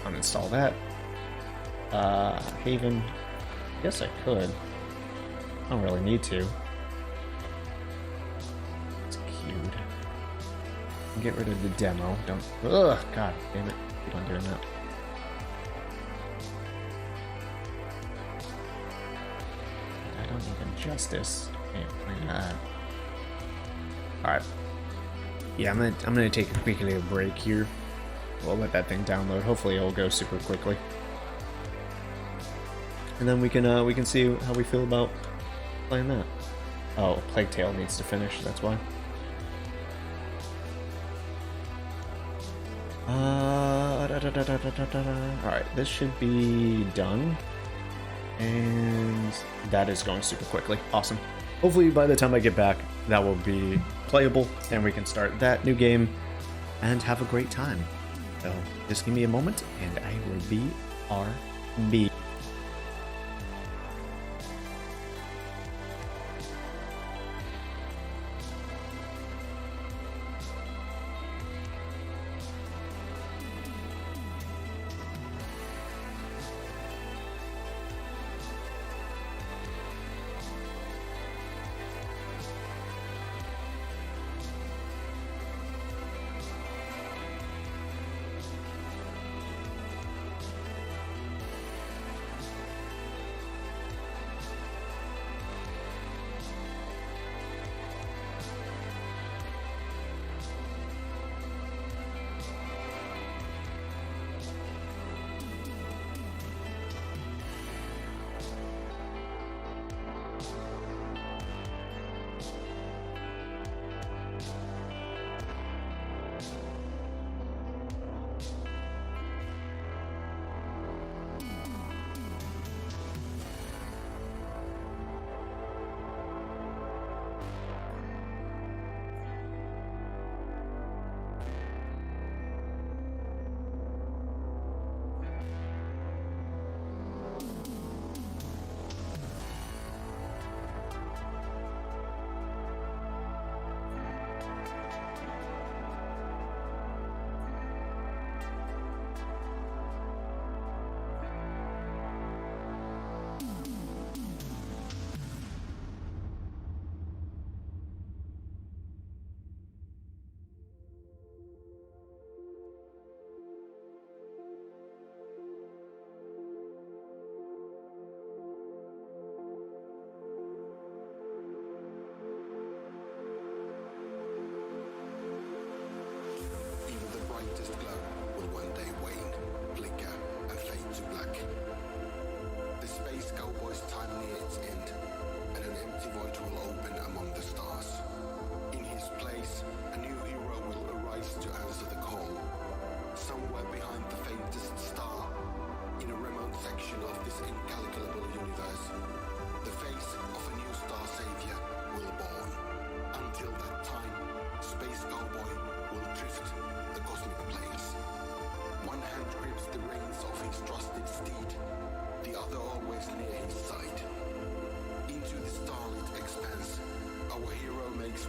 uninstall that. Haven. Guess I could. I don't really need to. It's cute. Get rid of the demo. Don't. Ugh, god damn it. Keep on doing that. I don't need Injustice. Can't play that. Alright. Yeah, I'm gonna take a quick little break here. We'll let that thing download. Hopefully it'll go super quickly. And then we can see how we feel about playing that. Oh, Plague Tale needs to finish, that's why. Alright, this should be done. And that is going super quickly. Awesome. Hopefully by the time I get back, that will be playable, and we can start that new game and have a great time. So just give me a moment, and I will be RB.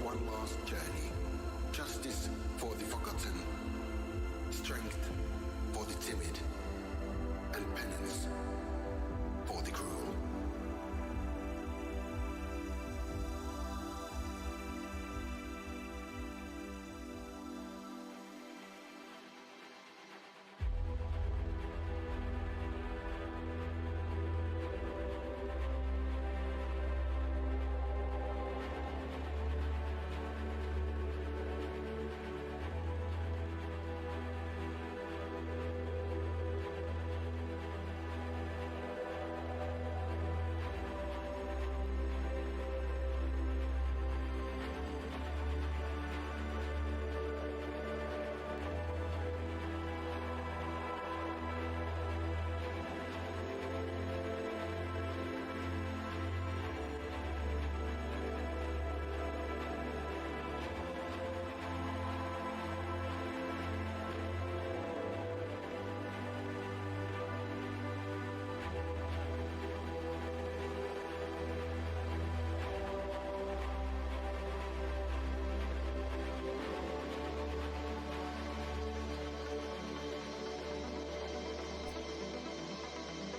One last journey. Justice for the forgotten. Strength for the timid. And penance for the cruel.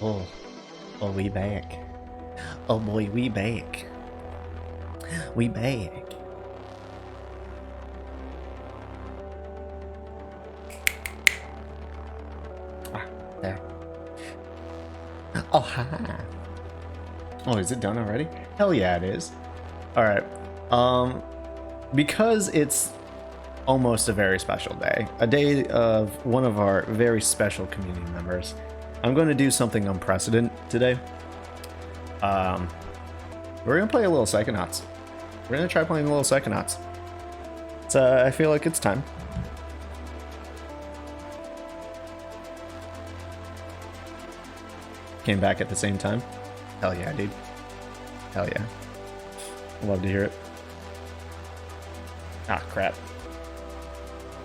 Oh, oh, we back. Oh boy, we back. We back. Ah, there. Oh, hi. Oh, is it done already? Hell yeah, it is. All right. Because it's almost a very special day, a day of one of our very special community members, I'm going to do something unprecedented today. We're going to play a little Psychonauts. We're going to try playing a little Psychonauts. So I feel like it's time. Came back at the same time. Hell yeah, dude. Hell yeah. Love to hear it. Ah, crap.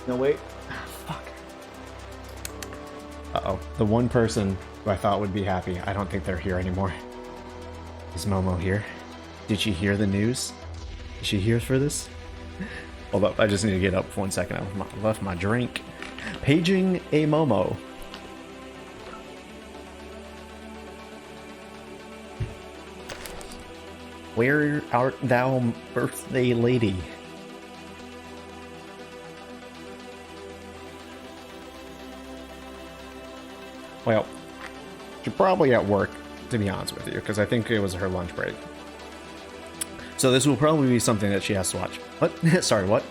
No, wait. Ah, fuck. Uh-oh. The one person who I thought would be happy, I don't think they're here anymore. Is Momo here? Did she hear the news? Is she here for this? Hold up, I just need to get up for 1 second. I left my drink. Paging a Momo. Where art thou, birthday lady? Well, she's probably at work, to be honest with you, because I think it was her lunch break. So this will probably be something that she has to watch. What? Sorry, what?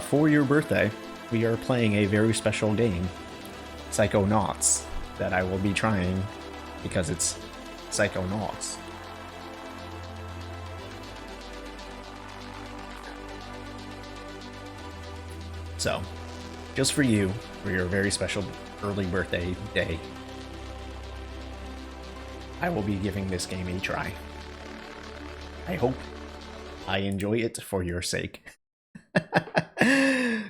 For your birthday, we are playing a very special game, Psychonauts, that I will be trying because it's Psychonauts. So, just for you, for your very special early birthday day, I will be giving this game a try. I hope I enjoy it for your sake.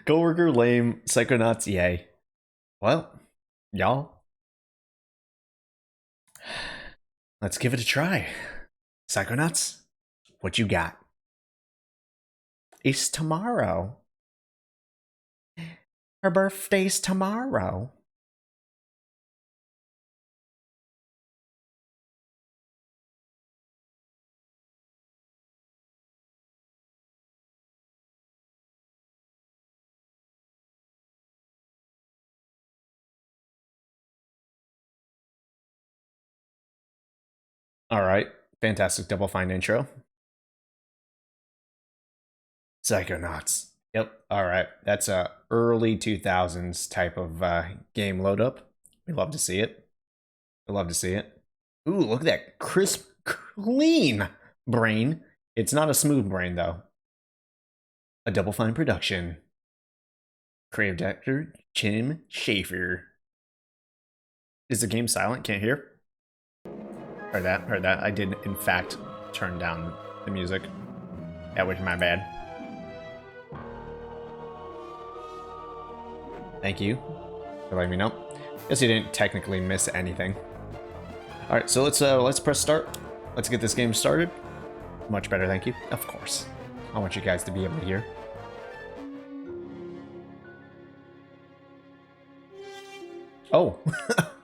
Coworker lame, Psychonauts yay. Well, y'all, let's give it a try. Psychonauts, what you got? It's tomorrow. Her birthday's tomorrow. All right, fantastic Double Fine intro. Psychonauts. Yep. All right, that's a early 2000s type of game load up. We love to see it. We love to see it. Ooh, look at that crisp, clean brain. It's not a smooth brain though. A Double Fine production. Creative director Tim Schafer. Is the game silent? Can't hear? Heard that, heard that. I did, in fact, turn down the music. That was my bad. Thank you for letting me know. Guess you didn't technically miss anything. All right, so let's press start. Let's get this game started. Much better, thank you. Of course. I want you guys to be able to hear. Oh.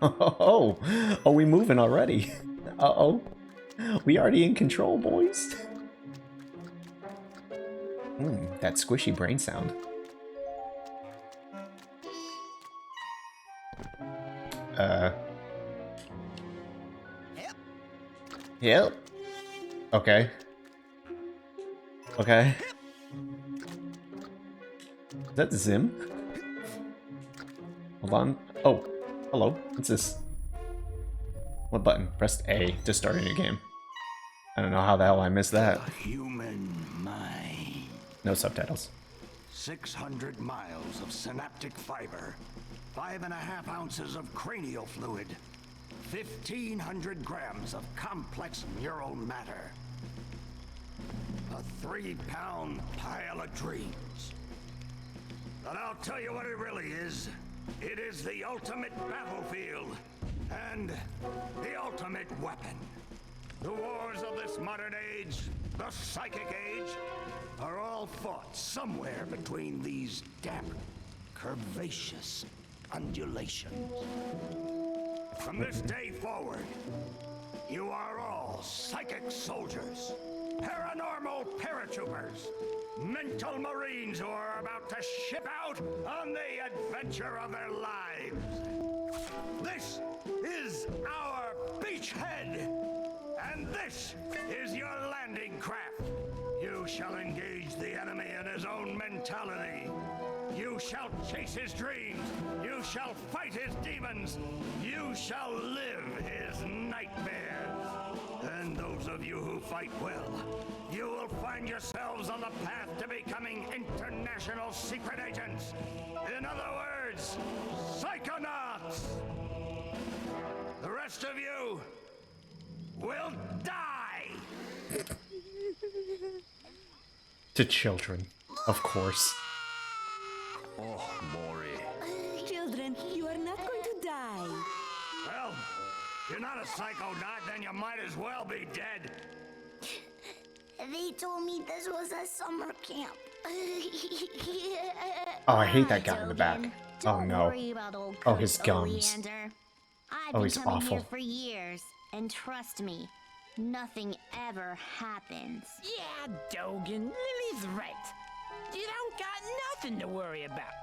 Oh, are we moving already? Uh-oh. We already in control, boys. That squishy brain sound. Yep. Okay. Okay. Is that Zim? Hold on. Oh, hello. What's this? What button? Press A to start a new game. I don't know how the hell I missed that. The human mind. No subtitles. 600 miles of synaptic fiber, 5.5 ounces of cranial fluid, 1,500 grams of complex neural matter, a 3-pound pile of dreams. But I'll tell you what it really is. It is the ultimate battlefield and the ultimate weapon. The wars of this modern age, the psychic age, are all fought somewhere between these damp, curvaceous undulations. From this day forward, you are all psychic soldiers, paranormal paratroopers, mental marines who are about to ship out on the adventure of their lives. This is our beachhead, and this is your landing craft. You shall engage the enemy in his own mentality. You shall chase his dreams. You shall fight his demons. You shall live his nightmares. And those of you who fight well, you will find yourselves on the path to becoming international secret agents. In other words, Psychonauts. The rest of you will die. To children, of course. Oh, Maury. Children, you are not going to die. Well, if you're not a Psychonaut, then you might as well be dead. They told me this was a summer camp. Oh, I hate that guy in the back. Dogen, Oh don't no. worry about old Oh, Coach his gums. Oleander. I've Oh, been he's coming awful. here for years, and trust me, nothing ever happens. Yeah, Dogen, Lily's right. You don't got nothing to worry about.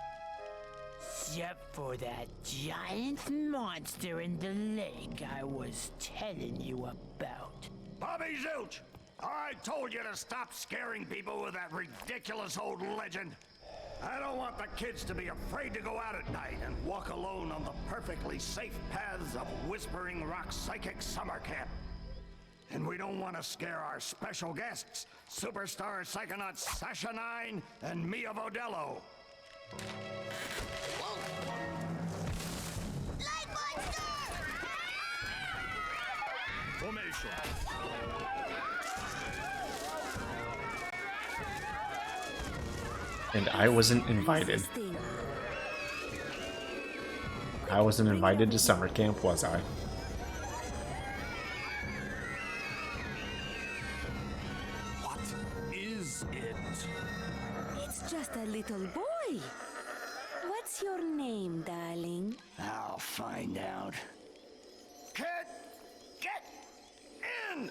Except for that giant monster in the lake I was telling you about. Bobby Zilch, I told you to stop scaring people with that ridiculous old legend. I don't want the kids to be afraid to go out at night and walk alone on the perfectly safe paths of Whispering Rock Psychic Summer Camp. And we don't want to scare our special guests, superstar Psychonauts Sasha 9 and Mia Vodello. Light monster! Formation. And I wasn't invited. Thing. I wasn't invited to summer camp, was I? What is it? It's just a little boy. What's your name, darling? I'll find out. Kid, get in!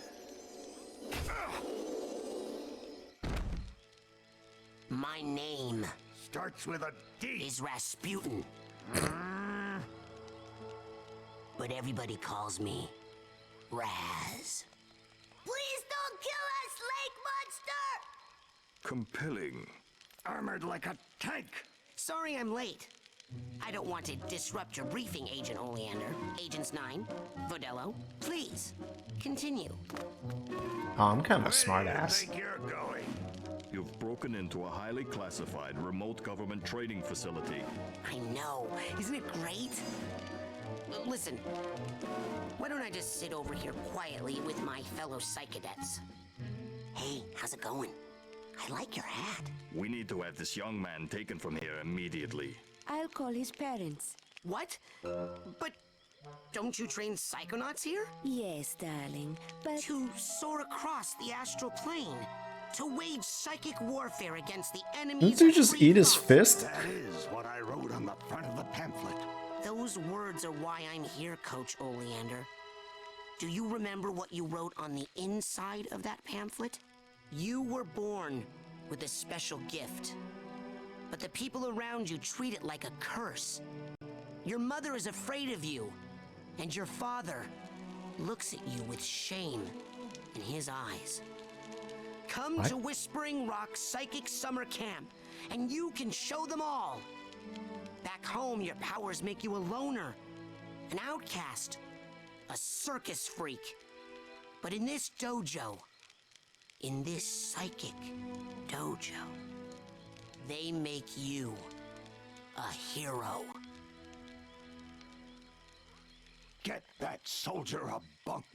My name Starts with a D. is Rasputin, but everybody calls me Raz. Please don't kill us, lake monster! Compelling. Armored like a tank. Sorry I'm late. I don't want to disrupt your briefing, Agent Oleander. Agents 9, Vodello, please, continue. Oh, I'm kind of a Where smart do you ass. think you're going? You've broken into a highly classified remote government training facility. I know, isn't it great? Listen, why don't I just sit over here quietly with my fellow Psychonauts? Hey, how's it going? I like your hat. We need to have this young man taken from here immediately. I'll call his parents. What? But don't you train Psychonauts here? Yes, darling, but To soar across the astral plane, to wage psychic warfare against the enemies. Didn't you of just free eat his thought. fist? That is what I wrote on the front of the pamphlet. Those words are why I'm here, Coach Oleander. Do you remember what you wrote on the inside of that pamphlet? You were born with a special gift, but the people around you treat it like a curse. Your mother is afraid of you, and your father looks at you with shame in his eyes. Come What? to Whispering Rock Psychic Summer Camp, and you can show them all. Back home, your powers make you a loner, an outcast, a circus freak. But in this dojo, in this psychic dojo, they make you a hero. Get that soldier a bunk.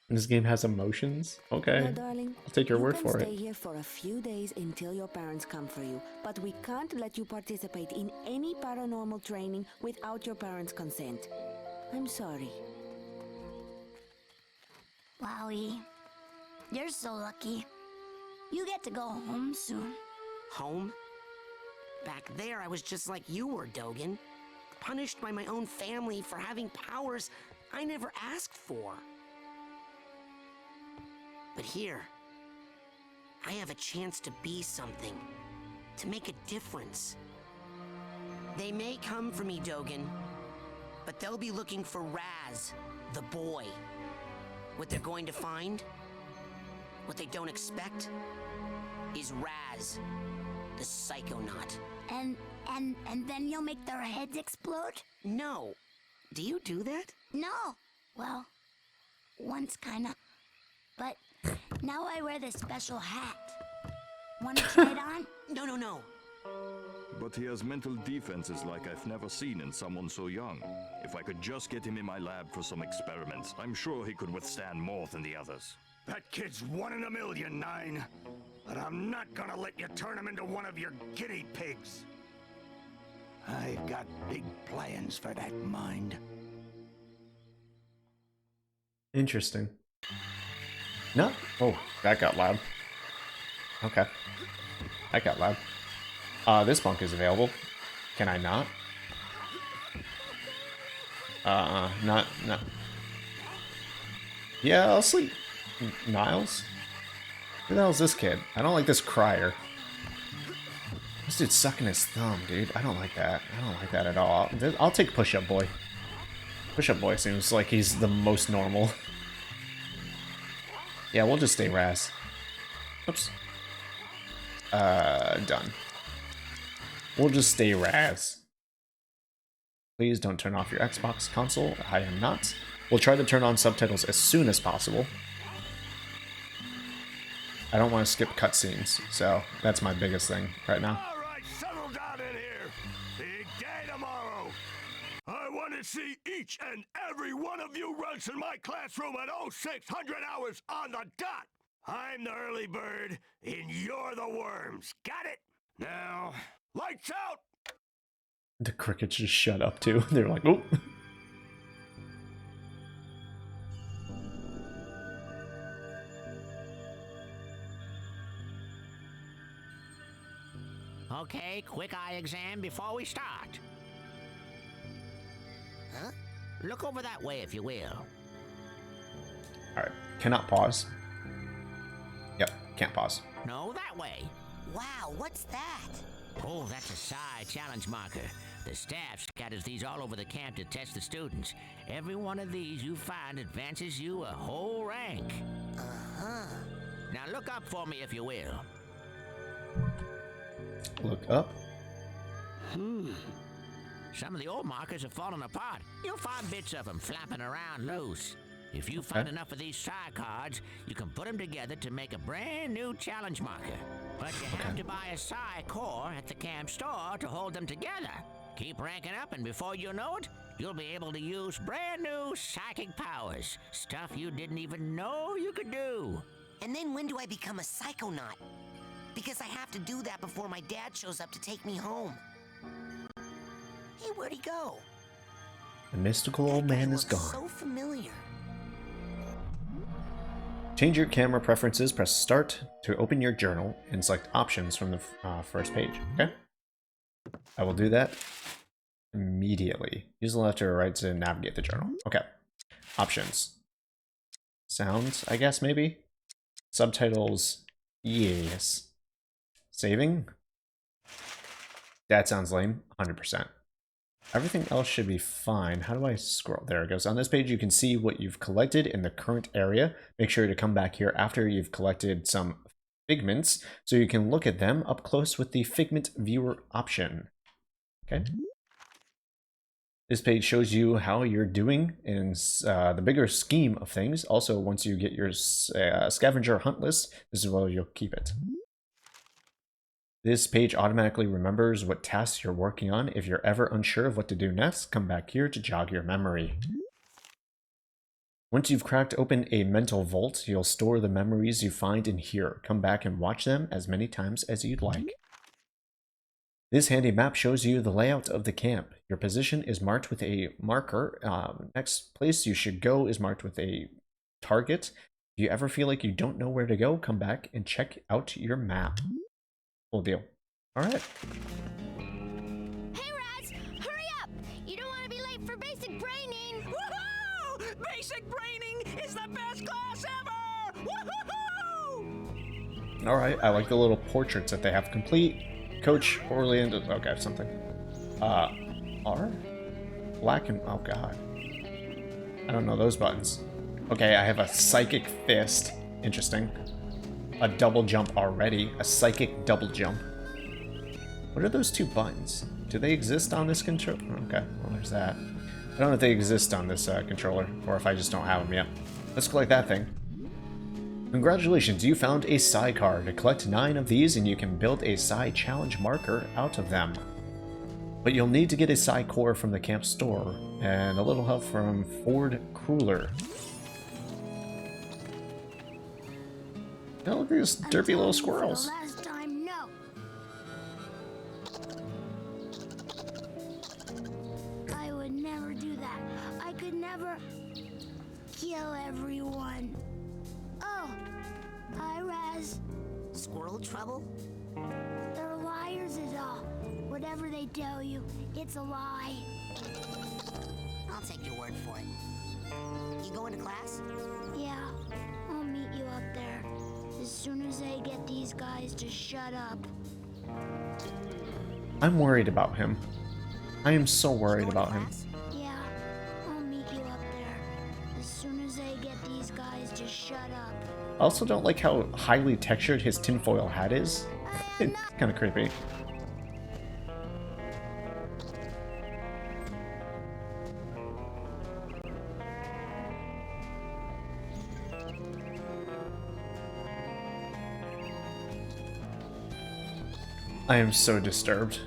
This game has emotions? Okay. no, darling. I'll take your you word can for stay it. here for a few days until your parents come for you, but we can't let you participate in any paranormal training without your parents' consent. I'm sorry. Wowie, you're so lucky. You get to go home soon. Home? Back there, I was just like you were, Dogen. punished by my own family for having powers I never asked for. But here, I have a chance to be something, to make a difference. They may come for me, Dogen, but they'll be looking for Raz, the boy. What they're going to find, what they don't expect, is Raz, the Psychonaut. And then you'll make their heads explode? No. Do you do that? No. Well, once kinda. But now I wear this special hat. Wanna try it on? No. But he has mental defenses like I've never seen in someone so young. If I could just get him in my lab for some experiments, I'm sure he could withstand more than the others. That kid's 1 in a million, Nine. But I'm not gonna let you turn him into one of your guinea pigs. I've got big plans for that mind. Interesting. No? Oh, that got loud. Okay. That got loud. This bunk is available. Can I not? Not. Yeah, I'll sleep. Niles? Who the hell's this kid? I don't like this crier. This dude's sucking his thumb, dude. I don't like that. I don't like that at all. I'll take Push-Up Boy. Push-Up Boy seems like he's the most normal. Yeah, we'll just stay Raz. Oops. Done. We'll just stay Raz. Please don't turn off your Xbox console. I am not. We'll try to turn on subtitles as soon as possible. I don't want to skip cutscenes, so that's my biggest thing right now. All right, settle down in here. Big day tomorrow. I want to see each and every one of you runts in my classroom at 0600 hours on the dot. I'm the early bird, and you're the worms. Got it? Now, lights out! The crickets just shut up too. They're like, oh. Okay, quick eye exam before we start. Huh? Look over that way, if you will. Alright, cannot pause. Yep, can't pause. No, that way. Wow, what's that? Oh, that's a Psi challenge marker. The staff scatters these all over the camp to test the students. Every one of these you find advances you a whole rank. Uh-huh. Now look up for me, if you will. Look up. Some of the old markers have fallen apart. You'll find bits of them flapping around loose. If you find enough of these Psi cards, you can put them together to make a brand new challenge marker. But you have to buy a Psi core at the camp store to hold them together. Keep ranking up, and before you know it, you'll be able to use brand new psychic powers. Stuff you didn't even know you could do. And then when do I become a Psychonaut? Because I have to do that before my dad shows up to take me home. Hey, where'd he go? The mystical old man is gone. So familiar. Change your camera preferences, press start to open your journal, and select options from the first page. Okay? I will do that immediately. Use the left or right to navigate the journal. Okay. Options. Sounds, I guess, maybe? Subtitles, yes. Saving? That sounds lame. 100%. Everything else should be fine. How do I scroll? There it goes. On this page, you can see what you've collected in the current area. Make sure to come back here after you've collected some figments so you can look at them up close with the Figment Viewer option. Okay. This page shows you how you're doing in the bigger scheme of things. Also, once you get your scavenger hunt list, this is where you'll keep it. This page automatically remembers what tasks you're working on. If you're ever unsure of what to do next, come back here to jog your memory. Once you've cracked open a mental vault, you'll store the memories you find in here. Come back and watch them as many times as you'd like. This handy map shows you the layout of the camp. Your position is marked with a marker. Next place you should go is marked with a target. If you ever feel like you don't know where to go, come back and check out your map. Full deal. All right. Hey, Raz! Hurry up! You Basic braining is the best class ever! Woohoo! Alright, I like the little portraits that they have. Complete Coach Orlando. Okay, something. R? Black and. Oh god. I don't know those buttons. Okay, I have a Psychic Fist. Interesting. A double jump already. A Psychic double jump. What are those two buttons? Do they exist on this controller? Okay, well there's that. I don't know if they exist on this controller, or if I just don't have them yet. Let's collect that thing. Congratulations, you found a Psy card. Collect 9 of these and you can build a Psy challenge marker out of them. But you'll need to get a Psy core from the camp store, and a little help from Ford Crueler. Oh, look at these derpy little squirrels. For the last time, no. I would never do that. I could never kill everyone. Oh, hi, Raz. Squirrel trouble? They're liars is all. Whatever they tell you, it's a lie. I'll take your word for it. You going to class? Yeah, I'll meet you up there. As soon as I get these guys to shut up. I'm worried about him. I am so worried Going to about him. class? Yeah, I'll meet you up there. As soon as I get these guys to shut up. I also don't like how highly textured his tinfoil hat is. It's kind of creepy. I am so disturbed.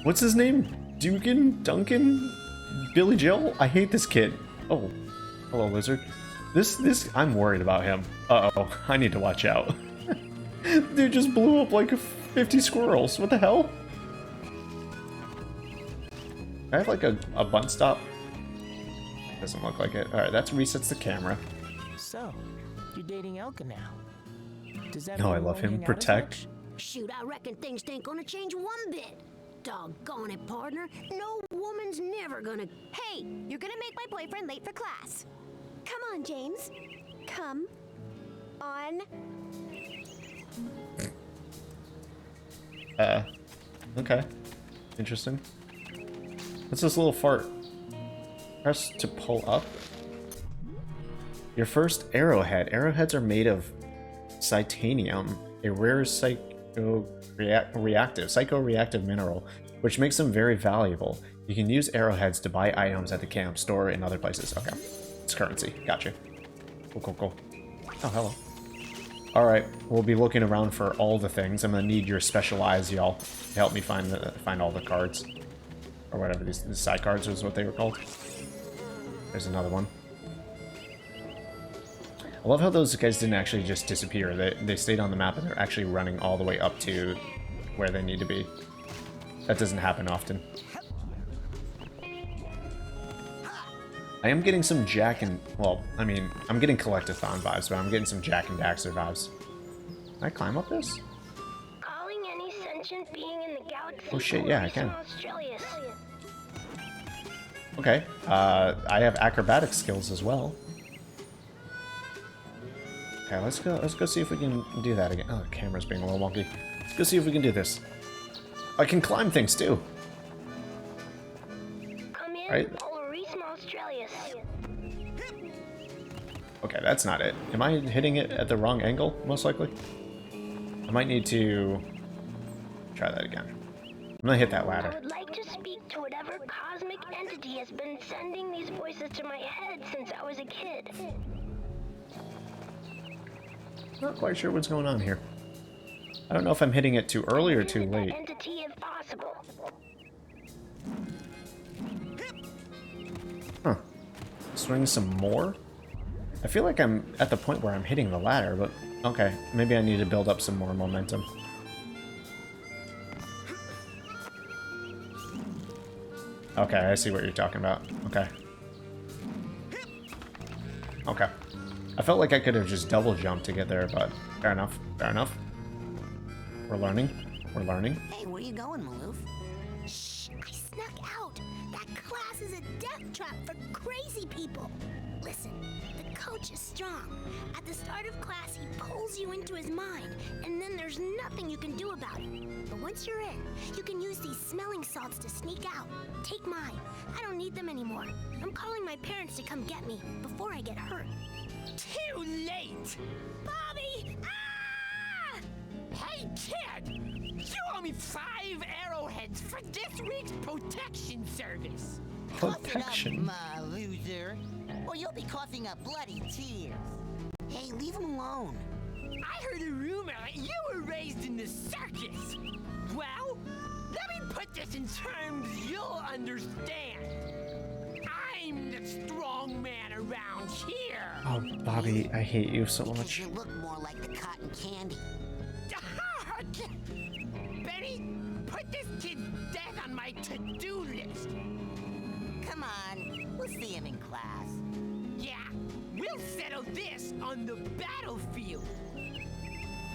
What's his name? Dugan? Duncan? Billy Joel? I hate this kid. Oh, hello, lizard. I'm worried about him. Uh-oh, I need to watch out. Dude just blew up like 50 squirrels. What the hell? I have like a button stop. Doesn't look like it. Alright, that resets the camera. So, you're dating Elka now. Does that No, mean I we love won't him. hang out as Protect. much? Shoot, I reckon things ain't gonna change one bit. Doggone it, partner. No woman's never gonna. Hey, you're gonna make my boyfriend late for class. Come on, James. Come on. Okay. Interesting. What's this little fart? Press to pull up. Your first arrowhead. Arrowheads are made of titanium, a rare psychoreactive mineral, which makes them very valuable. You can use arrowheads to buy items at the camp store and other places. Okay. It's currency. Gotcha. Cool. Oh, hello. Alright, we'll be looking around for all the things. I'm gonna need your special eyes, y'all, to help me find all the cards. Or whatever, these side cards is what they were called. There's another one. I love how those guys didn't actually just disappear. They stayed on the map and they're actually running all the way up to where they need to be. That doesn't happen often. I am getting some Jack and... Well, I mean, I'm getting Collectathon vibes, but I'm getting some Jack and Daxter vibes. Can I climb up this? Calling any sentient being in the galaxy. Oh shit, yeah, I can. Australia. Okay, I have acrobatic skills as well. Okay, let's go see if we can do that again. Oh, the camera's being a little wonky. Let's go see if we can do this. I can climb things too. Come in, Right. Australia. Okay, that's not it. Am I hitting it at the wrong angle, most likely? I might need to try that again. I'm gonna hit that I ladder. would like to speak to whatever cosmic entity has been sending these voices to my head since I was a kid. Not quite sure what's going on here. I don't know if I'm hitting it too early or too Visit that late. entity if possible. Huh. Swing some more? I feel like I'm at the point where I'm hitting the ladder, but okay. Maybe I need to build up some more momentum. Okay, I see what you're talking about. Okay. Okay. I felt like I could have just double jumped to get there, but fair enough. Fair enough. We're learning. We're learning. Hey, where you going, Maloof? Shh, I snuck out. That class is a death trap for crazy people. Listen, the coach is strong. At the start of class, he pulls you into his mind, and then there's nothing you can do about it. But once you're in, you can use these smelling salts to sneak out. Take mine. I don't need them anymore. I'm calling my parents to come get me before I get hurt. Too late! Bobby! Ah! Hey, kid! You owe me 5 arrowheads for this week's protection service. Protection. My loser, or you'll be coughing up bloody tears. Hey, leave him alone. I heard a rumor that you were raised in the circus. Well, let me put this in terms you'll understand. I'm the strong man around here. Oh, Bobby, I hate you so Because much. you look more like the cotton candy. Benny, put this kid's death on my to-do list. Come on, we'll see him in class. Yeah, we'll settle this on the battlefield.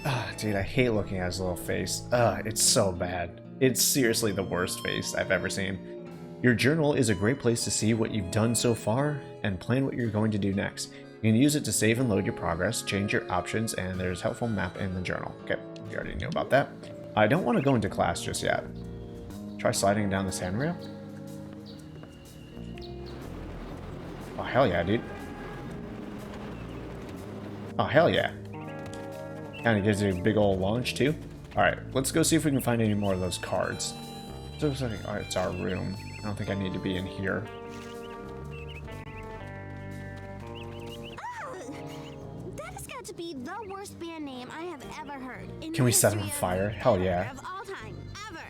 Ah, dude, I hate looking at his little face. It's so bad. It's seriously the worst face I've ever seen. Your journal is a great place to see what you've done so far and plan what you're going to do next. You can use it to save and load your progress, change your options, and there's a helpful map in the journal. Okay, you already knew about that. I don't want to go into class just yet. Try sliding down this handrail. Oh, hell yeah, dude. Oh, hell yeah. Kind of gives you a big old launch, too. Alright, let's go see if we can find any more of those cards. So it's like, alright, it's our room. I don't think I need to be in here. That has got to be the worst band name I have ever heard. In Can the we set them on history fire? of Hell ever, yeah. Of all time, ever.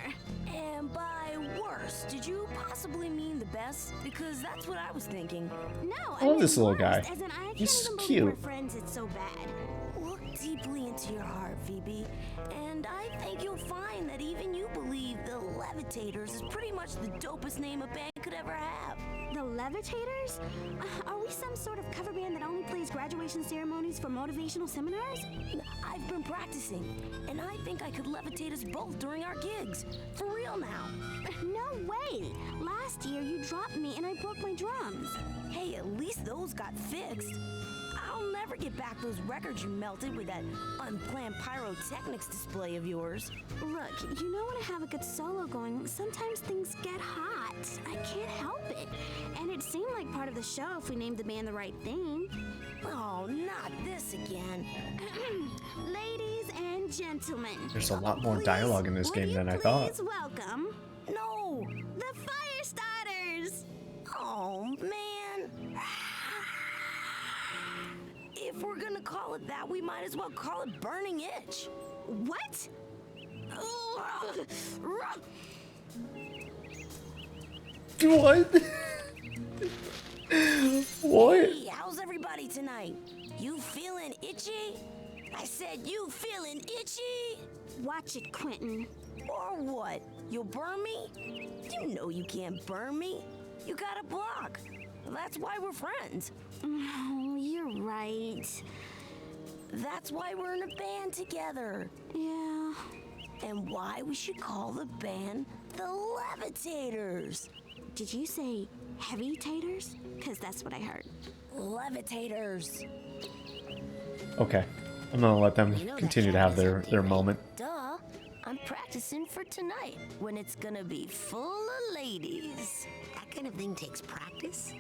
And by worst, did you possibly mean the best? Because that's what I was thinking. No, I love this little worst, guy. As in, I can't He's even believe cute. we're friends. It's so bad. Look deeply into your heart, Phoebe, and I think you'll find that even you believe the Levitators is pretty much the dopest name a band could ever have. The Levitators? Are we some sort of cover band that only plays graduation ceremonies for motivational seminars? I've been practicing, and I think I could levitate us both during our gigs. For real now. No way! Last year you dropped me and I broke my drums. Hey, at least those got fixed. I'll never get back those records you melted with that unplanned pyrotechnics display of yours. Look, you know when I have a good solo going, sometimes things get hot. I can't help it. And it seemed like part of the show if we named the band the right thing. Oh, not this again. Ladies and gentlemen. There's a lot more dialogue in this will game you than I thought. Please welcome No! the Fire Starters. Oh, man. If we're gonna call it that, we might as well call it Burning Itch. What? What? What? Hey, how's everybody tonight? You feeling itchy? I said you feeling itchy? Watch it, Quentin. Or what? You'll burn me? You know you can't burn me. You got a block. That's why we're friends. Oh, you're right. That's why we're in a band together. Yeah. And why we should call the band the Levitators. Did you say heavy taters? Because that's what I heard. Levitators. Okay. I'm gonna let them You know that continue to have Japanese their empty, right? moment. Duh. I'm practicing for tonight when it's gonna be full of ladies. That kind of thing takes practice.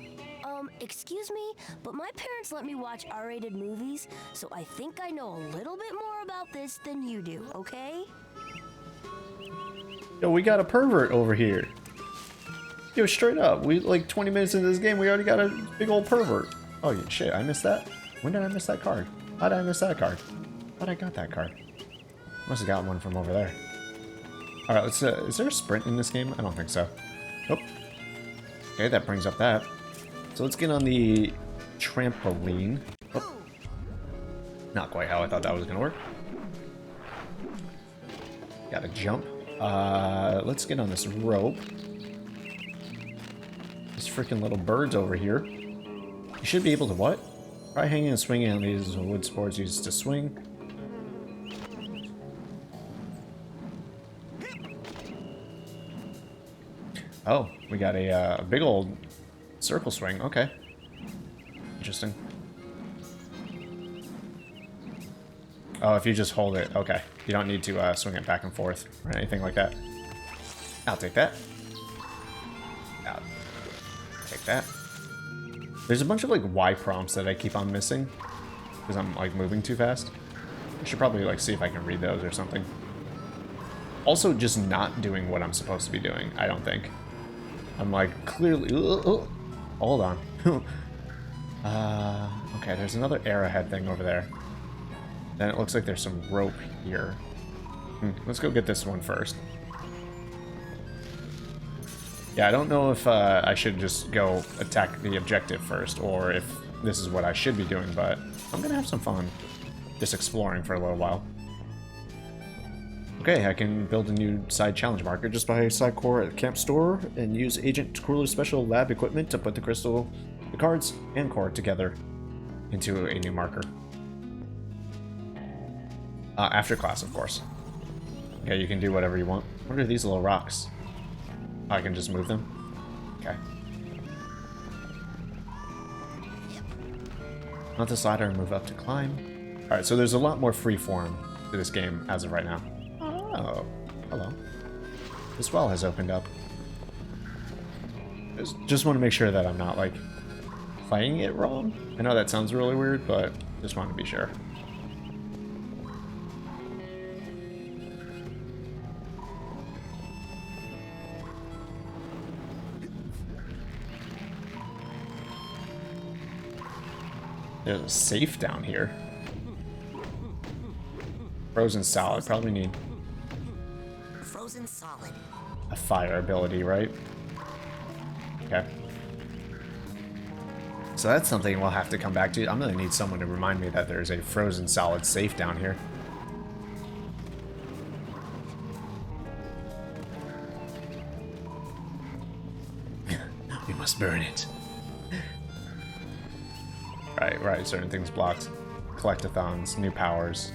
Excuse me, but my parents let me watch R-rated movies, so I think I know a little bit more about this than you do, okay? Yo, we got a pervert over here. Yo, straight up. We like 20 minutes into this game, we already got a big old pervert. Oh yeah, shit, I missed that? When did I miss that card? How did I miss that card? How'd I got that card? Must have gotten one from over there. Alright, let's is there a sprint in this game? I don't think so. Nope. Okay, that brings up that. So let's get on the trampoline. Oh. Not quite how I thought that was gonna work. Gotta jump. Let's get on this rope. These freaking little birds over here. You should be able to what? Try hanging and swinging on these wood sports used to swing. Oh, we got a big old circle swing. Okay. Interesting. Oh, if you just hold it. Okay. You don't need to swing it back and forth or anything like that. I'll take that. I'll take that. There's a bunch of like Y prompts that I keep on missing because I'm like moving too fast. I should probably like see if I can read those or something. Also, just not doing what I'm supposed to be doing, I don't think. I'm like clearly... hold on. Okay, there's another arrowhead thing over there. Then it looks like there's some rope here. Let's go get this one first. Yeah, I don't know if I should just go attack the objective first, or if this is what I should be doing, but I'm gonna have some fun just exploring for a little while. Okay, I can build a new side challenge marker just by side core at the camp store and use Agent Crueller's special lab equipment to put the crystal, the cards, and core together into a new marker. After class, of course. Okay, you can do whatever you want. What are these little rocks? I can just move them? Okay. Mount the slider and move up to climb. Alright, so there's a lot more freeform to this game as of right now. Oh, hello. This well has opened up. Just want to make sure that I'm not, like, playing it wrong. I know that sounds really weird, but just want to be sure. There's a safe down here. Frozen salad. Probably need Frozen solid. a fire ability, right? Okay. So that's something we'll have to come back to. I'm gonna need someone to remind me that there's a frozen solid safe down here. We must burn it. Right, certain things blocked. Collectathons, new powers,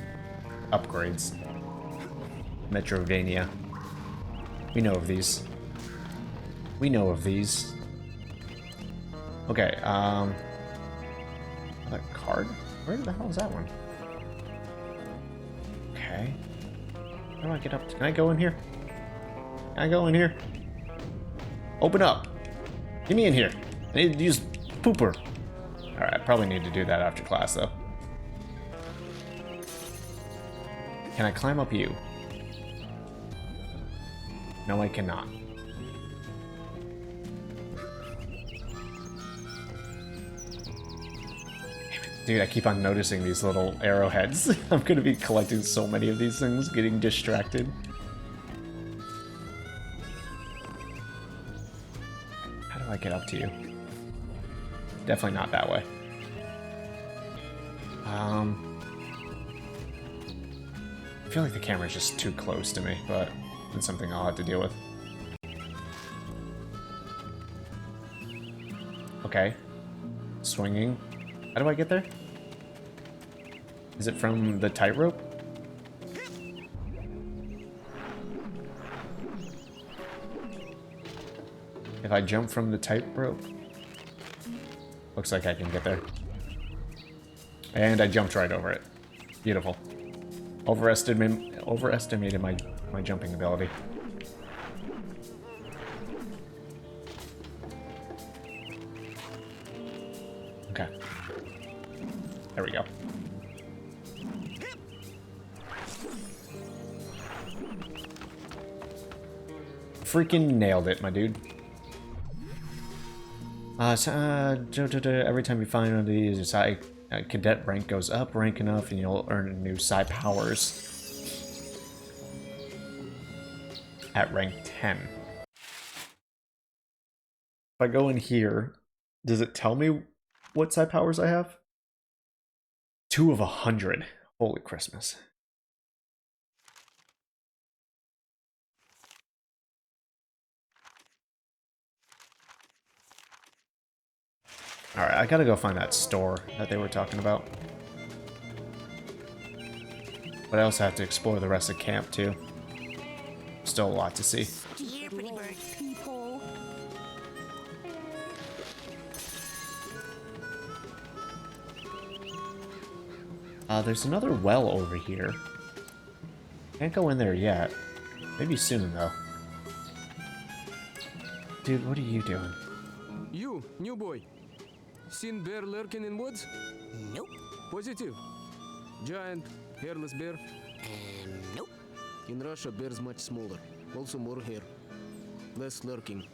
upgrades. Metrovania. We know of these. We know of these. Okay, that card? Where the hell is that one? Okay. How do I get up to... Can I go in here? Can I go in here? Open up! Get me in here! I need to use pooper. Alright, I probably need to do that after class, though. Can I climb up you? No, I cannot. Dude, I keep on noticing these little arrowheads. I'm gonna be collecting so many of these things, getting distracted. How do I get up to you? Definitely not that way. I feel like the camera's just too close to me, but it's something I'll have to deal with. Okay. Swinging. How do I get there? Is it from the tightrope? If I jump from the tightrope? Looks like I can get there. And I jumped right over it. Beautiful. Overestimated my jumping ability. Okay. There we go. Freaking nailed it, my dude. Every time you find one of these, your cadet rank goes up rank enough and you'll earn new psi powers at rank 10. If I go in here, does it tell me what psi powers I have? 2 of 100. Holy Christmas. Alright, I gotta go find that store that they were talking about. But I also have to explore the rest of camp, too. Still a lot to see. Great people. There's another well over here. Can't go in there yet. Maybe soon, though. Dude, what are you doing? You, new boy. Seen bear lurking in woods? Nope. Positive. Giant, hairless bear? Nope. In Russia, bears much smaller. Also more hair. Less lurking.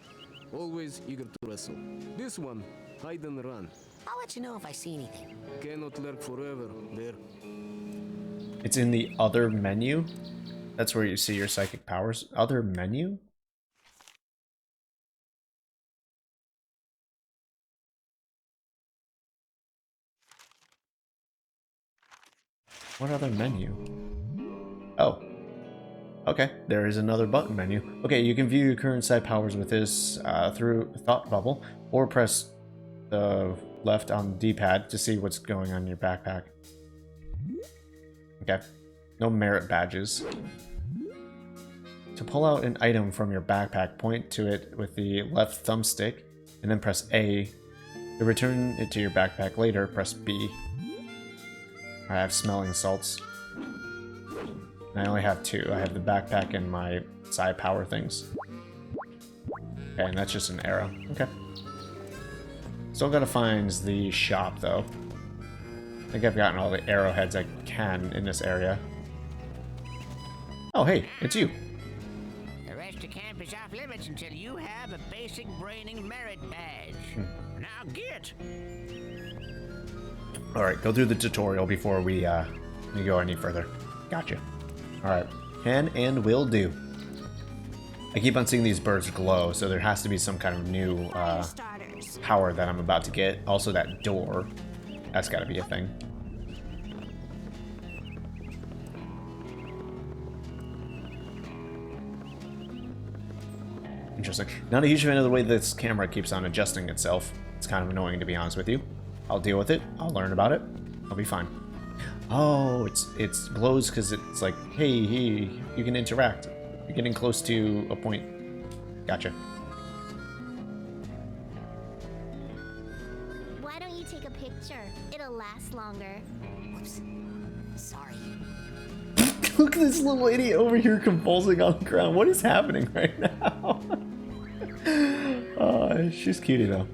Always eager to wrestle. This one, hide and run. I'll let you know if I see anything. Cannot lurk forever, bear. It's in the other menu. That's where you see your psychic powers. Other menu? What other menu? Oh. Okay, there is another button menu. Okay, you can view your current psi powers with this through Thought Bubble, or press the left on the D-pad to see what's going on in your backpack. Okay, no merit badges. To pull out an item from your backpack, point to it with the left thumbstick, and then press A. To return it to your backpack later, press B. I have smelling salts. And I only have 2. I have the backpack and my psi power things. Okay, and that's just an arrow. Okay. Still gotta find the shop, though. I think I've gotten all the arrowheads I can in this area. Oh, hey, it's you. The rest of camp is off limits until you have a basic braining merit badge. Now get! Alright, go through the tutorial before we go any further. Gotcha. Alright, can and will do. I keep on seeing these birds glow, so there has to be some kind of new power that I'm about to get. Also that door. That's gotta be a thing. Interesting. Not a huge fan of the way this camera keeps on adjusting itself. It's kind of annoying, to be honest with you. I'll deal with it. I'll learn about it. I'll be fine. Oh, it's glows because it's like, hey, you can interact. You're getting close to a point. Gotcha. Why don't you take a picture? It'll last longer. Whoops. Sorry. Look at this little idiot over here convulsing on the ground. What is happening right now? Oh, she's cutie though.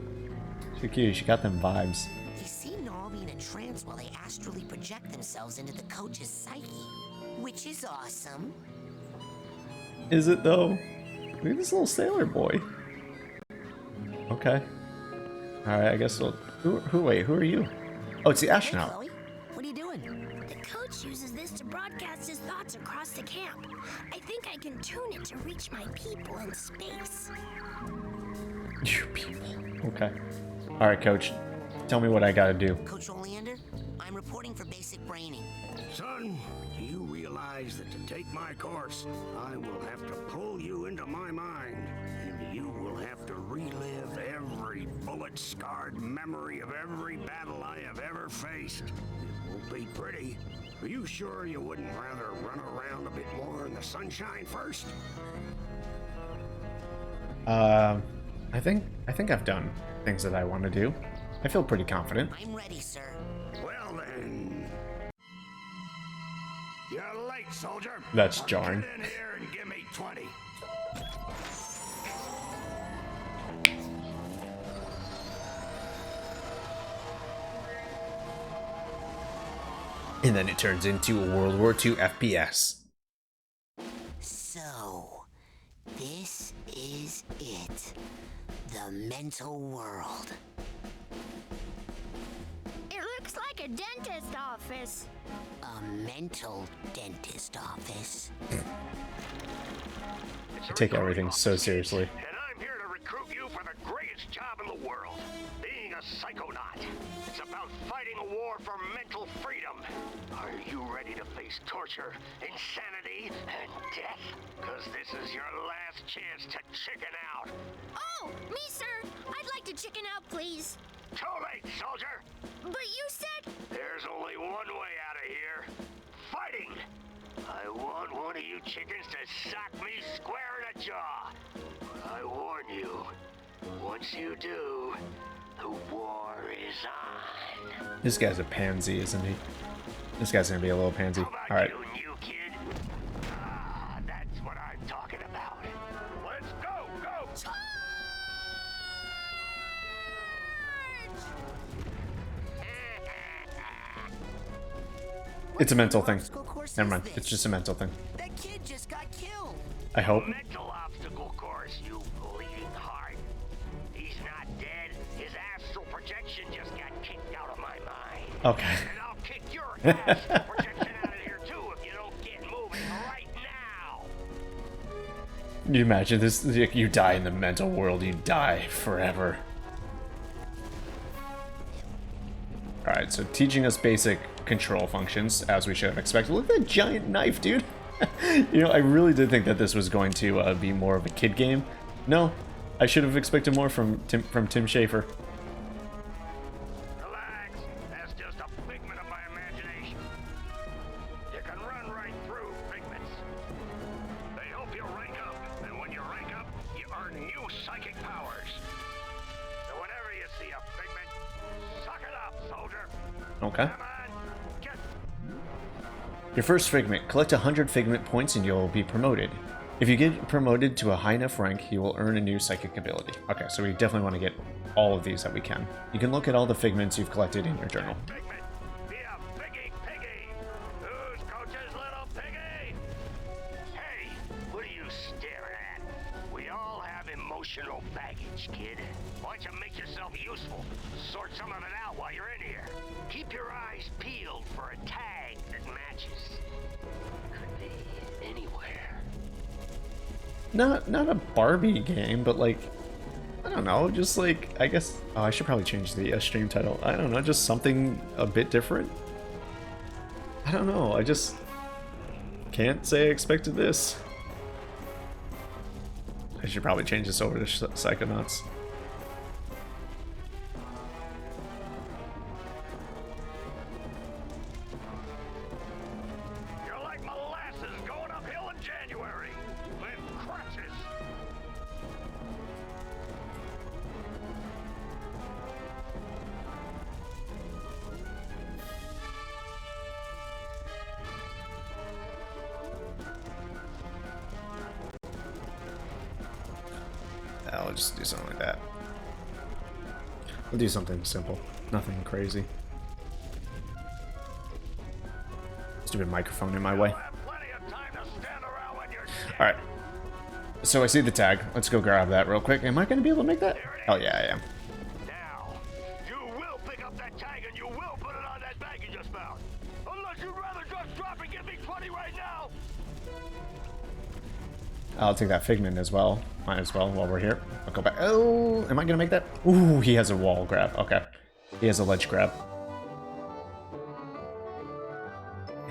She's cute. She got them vibes. They seem to all be in a trance while they astrally project themselves into the coach's psyche, which is awesome. Is it though? Look at this little sailor boy. Okay. All right. I guess we'll. Wait. Who are you? Oh, it's the astronaut. Hey, Chloe. What are you doing? The coach uses this to broadcast his thoughts across the camp. I think I can tune it to reach my people in space. You people. Okay. All right, Coach. Tell me what I gotta do. Coach Oleander, I'm reporting for basic braining. Son, do you realize that to take my course, I will have to pull you into my mind, and you will have to relive every bullet-scarred memory of every battle I have ever faced. It won't be pretty. Are you sure you wouldn't rather run around a bit more in the sunshine first? I think I've done things that I want to do. I feel pretty confident. I'm ready, sir. Well then, you're late, soldier. That's jarring. Get in here and give me 20. And then it turns into a World War II FPS. So, this is it. The mental world. It looks like a dentist office. A mental dentist office. I take everything so seriously. And I'm here to recruit you for the greatest job in the world, being a Psychonaut. It's about fighting a war for mental freedom. Are you ready to face torture, insanity, and death? Because this is your last chance to chicken out. Oh, me, sir. I'd like to chicken out, please. Too late, soldier. But you said... There's only one way out of here. Fighting. I want one of you chickens to sock me square in the jaw. I warn you, once you do, the war is on. This guy's a pansy, isn't he? This guy's gonna be a little pansy. All right. You kid. That's what I'm talking about. Let's go, go. It's a mental thing. Never mind. It's just a mental thing. That kid just got killed. I hope. Mental obstacle course, you bleeding heart. He's not dead. His astral projection just got kicked out of my mind. Okay. And I'll kick your astral projection out of here too if you don't get moving right now. You imagine this? You die in the mental world. You die forever. All right. So teaching us basic control functions as we should have expected. Look at that giant knife, dude. You know, I really did think that this was going to be more of a kid game. No, I should have expected more from Tim Schafer. Relax. That's just a figment of my imagination. You can run right through figments. They help you rank up, and when you rank up, you earn new psychic powers. So whenever you see a figment, suck it up, soldier. Okay. Come on, get. Your first figment. Collect 100 figment points and you'll be promoted. If you get promoted to a high enough rank, you will earn a new psychic ability. Okay, so we definitely want to get all of these that we can. You can look at all the figments you've collected in your journal. Figment, be a piggy piggy. Who's Coach's little piggy? Hey, what are you staring at? We all have emotional baggage, kid. Why don't you make yourself useful? Sort some of it out while you're in here. Keep your eyes peeled for a tag that matches. Could be anywhere. Not a Barbie game, but like, I don't know, just like, I guess, oh, I should probably change the stream title. I don't know, just something a bit different. I don't know, I just can't say I expected this. I should probably change this over to Psychonauts. You're like molasses going uphill in January. With crutches. I'll just do something like that. We'll do something simple. Nothing crazy. Stupid microphone in my way. Alright. So I see the tag. Let's go grab that real quick. Am I going to be able to make that? Oh yeah, I am. Now, you will pick up that tag and you will put it on that bag you just found. Unless you'd rather just drop and give me 20 right now. I'll take that figment as well. Might as well while we're here. I'll go back. Oh, am I going to make that? Ooh, he has a wall grab. Okay. He has a ledge grab.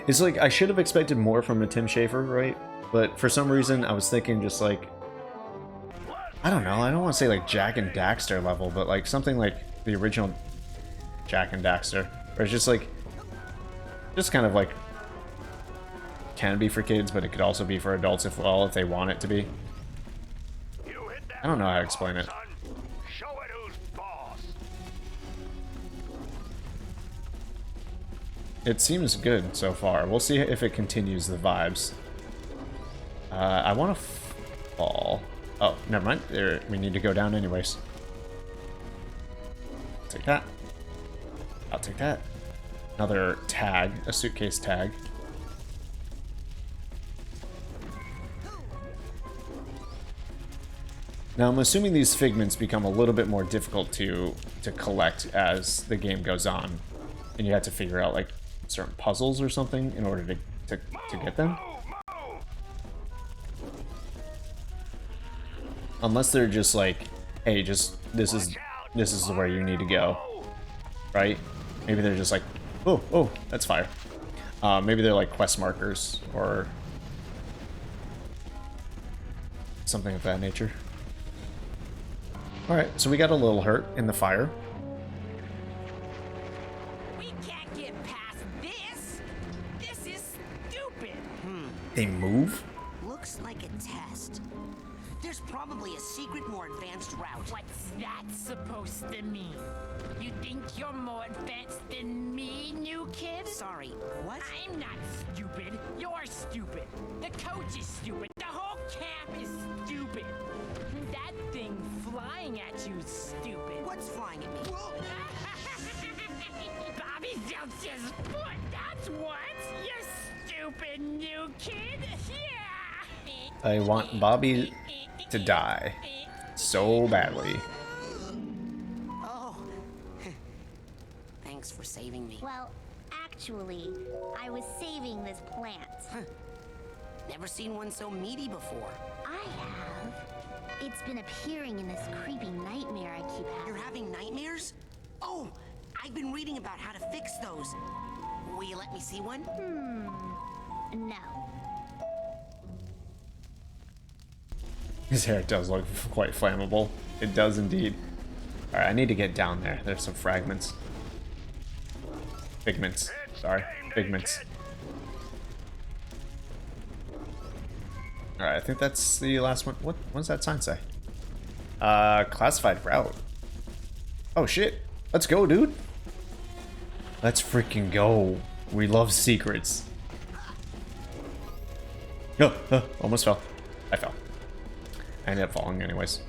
It's like, I should have expected more from a Tim Schafer, right? But for some reason, I was thinking just like, I don't know, I don't want to say like Jack and Daxter level, but like something like the original Jack and Daxter. Or it's just like, just kind of like, can be for kids, but it could also be for adults if they want it to be. I don't know how to explain it. Show it who's boss. It seems good so far. We'll see if it continues the vibes. I want to fall. Oh, never mind. There, we need to go down anyways. Take that. I'll take that. Another tag, a suitcase tag. Now I'm assuming these figments become a little bit more difficult to collect as the game goes on, and you have to figure out like certain puzzles or something in order to get them. Unless they're just like, hey, just this is where you need to go, right? Maybe they're just like, oh, that's fire. Maybe they're like quest markers or something of that nature. All right, so we got a little hurt in the fire. We can't get past this. This is stupid. They move? Looks like a test. There's probably a secret, more advanced route. What's that supposed to mean? You think you're more advanced than me, new kid? Sorry, what? I'm not stupid. You're stupid. The coach is stupid. The whole camp is stupid. That thing flying at you is stupid. What's flying at me? Bobby dumped his foot. That's what. You stupid new kid. Yeah. I want Bobby to die so badly. Oh. Thanks for saving me. Well, actually, I was saving this plant. Never seen one so meaty before. I have. It's been appearing in this creepy nightmare I keep having. You're having nightmares? Oh, I've been reading about how to fix those. Will you let me see one? No. His hair does look quite flammable. It does indeed. Alright, I need to get down there. There's some fragments. Figments. Sorry. Figments. Alright, I think that's the last one. What does that sign say? Classified route. Oh shit. Let's go, dude. Let's freaking go. We love secrets. Oh, almost fell. I fell. I ended up falling anyways.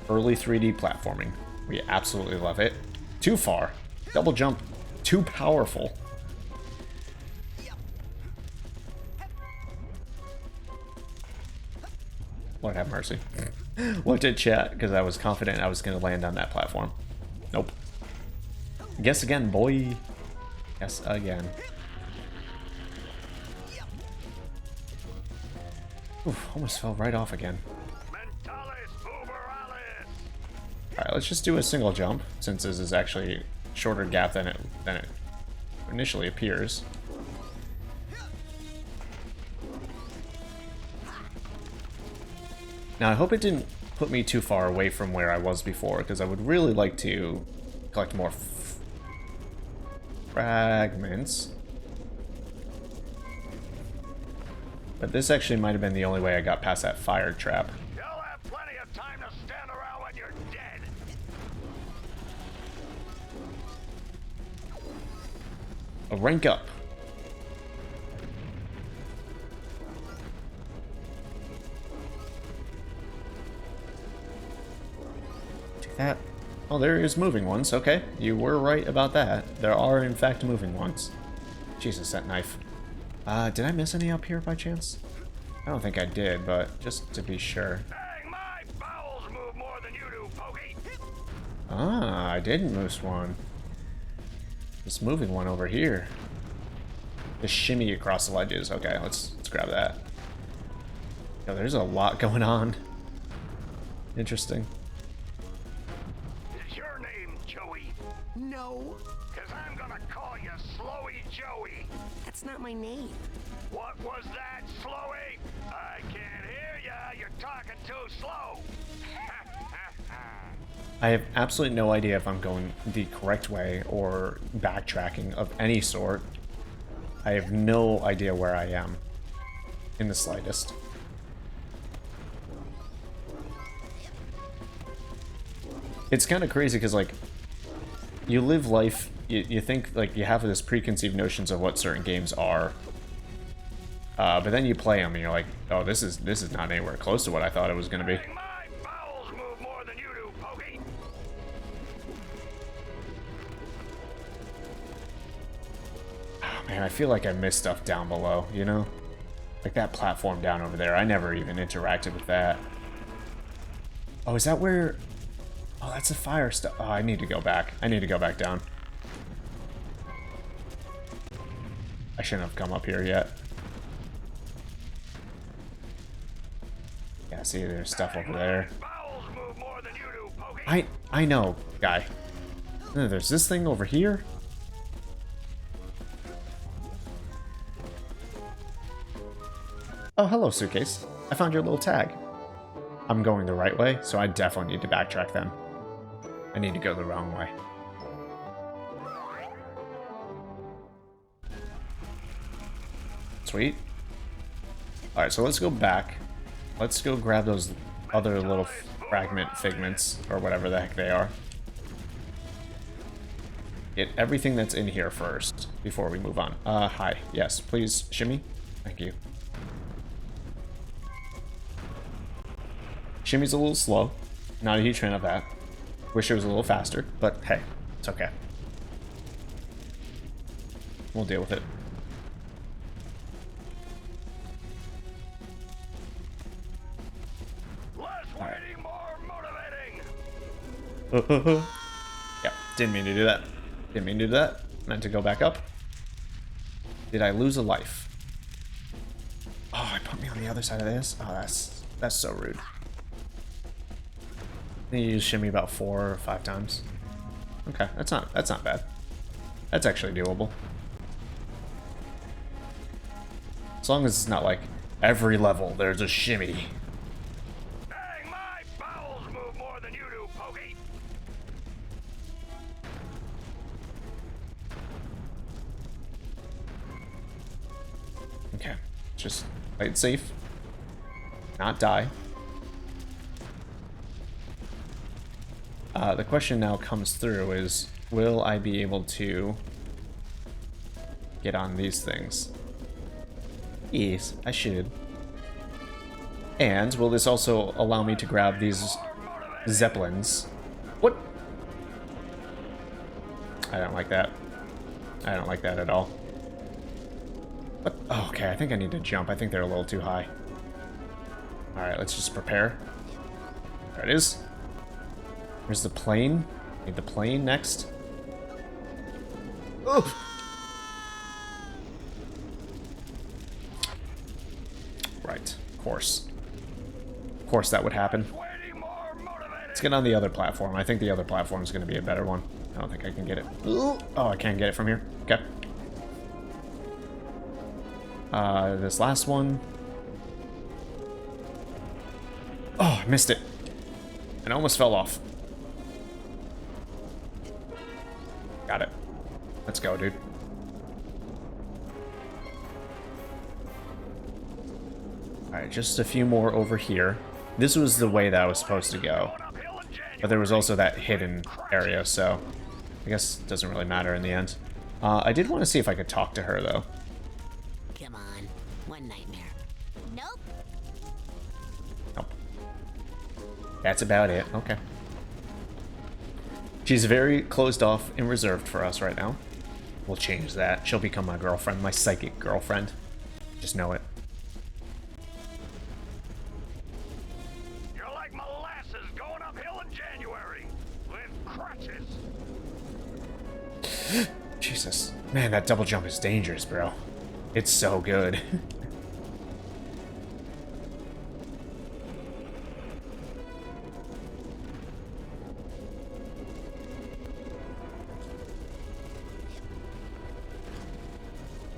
Early 3D platforming. We absolutely love it. Too far. Double jump. Too powerful. Lord have mercy. Looked at chat because I was confident I was going to land on that platform. Nope. Guess again, boy. Guess again. Oof, almost fell right off again. Alright, let's just do a single jump, since this is actually a shorter gap than it initially appears. Now, I hope it didn't put me too far away from where I was before, because I would really like to collect more fragments. But this actually might have been the only way I got past that fire trap. You'll have plenty of time to stand around when you're dead. A rank up. Take that. Oh, there is moving ones. Okay, you were right about that. There are, in fact, moving ones. Jesus, that knife. Did I miss any up here by chance? I don't think I did, but just to be sure. Dang, my bowels move more than you do, Pokey. Ah, I didn't miss one. This moving one over here. Just shimmy across the ledges. Okay, let's grab that. Yo, there's a lot going on. Interesting. Is your name Joey? No, Because I'm gonna call you Slowy Joey. that's not my name. What was that, Slowy? I can't hear ya. You're talking too slow. I have absolutely no idea if I'm going the correct way or backtracking of any sort. I have no idea where I am in the slightest. It's kind of crazy because, like, you live life, you think, like, you have this preconceived notions of what certain games are. But then you play them and you're like, oh, this is not anywhere close to what I thought it was going to be. My bowels move more than you do, Pokey. Oh, man, I feel like I missed stuff down below, you know? Like that platform down over there. I never even interacted with that. Oh, is that where... Oh, that's a fire stuff. Oh, I need to go back. I need to go back down. I shouldn't have come up here yet. Yeah, see, there's stuff over there. Bowels move more than you do, Pokey. I know, guy. There's this thing over here. Oh, hello, suitcase. I found your little tag. I'm going the right way, so I definitely need to backtrack then. I need to go the wrong way. Sweet. Alright, so let's go back. Let's go grab those other little... fragment figments, or whatever the heck they are. Get everything that's in here first, before we move on. Hi. Yes, please shimmy. Thank you. Shimmy's a little slow. Not a huge fan of that. Wish it was a little faster, but hey, it's okay. We'll deal with it. Less waiting, more motivating. Yeah, didn't mean to do that. Didn't mean to do that. Meant to go back up. Did I lose a life? Oh, it put me on the other side of this? Oh, that's so rude. I think you use shimmy about 4 or 5 times. Okay, that's not bad. That's actually doable. As long as it's not like every level there's a shimmy. Dang, my bowels move more than you do, Pokey. Okay, just play it safe. Not die. The question now comes through is, will I be able to get on these things? Yes, I should. And will this also allow me to grab these zeppelins? What? I don't like that. I don't like that at all. What? Oh, okay, I think I need to jump. I think they're a little too high. Alright, let's just prepare. There it is. Here's the plane. Need the plane next. Oh! Right, of course. Of course that would happen. Let's get on the other platform. I think the other platform is going to be a better one. I don't think I can get it. Oh, I can't get it from here. Okay. This last one. Oh, I missed it. And almost fell off. Got it. Let's go, dude. Alright, just a few more over here. This was the way that I was supposed to go. But there was also that hidden area, so I guess it doesn't really matter in the end. I did want to see if I could talk to her, though. Come on, one nightmare. Nope. Nope. That's about it. Okay. She's very closed off and reserved for us right now. We'll change that. She'll become my girlfriend, my psychic girlfriend. Just know it. You're like molasses going uphill in January with crutches. Jesus. Man, that double jump is dangerous, bro. It's so good.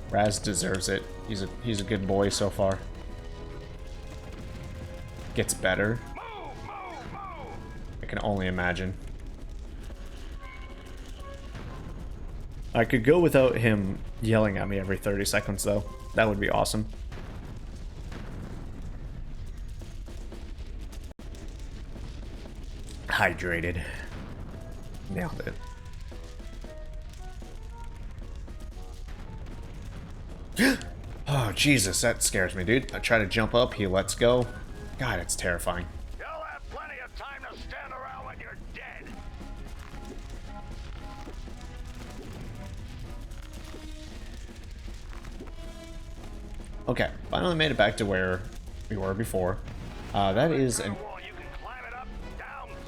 Raz deserves it. He's a good boy so far. Gets better. I can only imagine. I could go without him yelling at me every 30 seconds though. That would be awesome. Hydrated. Nailed it. Oh, Jesus, that scares me, dude. I try to jump up, he lets go. God, it's terrifying. You'll have plenty of time to stand around when you're dead. Okay, finally made it back to where we were before. That is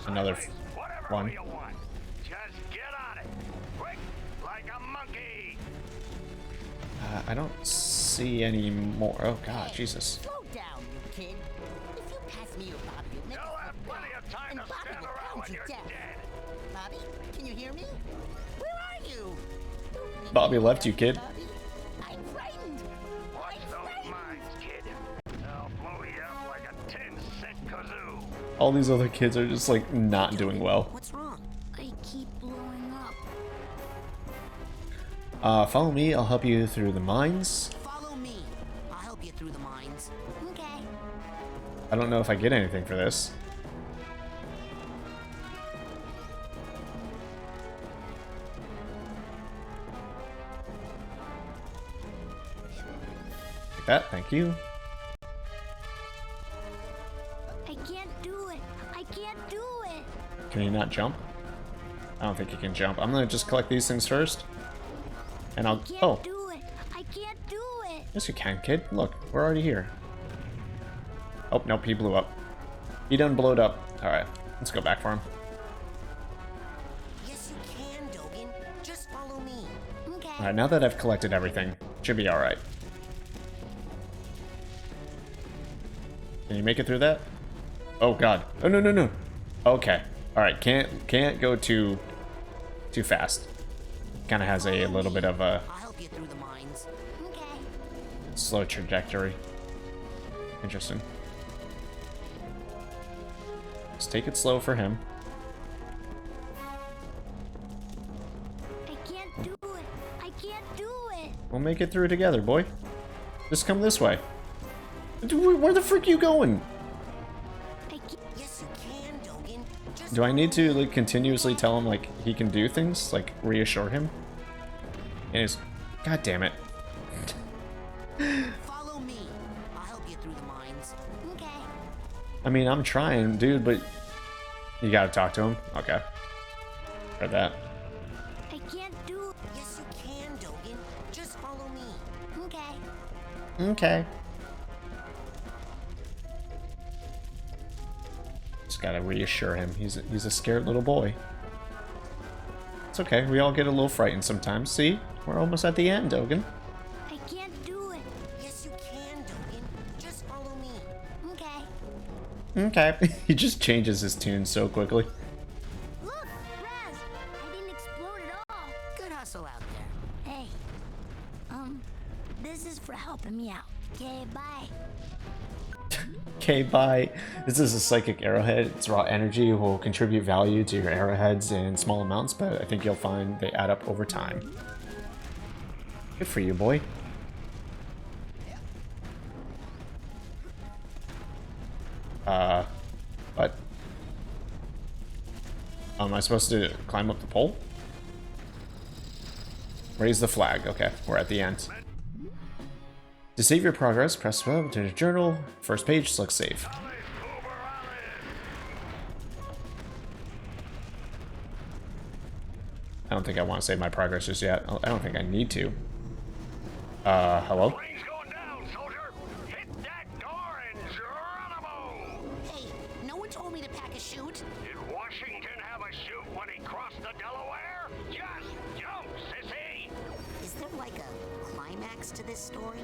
another one. Just get on it. Quick, like a monkey. I don't see any more. Oh, God, Jesus. Slow down, you kid. If you pass me your Bobby, you'll make You'll have plenty of time and to Bobby stand will around pound when you you're down. dead. Bobby, can you hear me? Where are you? Bobby left you, kid. Bobby, I'm frightened. Watch those mines, kid. They'll blow you up like a 10-cent kazoo. All these other kids are just, like, not doing well. What's wrong? I keep blowing up. Follow me, I'll help you through the mines. Follow me. I'll help you through the mines. Okay. I don't know if I get anything for this. take that. Thank you. I can't do it. I can't do it. Can you not jump? I don't think you can jump. I'm gonna just collect these things first. And I'll... Oh. Do it. I can't do it. Yes, you can, kid. Look, we're already here. Oh, nope, he blew up. He done blowed up. Alright, let's go back for him. Yes, you can, Dogen. Just follow me. Okay. Alright, now that I've collected everything, should be alright. Can you make it through that? Oh god. Oh no no no. Okay. Alright, can't go too fast. Kinda has a little bit of a I'll help you through the mines. Okay. slow trajectory. Interesting. Let's take it slow for him. I can't do it. I can't do it. We'll make it through together, boy. Just come this way. Where the frick are you going? Yes, you can, Dogen. Just Do I need to like continuously tell him like he can do things? Like reassure him? And he's... God damn it. follow me. I'll help you through the mines. Okay. I mean, I'm trying, dude, but... You gotta talk to him? Okay. Heard that. I can't do it. Yes, you can, Dogen. Just follow me. Okay. Okay. Just gotta reassure him. He's a scared little boy. It's okay. We all get a little frightened sometimes. See? We're almost at the end, Dogen. I can't do it. Yes, you can, Dogen. Just follow me. Okay. Okay. He just changes his tune so quickly. Look, Raz. I didn't explode at all. Good hustle out there. Hey. This is for helping me out. Okay, bye. Okay, bye. This is a psychic arrowhead. Its raw energy will contribute value to your arrowheads in small amounts, but I think you'll find they add up over time. Good for you, boy. What? Am I supposed to climb up the pole? Raise the flag. Okay, we're at the end. To save your progress, press web to the journal. First page, select save. I don't think I want to save my progress just yet. I don't think I need to. Hello? Plane's going down, soldier. Hit that door and Geronimo. Hey, no one told me to pack a chute. Did Washington have a chute when he crossed the Delaware? Just jump, sissy. Is there like a climax to this story?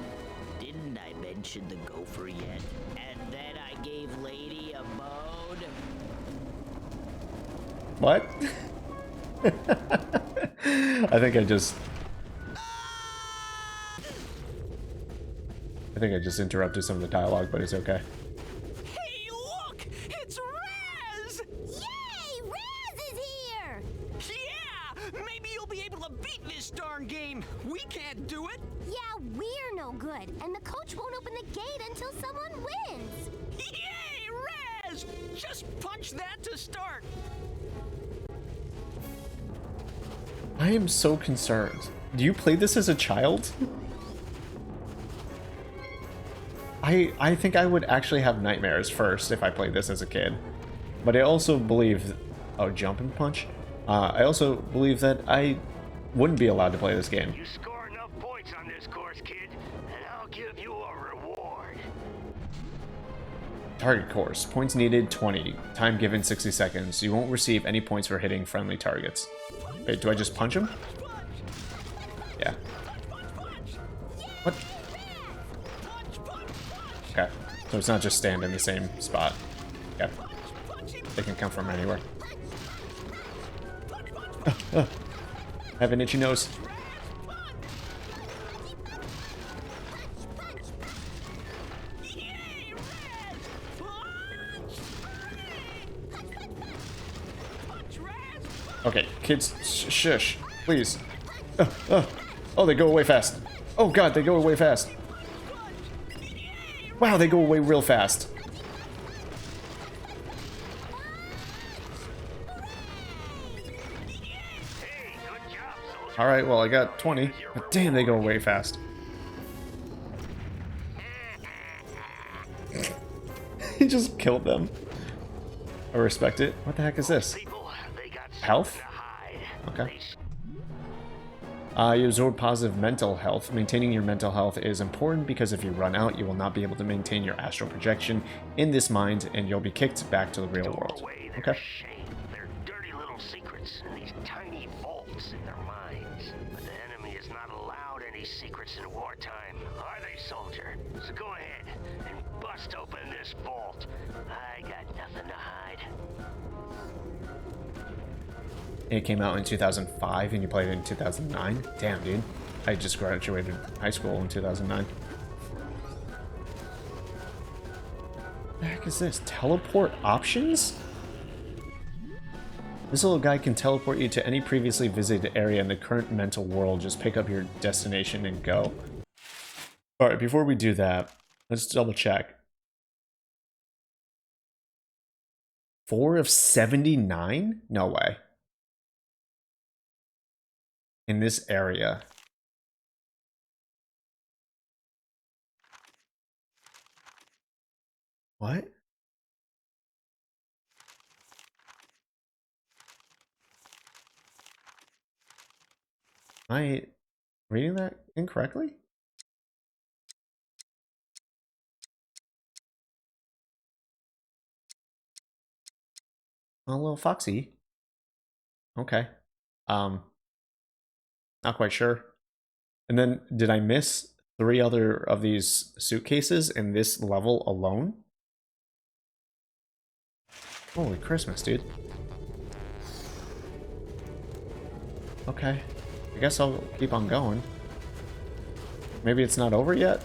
Didn't I mention the gopher yet? And then I gave Lady a bone? What? I think I just interrupted some of the dialogue, but it's okay. Hey, look! It's Raz! Yay! Raz is here! Yeah! Maybe you'll be able to beat this darn game. We can't do it. Yeah, we're no good, and the coach won't open the gate until someone wins. Yay, Raz! Just punch that to start. I am so concerned. Do you play this as a child? I think I would actually have nightmares first if I played this as a kid. But I also believe... Oh, jump and punch? I also believe that I wouldn't be allowed to play this game. You score enough points on this course, kid, and I'll give you a reward. Target course. Points needed 20. Time given 60 seconds. You won't receive any points for hitting friendly targets. Wait, do I just punch him? Yeah. What? Okay. So it's not just stand in the same spot. Okay. They can come from anywhere. I have an itchy nose. Okay, kids, shush, please. Oh, they go away fast. Oh god, they go away fast. Wow, they go away real fast. Alright, well, I got 20. But damn, they go away fast. He just killed them. I respect it. What the heck is this? Health? Okay. You absorb positive mental health. Maintaining your mental health is important because if you run out, you will not be able to maintain your astral projection in this mind, and you'll be kicked back to the real world. Okay. They're dirty little secrets in these tiny vaults in their minds. But the enemy is not allowed any secrets in wartime, are they, soldier? So go ahead and bust open this vault. I got nothing to hide. It came out in 2005 and you played it in 2009? Damn, dude. I just graduated high school in 2009. What the heck is this? Teleport options? This little guy can teleport you to any previously visited area in the current mental world. Just pick up your destination and go. Alright, before we do that, let's double check. 4 of 79? No way. In this area. What? Am I reading that incorrectly? A little foxy. Okay. Not quite sure. And then, did I miss 3 other of these suitcases in this level alone? Holy Christmas, dude. Okay. I guess I'll keep on going. Maybe it's not over yet?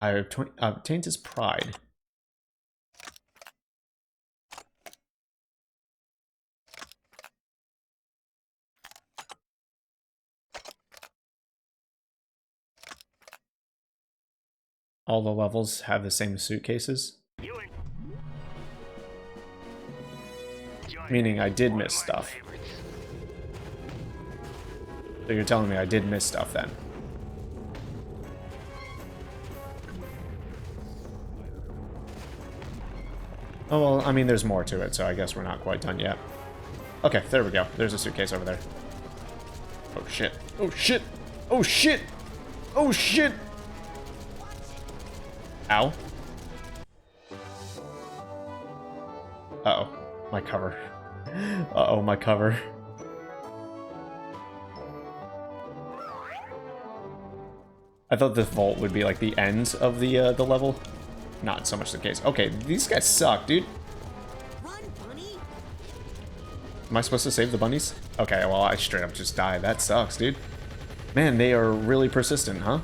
I obtained his pride. All the levels have the same suitcases? Meaning I did miss stuff. So you're telling me I did miss stuff then? Oh, well, I mean, there's more to it, so I guess we're not quite done yet. Okay, there we go. There's a suitcase over there. Oh, shit. Oh, shit! Oh, shit! Oh, shit! Ow. Uh-oh. My cover. Uh-oh, my cover. I thought the vault would be like the ends of the level. Not so much the case. Okay, these guys suck, dude. Am I supposed to save the bunnies? Okay, well, I straight up just died. That sucks, dude. Man, they are really persistent, huh?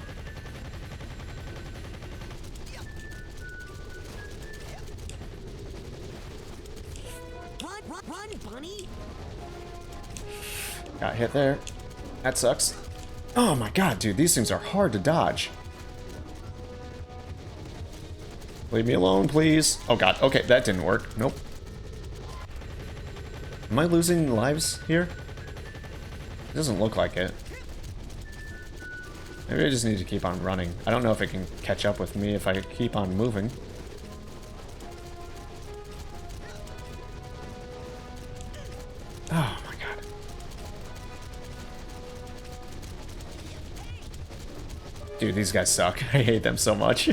Got hit there. That sucks. Oh my god, dude, these things are hard to dodge. Leave me alone, please. Oh god, okay, that didn't work. Nope. Am I losing lives here? It doesn't look like it. Maybe I just need to keep on running. I don't know if it can catch up with me if I keep on moving. Oh my god. Dude, these guys suck. I hate them so much.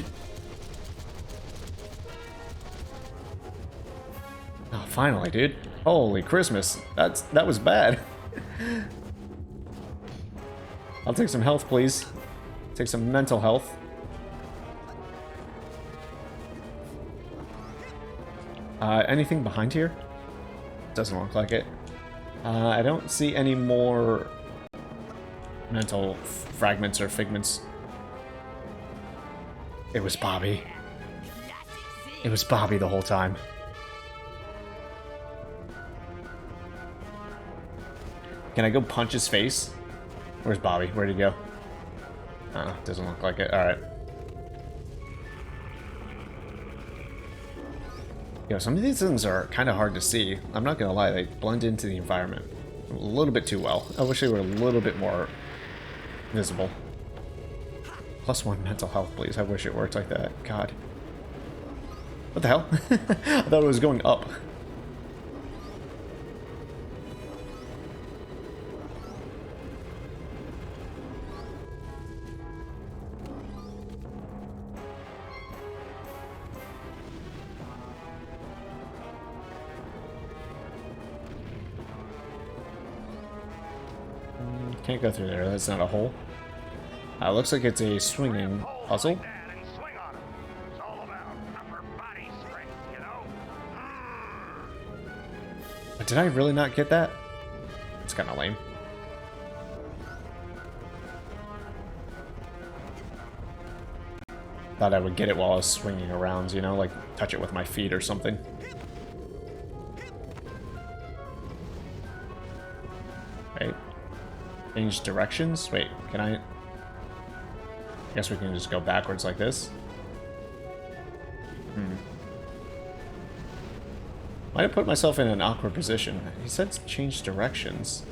Oh, finally, dude. Holy Christmas. That was bad. I'll take some health, please. Take some mental health. Anything behind here? Doesn't look like it. I don't see any more mental fragments or figments. It was Bobby. It was Bobby the whole time. Can I go punch his face? Where's Bobby? Where'd he go? Doesn't look like it. Alright. Yo, some of these things are kind of hard to see. I'm not gonna lie, they blend into the environment a little bit too well. I wish they were a little bit more visible. +1 mental health, please. I wish it worked like that. God. What the hell? I thought it was going up. Can't go through there. That's not a hole. Looks like it's a swinging puzzle. But did I really not get that? It's kind of lame. Thought I would get it while I was swinging around, you know, like touch it with my feet or something. Right. Change directions? Wait, can I guess we can just go backwards like this. Might have put myself in an awkward position. He said change directions.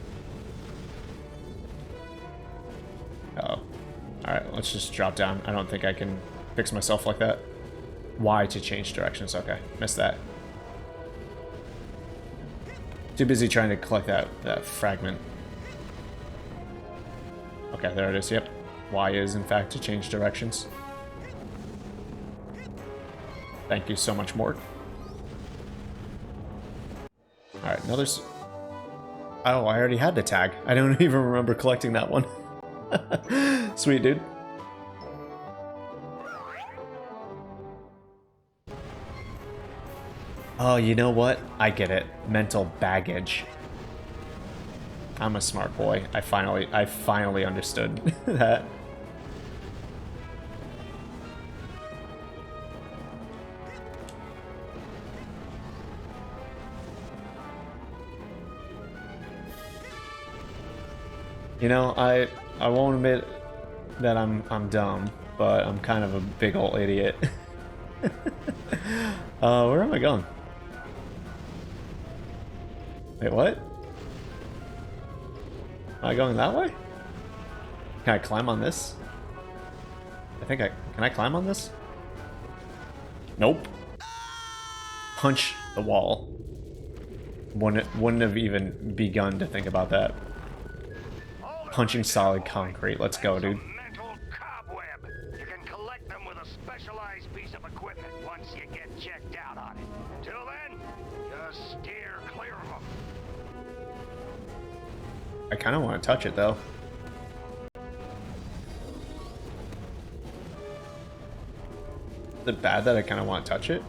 Uh-oh. Alright, let's just drop down. I don't think I can fix myself like that. Y to change directions. Okay, missed that. Too busy trying to collect that fragment. Okay, there it is. Yep. Y is, in fact, to change directions. Thank you so much, Mort. Alright, another... Oh, I already had the tag. I don't even remember collecting that one. Sweet, dude. Oh, you know what? I get it. Mental baggage. I'm a smart boy. I finally understood that. You know, I won't admit that I'm dumb, but I'm kind of a big old idiot. Where am I going? Wait, what? Am I going that way? Can I climb on this? Can I climb on this? Nope. Punch the wall. Wouldn't have even begun to think about that. Punching solid concrete. Let's go, dude. Mental cobweb. You can collect them with a specialized piece of equipment once you get checked out on it. Till then, just steer clear of them. I kind of want to touch it, though. Is it bad that I kind of want to touch it?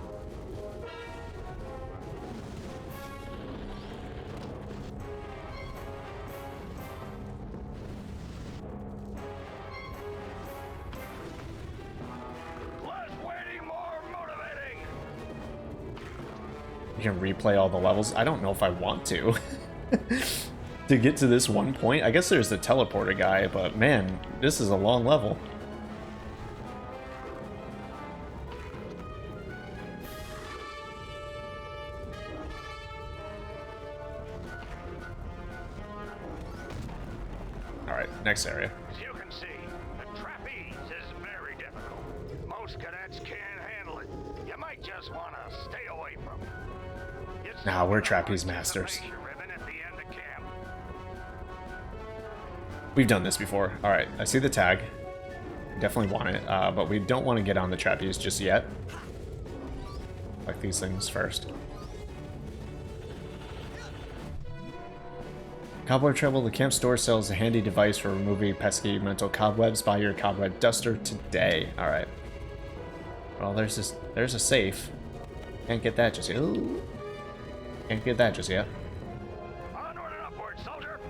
You can replay all the levels. I don't know if I want to. To get to this one point, I guess there's the teleporter guy, but man, this is a long level. Alright, next area. As you can see, the trapeze is very difficult. Most cadets can't handle it. You might just want to stay away from it. Nah, we're trapeze masters. We've done this before. Alright, I see the tag. Definitely want it, but we don't want to get on the trapeze just yet. Like these things first. Cobweb Trouble, the camp store sells a handy device for removing pesky mental cobwebs. Buy your cobweb duster today. Alright. Well, there's a safe. Can't get that just yet. Ooh. Can't get that just yet. Onward and upward, soldier.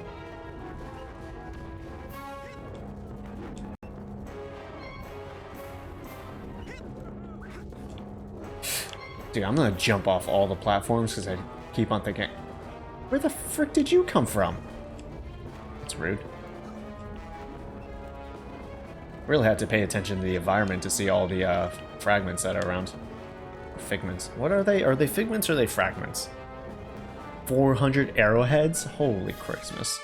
Dude, I'm gonna jump off all the platforms because I keep on thinking, where the frick did you come from? That's rude. Really have to pay attention to the environment to see all the fragments that are around. Figments. What are they? Are they figments or are they fragments? 400 arrowheads? Holy Christmas.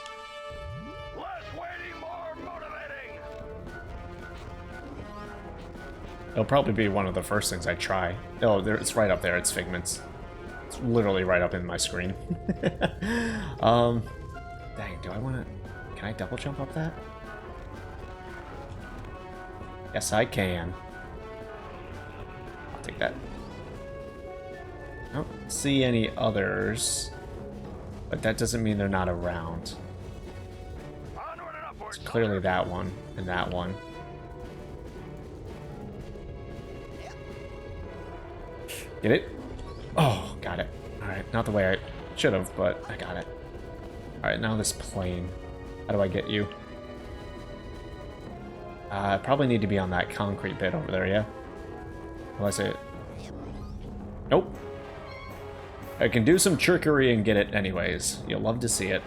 Less waiting, more motivating. It'll probably be one of the first things I try. Oh, there, it's right up there. It's Figments. It's literally right up in my screen. Dang, do I want to... Can I double jump up that? Yes, I can. I'll take that. I don't see any others, but that doesn't mean they're not around. It's clearly that one and that one. Get it? Oh, got it. Alright, not the way I should have, but I got it. Alright, now this plane. How do I get you? I probably need to be on that concrete bit over there, yeah? Unless it... Nope. I can do some trickery and get it anyways. You'll love to see it.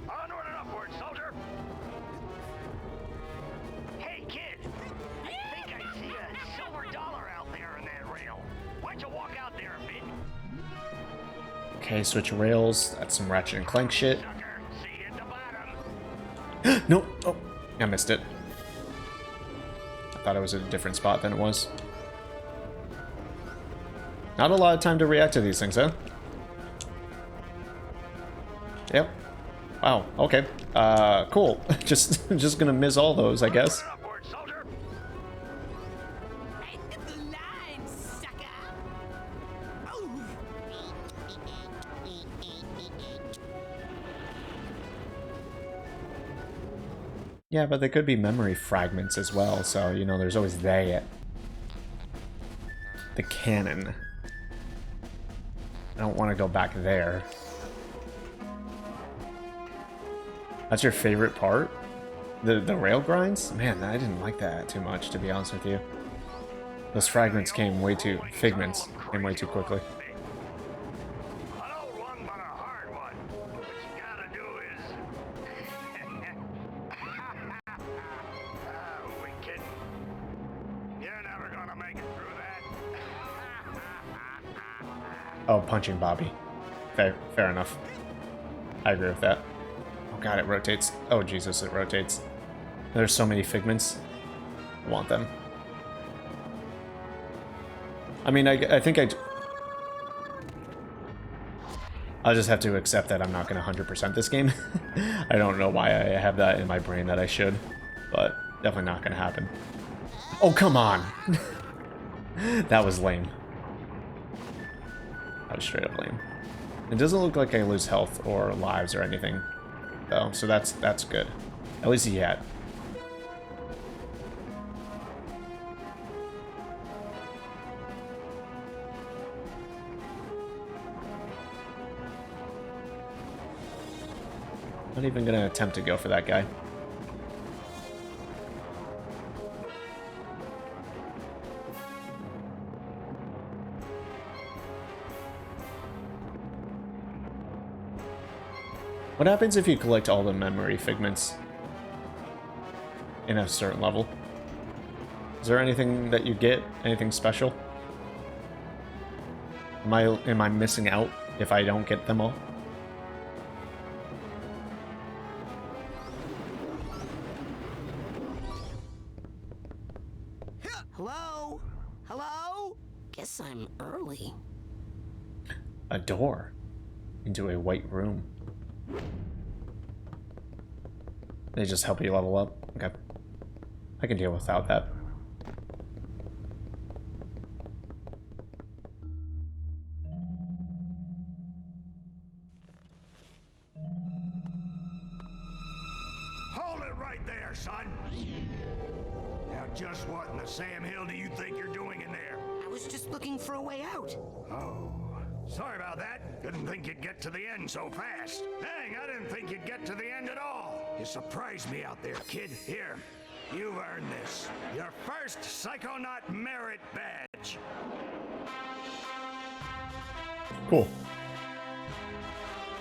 Onward and upward, soldier. Hey, kid. I think I see a silver dollar out there in that rail. Why don't you walk out there a bit? Okay, switch rails. That's some Ratchet and Clank shit. Sucker, see you at the bottom. No! Oh, I missed it. I thought it was a different spot than it was. Not a lot of time to react to these things, huh? Yep. Wow, okay. Cool. just gonna miss all those, I guess. Upward, soldier. End of the line, sucker! Oh. Yeah, but they could be memory fragments as well, so, you know, there's always that. The cannon. I don't want to go back there. That's your favorite part? The rail grinds? Man, I didn't like that too much, to be honest with you. Those fragments came way too... Figments came way too quickly. An old one, but a hard one. What you gotta do is... Who we kidding? You're never gonna make it through that. Oh, punching Bobby. Fair enough. I agree with that. Oh god, it rotates. Oh Jesus, it rotates. There's so many Figments. I want them. I mean, I think I'll just have to accept that I'm not going to 100% this game. I don't know why I have that in my brain that I should, but definitely not going to happen. Oh, come on! That was lame. That was straight up lame. It doesn't look like I lose health or lives or anything, though, so that's good. At least yet. Not even gonna attempt to go for that guy. What happens if you collect all the memory Figments in a certain level? Is there anything that you get? Anything special? Am I missing out if I don't get them all? Hello? Hello? Guess I'm early. A door into a white room. They just help you level up? Okay. I can deal without that. Hold it right there, son. Now, just what in the Sam Hill do you think you're doing in there? I was just looking for a way out. Oh, sorry about that. Didn't think you'd get to the end so fast. Dang, I didn't think you'd get to the end at all. You surprised me out there, kid. Here, you've earned this. Your first Psychonaut merit badge. Cool.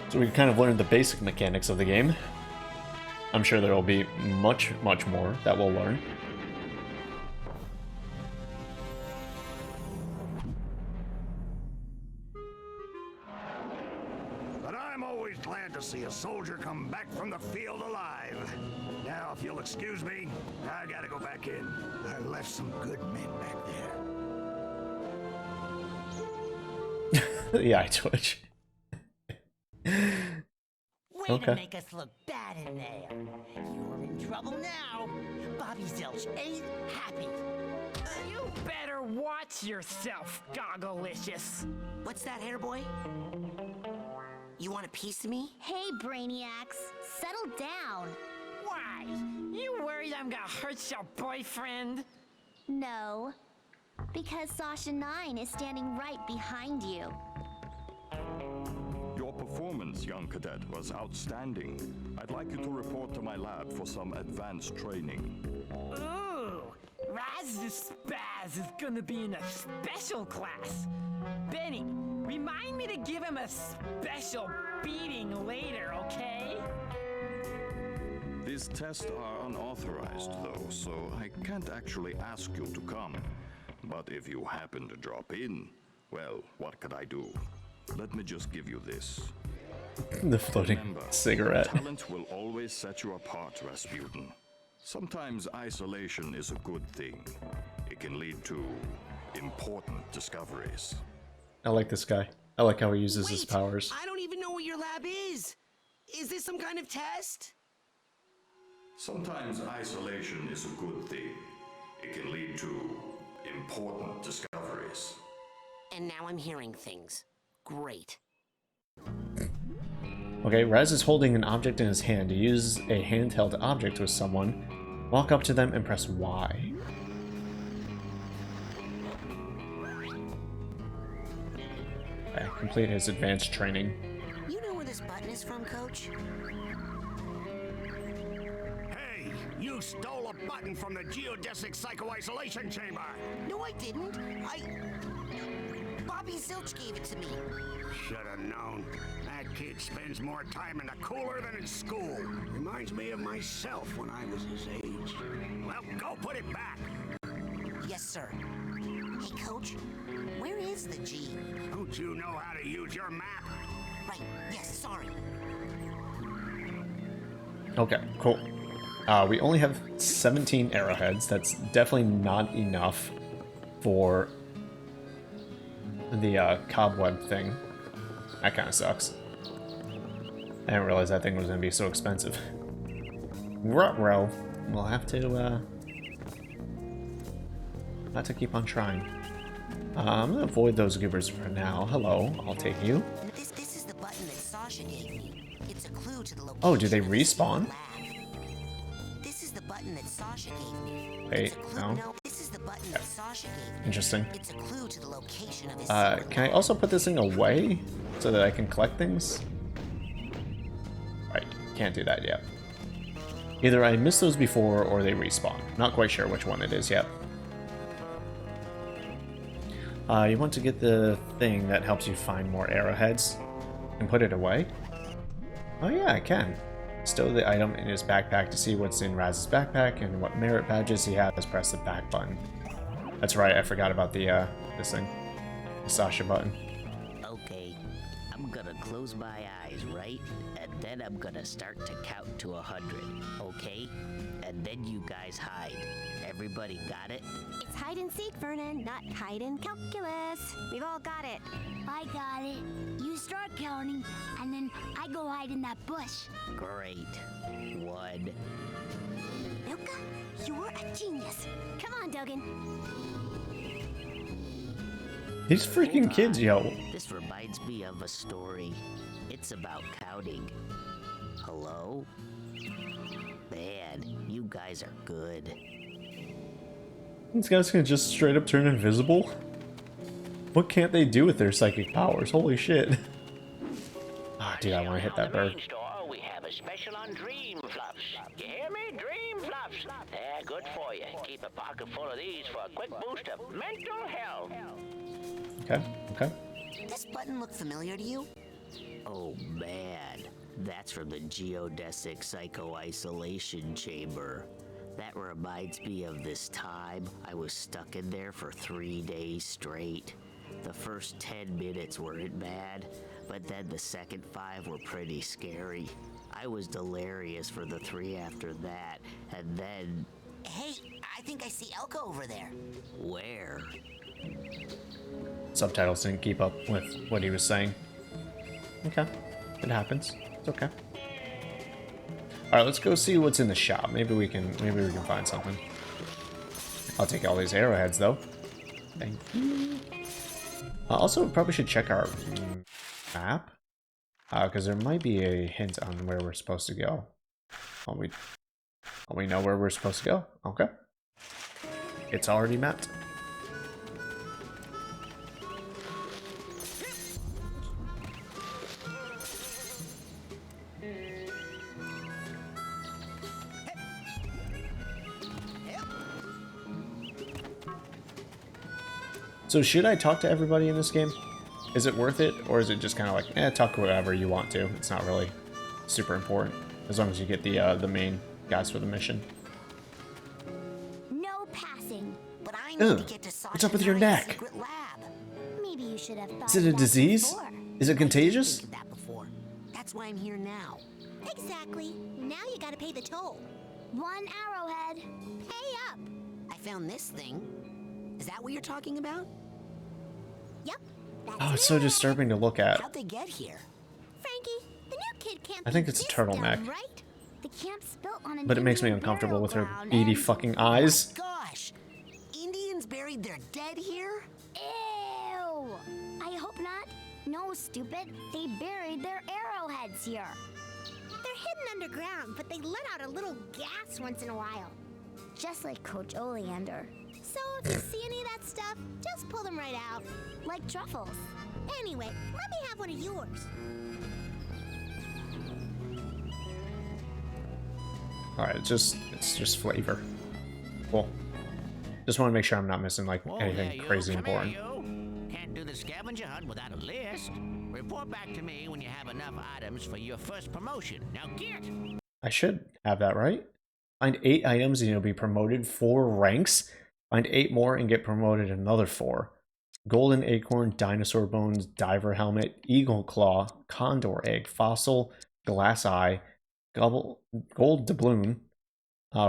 So we kind of learned the basic mechanics of the game. I'm sure there will be much, much more that we'll learn. But I'm always glad to see a soldier come back from the field alive. Now, if you'll excuse me, I gotta go back in. I left some good men back there. The eye twitch. Way Okay. to make us look bad in there. You're in trouble now. Bobby Zilch ain't happy. You better watch yourself, Gogglelicious. What's that, hair boy? You want a piece of me? Hey, Brainiacs, settle down. Why? You worried I'm gonna hurt your boyfriend? No, because Sasha 9 is standing right behind you. Your performance, young cadet, was outstanding. I'd like you to report to my lab for some advanced training. Ooh, Raz the Spaz is gonna be in a special class. Benny, remind me to give him a special beating later, okay? These tests are unauthorized, though, so I can't actually ask you to come. But if you happen to drop in, well, what could I do? Let me just give you this. The floating Remember, cigarette. talent will always set you apart, Rasputin. Sometimes isolation is a good thing. It can lead to important discoveries. I like this guy. I like how he uses his Wait, powers. I don't even know what your lab is. Is this some kind of test? Sometimes isolation is a good thing. It can lead to important discoveries. And now I'm hearing things. Great. Okay, Raz is holding an object in his hand. To use a handheld object with someone, walk up to them and press Y. Okay, complete his advanced training. You know where this button is from, Coach? Hey, you stole a button from the geodesic psycho-isolation chamber. No, I didn't. Bobby Zilch gave it to me. Should have known. That kid spends more time in the cooler than in school. Reminds me of myself when I was his age. Well, go put it back. Yes, sir. Hey, Coach, where is the G? Don't you know how to use your map? Right, yes, sorry. Okay, cool. We only have 17 arrowheads. That's definitely not enough for the cobweb thing. That kind of sucks. I didn't realize that thing was going to be so expensive. Ruh-roh. We'll have to keep on trying. I'm going to avoid those goobers for now. Hello, I'll take you. This is the button that Sasha gave me. It's a clue to the location. Oh, do they of the respawn? lab. This is the button that Sasha gave me. Wait, It's a clue. no. No, this is the button that Sasha gave me. Interesting. It's a clue to the location of his Can I also put this thing away so that I can collect things? Right, can't do that yet. Either I missed those before or they respawn. Not quite sure which one it is yet. You want to get the thing that helps you find more arrowheads and put it away? Oh yeah, I can. Stow the item in his backpack to see what's in Raz's backpack and what merit badges he has. Press the back button. That's right, I forgot about the this thing. The Sasha button. Okay, I'm gonna close my eyes, right? And then I'm gonna start to count to 100, okay? And then you guys hide. Everybody got it? It's hide and seek, Vernon, not hide and calculus. We've all got it. I got it. You start counting, and then I go hide in that bush. Great. 1. Milka, you're a genius. Come on, Duggan. These freaking kids, yo. This reminds me of a story. It's about counting. Hello? Man, you guys are good. These guys can just straight up turn invisible? What can't they do with their psychic powers? Holy shit. Ah, dude, I want to hit that bird. Store, we have a special on dream fluffs. You hear me? Dream fluffs. They're good for you. Keep a pocket full of these for a quick boost of mental health. Okay, okay. This button look familiar to you? Oh man, that's from the geodesic psycho-isolation chamber. That reminds me of this time I was stuck in there for 3 days straight. The first 10 minutes weren't bad, but then the second 5 were pretty scary. I was delirious for the 3 after that, and then Hey, I think I see Elko over there. Where? Subtitles didn't keep up with what he was saying. Okay, it happens. It's okay. All right, let's go see what's in the shop. Maybe we can find something. I'll take all these arrowheads though. Thank you. Also, probably should check our map because there might be a hint on where we're supposed to go. We know where we're supposed to go. Okay, it's already mapped. So should I talk to everybody in this game? Is it worth it, or is it just kind of like, talk to whoever you want to? It's not really super important, as long as you get the main guys for the mission. No passing. But I need to get to What's up with your neck? secret lab. Maybe you should have thought Is it a of that disease? before. Is it contagious? Did that before. That's why I'm here now. Exactly. Now you gotta pay the toll. 1 arrowhead. Pay up. I found this thing. Is that what you're talking about? Yep. That's Oh, it's so disturbing to look at. How'd they get here? Frankie, the new kid can't I think be it's a this turtleneck. dumb, right? The camp's built on an But it makes me Indian uncomfortable with her burial ground beady and- fucking eyes. Gosh! Indians buried their dead here? Ew! I hope not. No, stupid. They buried their arrowheads here. They're hidden underground, but they let out a little gas once in a while. Just like Coach Oleander. So if you see any of that stuff, just pull them right out. Like truffles. Anyway, let me have one of yours. Alright, it's just flavor. Cool. Just want to make sure I'm not missing like anything crazy important. Can't do the scavenger hunt without a list. Report back to me when you have enough items for your first promotion. Now get! I should have that right. Find 8 items and you'll be promoted 4 ranks. Find 8 more and get promoted another 4. Golden acorn, dinosaur bones, diver helmet, eagle claw, condor egg, fossil, glass eye, gold doubloon,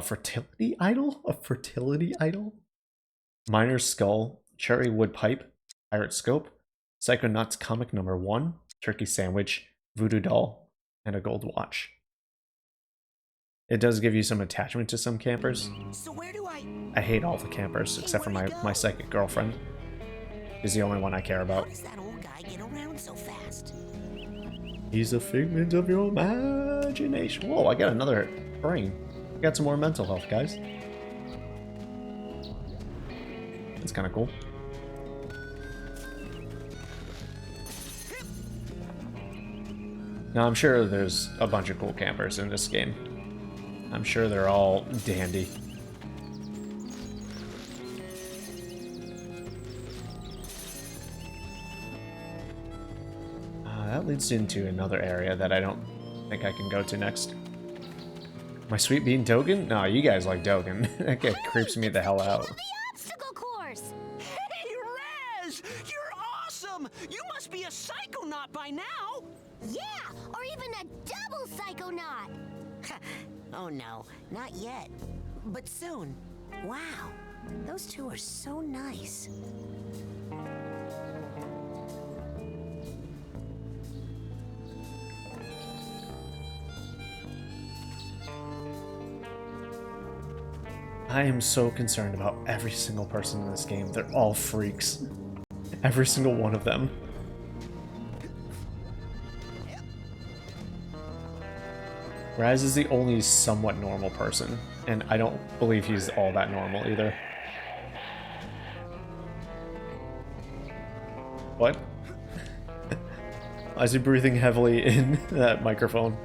fertility idol, a fertility idol, miner's skull, cherry wood pipe, pirate scope, Psychonauts comic number 1, turkey sandwich, voodoo doll, and a gold watch. It does give you some attachment to some campers. So where do I hate all the campers except for my psychic girlfriend. She's the only one I care How about. does that old guy get around so fast? He's a figment of your imagination. Whoa, I got another brain. I got some more mental health, guys. That's kind of cool. Now, I'm sure there's a bunch of cool campers in this game. I'm sure they're all dandy. That leads into another area that I don't think I can go to next. My sweet bean Dogen? No, you guys like Dogen. That guy creeps me the hell out. The obstacle course. Hey, Rez! You're awesome! You must be a Psychonaut by now! Yeah, or even a double Psychonaut. Oh no, not yet. But soon. Wow, those two are so nice. I am so concerned about every single person in this game. They're all freaks. Every single one of them. Raz is the only somewhat normal person, and I don't believe he's all that normal either. What? Why is he breathing heavily in that microphone?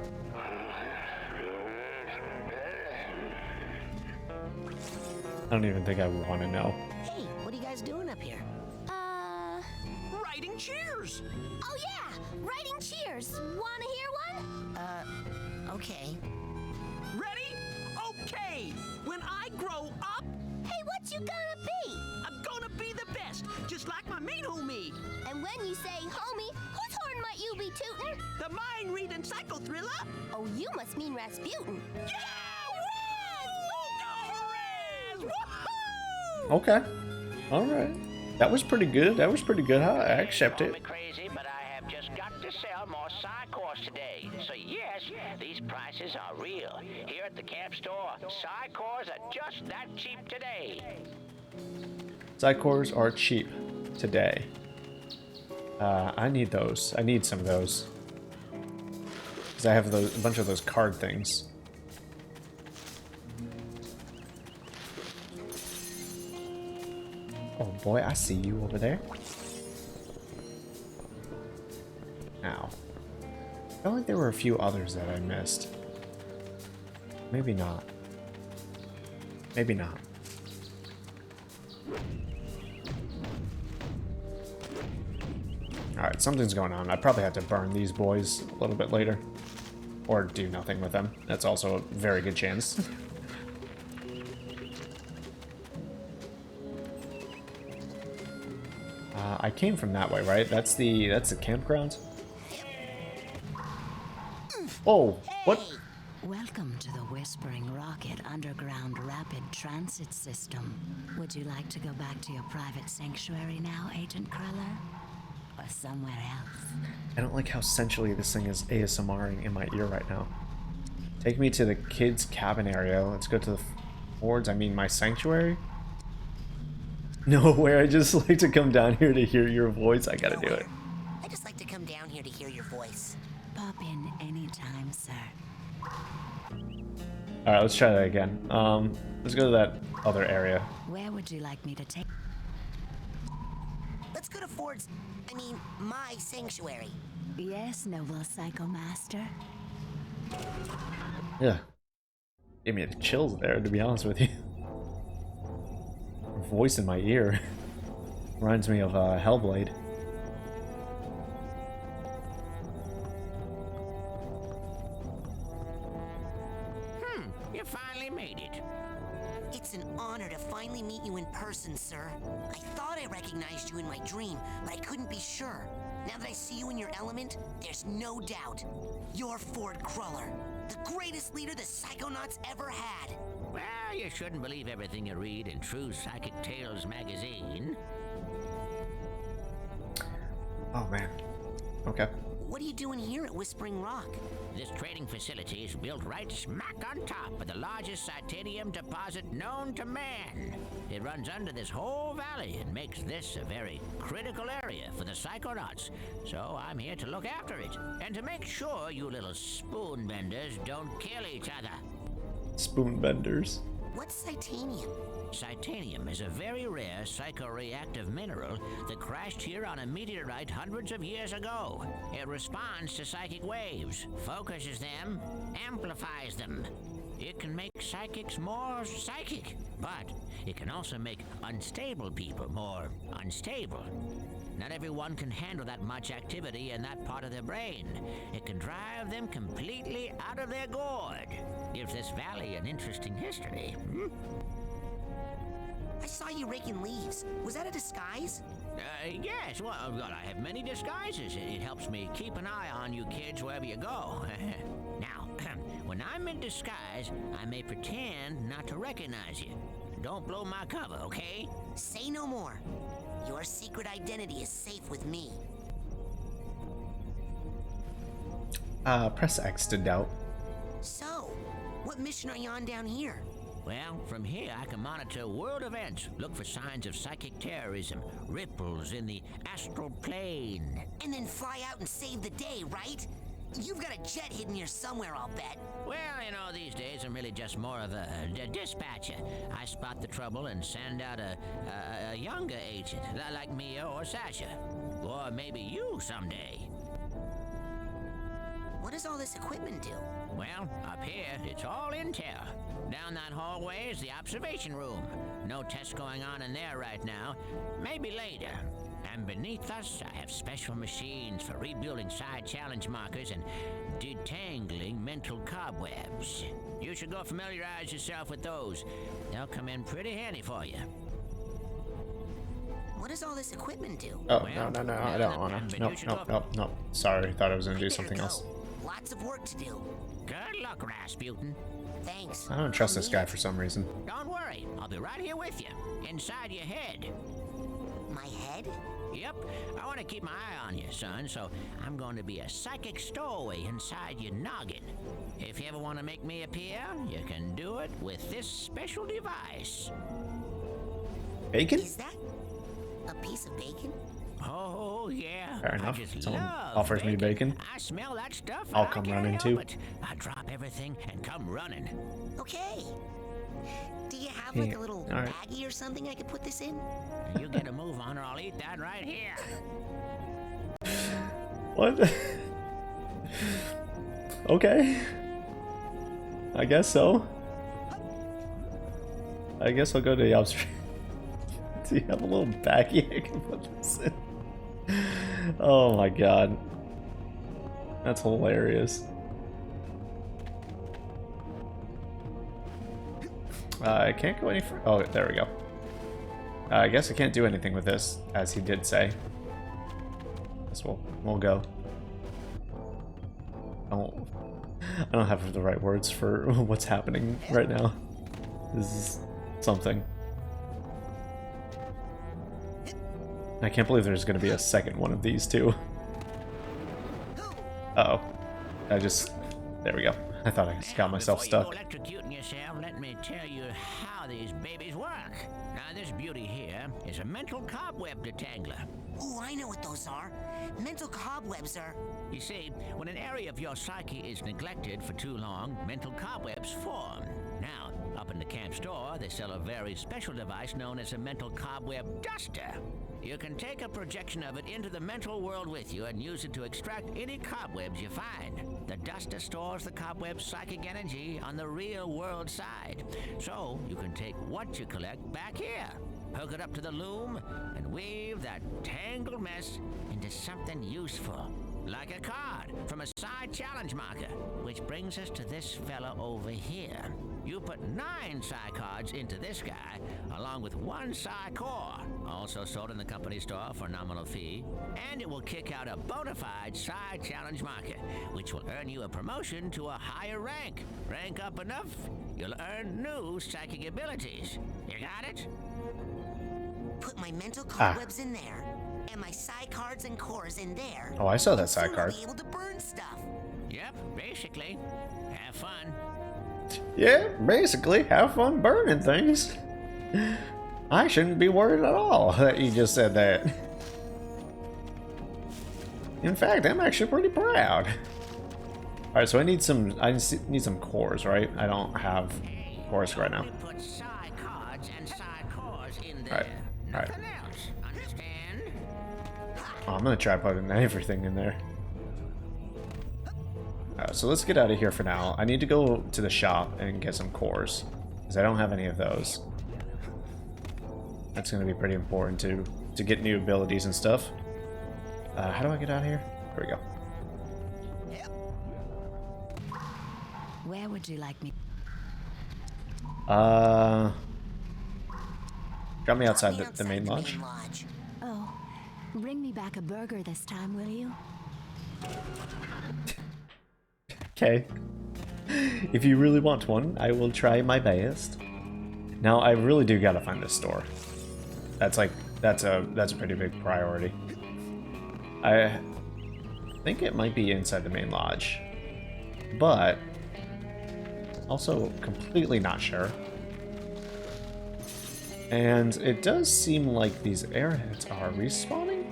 I don't even think I want to know. Hey, what are you guys doing up here? Writing cheers! Oh yeah, writing cheers. Wanna hear one? Okay. Ready? Okay! When I grow up, Hey, what you gonna be? I'm gonna be the best, just like my main homie, And when you say homie, whose horn might you be tootin'? the mind-reading psycho thriller. Oh, you must mean Rasputin. Yeah! Woo! Go, hooray! Okay. All right. That was pretty good. That was pretty good. I accept it. Crazy, but I have just got to sell more Psychors today. So yes, these prices are real. Here at the camp store, Psychors are just that cheap today. Psychors are cheap today. I need those. I need some of those. Because I have a bunch of those card things. Oh boy, I see you over there. Ow. I felt like there were a few others that I missed. Maybe not. Maybe not. Alright, something's going on. I probably have to burn these boys a little bit later. Or do nothing with them. That's also a very good chance. I came from that way, right? That's the campground? Oh, what? Welcome to the Whispering Rocket Underground Rapid Transit System. Would you like to go back to your private sanctuary now, Agent Cruller? Or somewhere else? I don't like how sensually this thing is ASMRing in my ear right now. Take me to the kids' cabin area. Let's go to the fords. I mean, my sanctuary? No way, I just like to come down here to hear your voice. I gotta do it. I just like to come down here to hear your voice. Pop in anytime, sir. Alright, let's try that again. Let's go to that other area. Where would you like me to take? Let's go to Ford's, I mean, my sanctuary. Yes, noble Psycho Master. Yeah. Gave me the chills there, to be honest with you. Voice in my ear. Reminds me of Hellblade. You finally made it. It's an honor to finally meet you in person, sir. I thought I recognized you in my dream, but I couldn't be sure. Now that I see you in your element, there's no doubt. You're Ford Cruller, the greatest leader the Psychonauts ever had. Well, you shouldn't believe everything you read in True Psychic Tales magazine. Oh man. Okay. What are you doing here at Whispering Rock? This trading facility is built right smack on top of the largest titanium deposit known to man. It runs under this whole valley and makes this a very critical area for the Psychonauts. So I'm here to look after it and to make sure you little spoon benders don't kill each other. Spoon benders. What's Titanium? Titanium is a very rare psychoreactive mineral that crashed here on a meteorite hundreds of years ago. It responds to psychic waves, focuses them, amplifies them. It can make psychics more psychic, but it can also make unstable people more unstable. Not everyone can handle that much activity in that part of their brain. It can drive them completely out of their gourd. Gives this valley an interesting history. I saw you raking leaves. Was that a disguise? Yes, well, I have many disguises. It helps me keep an eye on you kids wherever you go. Now, when I'm in disguise, I may pretend not to recognize you. Don't blow my cover, okay? Say no more. Your secret identity is safe with me. Press X to doubt. So, what mission are you on down here? Well, from here I can monitor world events, look for signs of psychic terrorism, ripples in the astral plane. And then fly out and save the day, right? You've got a jet hidden here somewhere, I'll bet. Well, these days I'm really just more of a dispatcher. I spot the trouble and send out a younger agent, like Mia or Sasha. Or maybe you someday. What does all this equipment do? Well, up here, it's all intel. Down that hallway is the observation room. No tests going on in there right now. Maybe later. And beneath us, I have special machines for rebuilding side challenge markers and detangling mental cobwebs. You should go familiarize yourself with those. They'll come in pretty handy for you. What does all this equipment do? Oh, well, no, I don't wanna. Nope. Sorry, thought I was gonna do something else. Lots of work to do. Good luck, Rasputin. Thanks. I don't trust this guy for some reason. Don't worry, I'll be right here with you, inside your head. My head? Yep, I want to keep my eye on you, son, so I'm going to be a psychic stowaway inside your noggin. If you ever want to make me appear, you can do it with this special device. Bacon? Is that a piece of bacon? Oh, yeah. Fair enough. I just Someone love offers me bacon. I smell that stuff. I'll I come can't running help too. it. I drop everything and come running. Okay. Do you have like Yeah, a little all right. baggie or something I could put this in? You get a move on, or I'll eat that right here. What? Okay. I guess so. I guess I'll go to the observation. Do you have a little baggie I can put this in? Oh my god. That's hilarious. I can't go any further. Oh, there we go. I guess I can't do anything with this, as he did say. Guess we'll go. I don't have the right words for what's happening right now. This is something. I can't believe there's going to be a second one of these too. Uh-oh. There we go. I thought I just got myself stuck. Before you go electrocuting yourself, let me tell you how these babies work. Now, this beauty here is a mental cobweb detangler. Ooh, I know what those are. Mental cobwebs are... You see, when an area of your psyche is neglected for too long, mental cobwebs form. Now, up in the camp store, they sell a very special device known as a mental cobweb duster. You can take a projection of it into the mental world with you and use it to extract any cobwebs you find. The duster stores the cobweb's psychic energy on the real world side. So, you can take what you collect back here, hook it up to the loom, and weave that tangled mess into something useful. Like a card from a side challenge marker, which brings us to this fella over here. You put 9 psi cards into this guy, along with 1 psi core, also sold in the company store for a nominal fee, and it will kick out a bona fide side challenge marker, which will earn you a promotion to a higher rank. Rank up enough, you'll earn new psychic abilities. You got it? Put my mental cobwebs in there, and my psi cards and cores in there. Oh, I saw that psi Soon card. I'll be able to burn stuff. Yep, basically. Have fun. Yeah, basically, have fun burning things. I shouldn't be worried at all that you just said that. In fact, I'm actually pretty proud. All right, so I need some cores, right? I don't have cores right now. Put psi cards and psi cores in there. All right, all right. Nothing else. Understand? Oh, I'm gonna try putting everything in there. So let's get out of here for now. I need to go to the shop and get some cores, because I don't have any of those. That's going to be pretty important to get new abilities and stuff. How do I get out of here? There we go. Where would you like me? Got me outside the main lodge. Oh, bring me back a burger this time, will you? Okay. If you really want one, I will try my best. Now, I really do gotta find this store. That's a pretty big priority. I think it might be inside the main lodge, but also completely not sure. And it does seem like these airheads are respawning?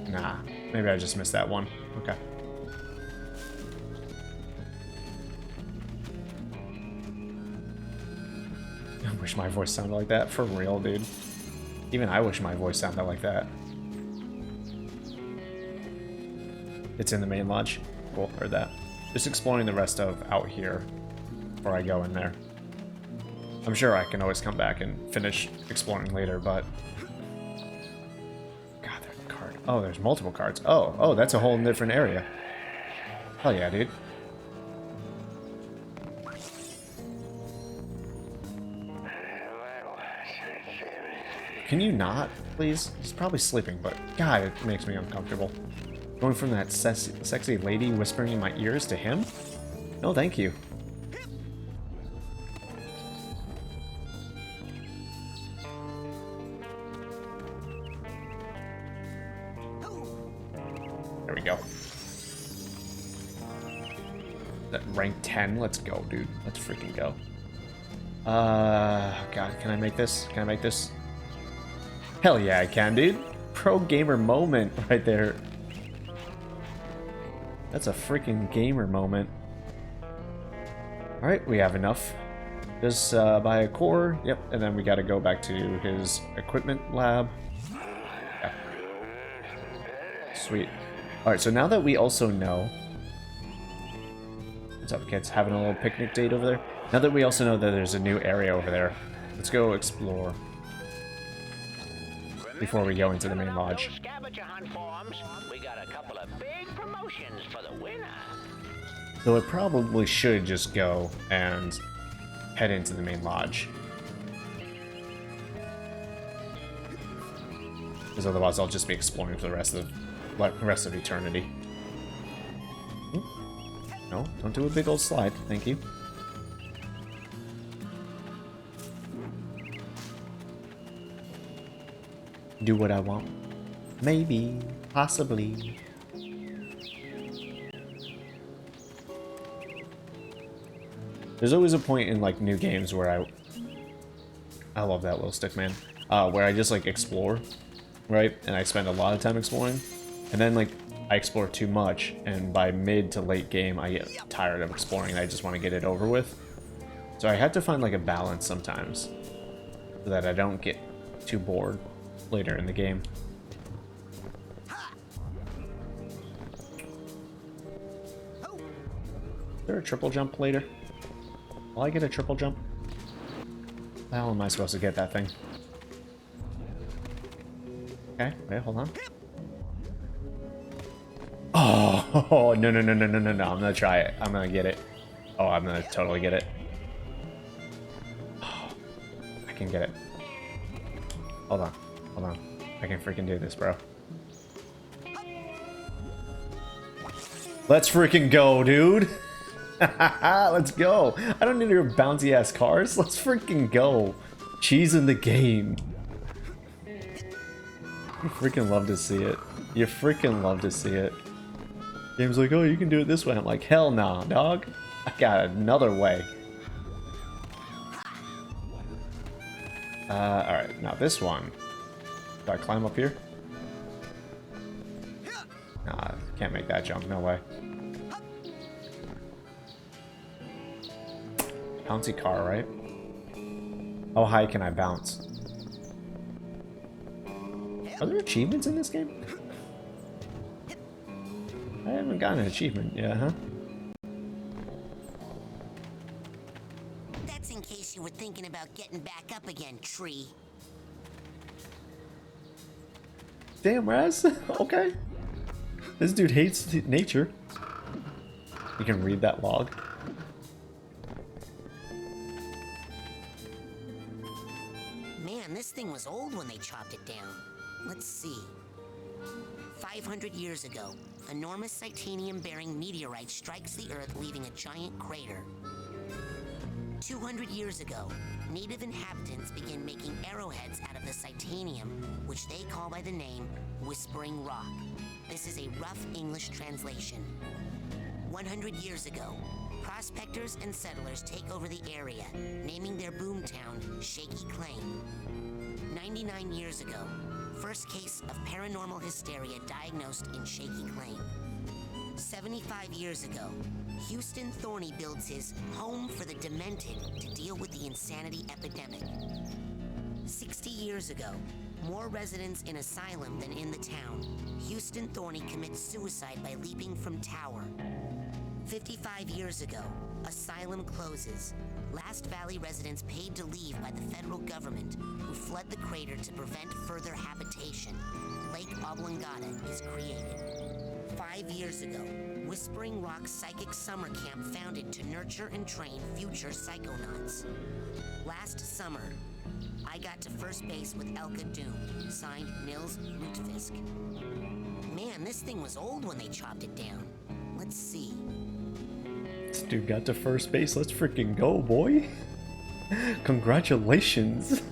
Nah, maybe I just missed that one. Okay. I wish my voice sounded like that. For real, dude. Even I wish my voice sounded like that. It's in the main lodge. Cool, heard that. Just exploring the rest of out here before I go in there. I'm sure I can always come back and finish exploring later, but... God, that card. Oh, there's multiple cards. Oh, that's a whole different area. Hell yeah, dude. Can you not, please? He's probably sleeping, but God, it makes me uncomfortable. Going from that sexy lady whispering in my ears to him? No, thank you. There we go. That rank 10. Let's go, dude. Let's freaking go. God, can I make this? Can I make this? Hell yeah, I can, dude. Pro gamer moment right there. That's a freaking gamer moment. Alright, we have enough. Just buy a core. Yep, and then we gotta go back to his equipment lab. Yeah. Sweet. Alright, so now that we also know... What's up, kids? Having a little picnic date over there? Now that we also know that there's a new area over there, let's go explore before we go into the main lodge. Scavenger hunt forms. We got a couple of big promotions for the winner. Though I probably should just go and head into the main lodge. Because otherwise I'll just be exploring for the rest of eternity. No, don't do a big old slide, thank you. Do what I want. Maybe. Possibly. There's always a point in like new games where I love that little stick man. Where I just like explore, right? And I spend a lot of time exploring. And then like I explore too much, and by mid to late game I get tired of exploring and I just want to get it over with. So I had to find like a balance sometimes so that I don't get too bored later in the game. Is there a triple jump later? Will I get a triple jump? How am I supposed to get that thing? Okay, wait, hold on. Oh, no, no, no, no, no, no, no. I'm gonna try it. I'm gonna get it. Oh, I'm gonna totally get it. Oh, I can get it. Hold on. Hold on. I can freaking do this, bro. Let's freaking go, dude. Let's go. I don't need your bouncy ass cars. Let's freaking go. Cheese in the game. You freaking love to see it. You freaking love to see it. Game's like, oh, you can do it this way. I'm like, hell nah, dog. I got another way. Alright, now this one. Do I climb up here? Nah, can't make that jump, no way. Bouncy car, right? How high can I bounce? Are there achievements in this game? I haven't gotten an achievement yet, huh? That's in case you were thinking about getting back up again, tree. Damn, Raz. Okay. This dude hates nature. You can read that log. Man, this thing was old when they chopped it down. Let's see. 500 years ago, enormous titanium-bearing meteorite strikes the Earth, leaving a giant crater. 200 years ago, native inhabitants begin making arrowheads out of the titanium, which they call by the name Whispering Rock. This is a rough English translation. 100 years ago, prospectors and settlers take over the area, naming their boomtown Shaky Claim. 99 years ago, first case of paranormal hysteria diagnosed in Shaky Claim. 75 years ago, Houston Thorny builds his Home for the Demented to deal with the insanity epidemic. 60 years ago, more residents in asylum than in the town, Houston Thorny commits suicide by leaping from tower. 55 years ago, asylum closes. Last Valley residents paid to leave by the federal government, who fled the crater to prevent further habitation. Lake Oblongata is created. 5 years ago, Whispering Rock Psychic Summer Camp founded to nurture and train future Psychonauts. Last summer, I got to first base with Elka Doom, signed Nils Lutfisk. Man, this thing was old when they chopped it down. Let's see. This dude got to first base. Let's freaking go, boy. Congratulations.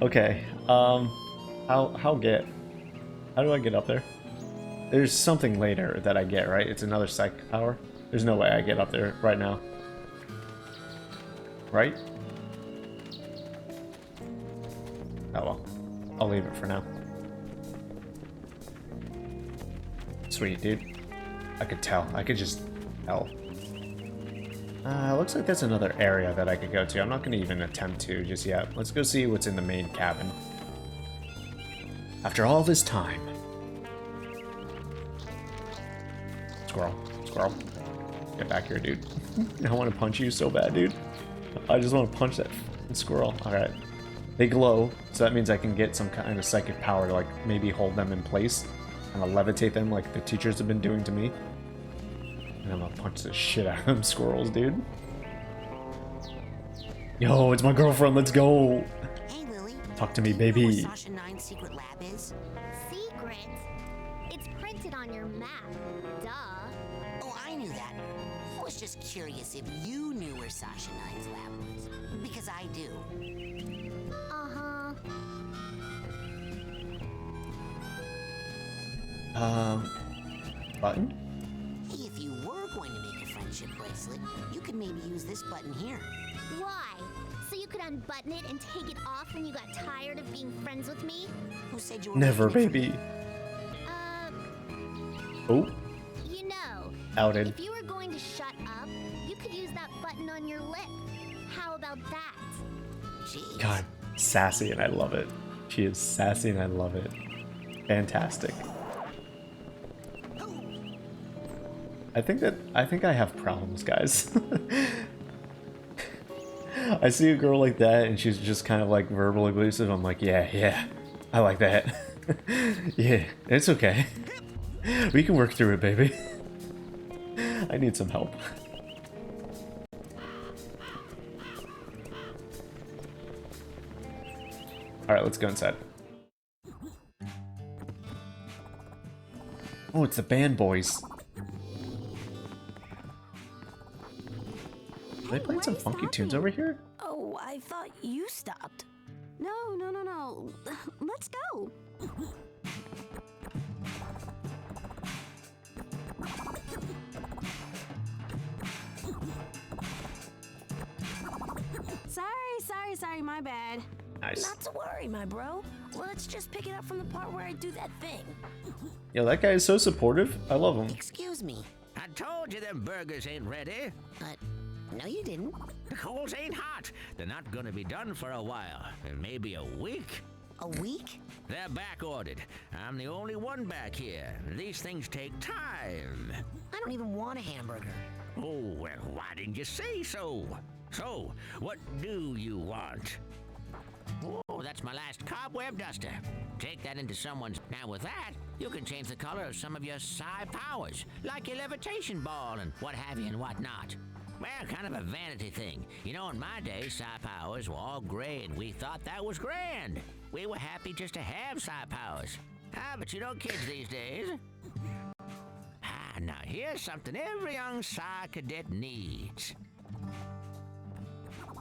Okay. How do I get up there? There's something later that I get, right? It's another psych power. There's no way I get up there right now. Right? Oh well. I'll leave it for now. Sweet, dude. I could tell. I could just tell. Looks like that's another area that I could go to. I'm not going to even attempt to just yet. Let's go see what's in the main cabin. After all this time. Squirrel. Squirrel. Get back here, dude. I want to punch you so bad, dude. I just want to punch that squirrel. Alright. They glow, so that means I can get some kind of psychic power to, like, maybe hold them in place. And I'll levitate them like the teachers have been doing to me. And I'm gonna punch the shit out of them squirrels, dude. Yo, it's my girlfriend, let's go! Hey, Lily. Talk to me, Do you know baby. where Sasha 9's secret lab is? Secret? It's printed on your map. Duh. Oh, I knew that. I was just curious if you knew where Sasha 9's lab was. Because I do. Uh-huh. Button? Hey, if you were going to make a friendship bracelet, you could maybe use this button here. Why? So you could unbutton it and take it off when you got tired of being friends with me? Who said you were Never, making it baby. For Oh, you know, outed. if you were going to shut up, you could use that button on your lip. How about that? Jeez. God, sassy and I love it. She is sassy and I love it. Fantastic. I think I have problems, guys. I see a girl like that and she's just kind of like verbal abusive. I'm like, yeah, I like that. Yeah, it's okay. We can work through it, baby. I need some help. Alright, let's go inside. Oh, it's the band boys. Are they playing some funky tunes over here? Oh, I thought you stopped. No. Let's go. Sorry, my bad. Nice. Not to worry, my bro. Let's just pick it up from the part where I do that thing. Yo, that guy is so supportive. I love him. Excuse me. I told you them burgers ain't ready. No, you didn't. The coals ain't hot. They're not gonna be done for a while. Maybe a week. A week? They're back ordered. I'm the only one back here. These things take time. I don't even want a hamburger. Oh, well, why didn't you say so? So, what do you want? Oh, that's my last cobweb duster. Take that into someone's... Now with that, you can change the color of some of your psi powers, like your levitation ball and what have you and what not. Well, kind of a vanity thing. You know, in my day, psi powers were all gray and we thought that was grand. We were happy just to have psi powers. But you know kids these days. Now here's something every young psi cadet needs.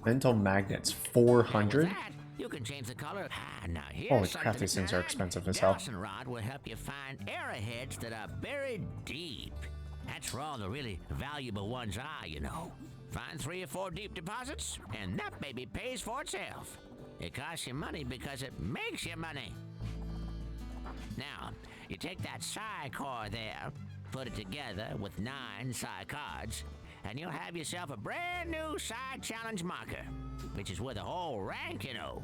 Mental magnets, 400? You can change the color. Now here's Holy crap, something these things are designed. expensive as hell. Dowsing rod will help you find arrowheads that are buried deep. That's where all the really valuable ones are, you know. Find 3 or 4 deep deposits, and that baby pays for itself. It costs you money because it makes you money. Now, you take that psi core there, put it together with 9 psi cards, and you'll have yourself a brand new psi challenge marker, which is worth a whole rank, you know.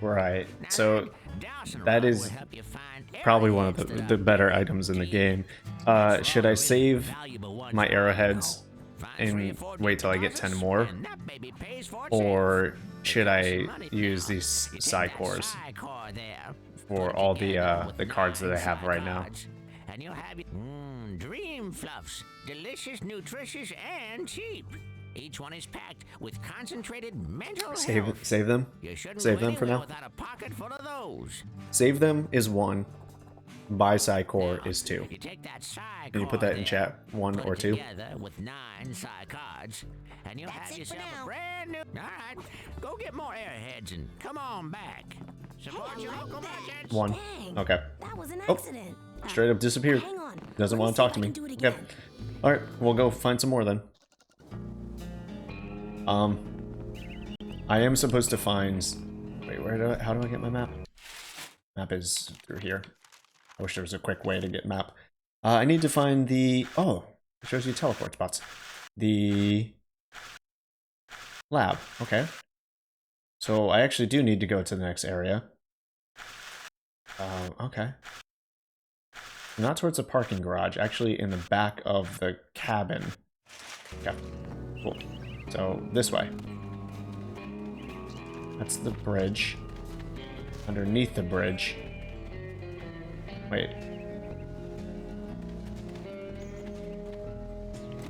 Right, so that is probably one of the better items in the game. Should I save my arrowheads and wait till I get 10 more? Or should I use these psi cores for all the cards that I have right now? And you'll have dream fluffs, delicious, nutritious, and cheap. Each one is packed with concentrated mental health. Save them? Save them for now? Without a pocket full of those. Save them is 1. Buy psi core is 2. You take that psi Can you put that in chat? 1 or 2? Together with 9 psi cards, and you'll have yourself a brand new. All right, go get more airheads and come on back. Support your local merchants. 1. Dang, Okay. that was an Oh. accident. Straight up disappeared. Hang on. Doesn't Let want see to if talk to I me. can do it Okay. again. Alright, we'll go find some more then. I am supposed to find... Wait, how do I get my map? Map is through here. I wish there was a quick way to get map. I need to find the... Oh, it shows you teleport spots. The... lab. Okay. So I actually do need to go to the next area. Okay. Not towards the parking garage, actually in the back of the cabin. Okay, cool. So, this way. That's the bridge. Underneath the bridge. Wait.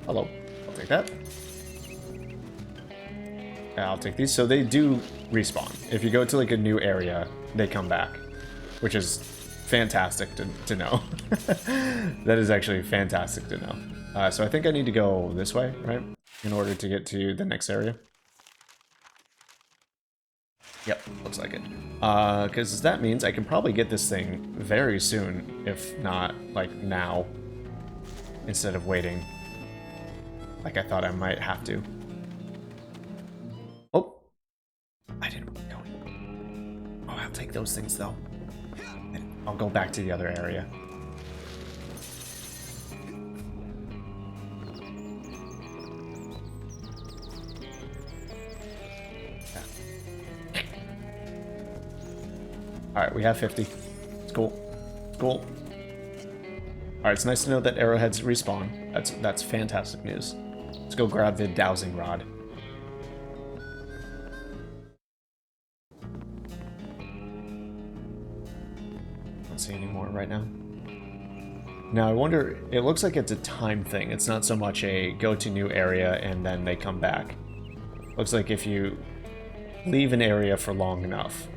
Hello. I'll take that. Yeah, I'll take these. So they do respawn. If you go to like a new area, they come back. Which is fantastic to know. That is actually fantastic to know. So I think I need to go this way, right? In order to get to the next area. Yep, looks like it. Because that means I can probably get this thing very soon, if not, like, now. Instead of waiting. Like I thought I might have to. Oh! I didn't want to go. Oh, I'll take those things, though. I'll go back to the other area. Alright, we have 50. It's cool. It's cool. Alright, it's nice to know that arrowheads respawn. That's fantastic news. Let's go grab the dowsing rod. Don't see any more right now. Now I wonder, it looks like it's a time thing. It's not so much a go to new area and then they come back. Looks like if you leave an area for long enough,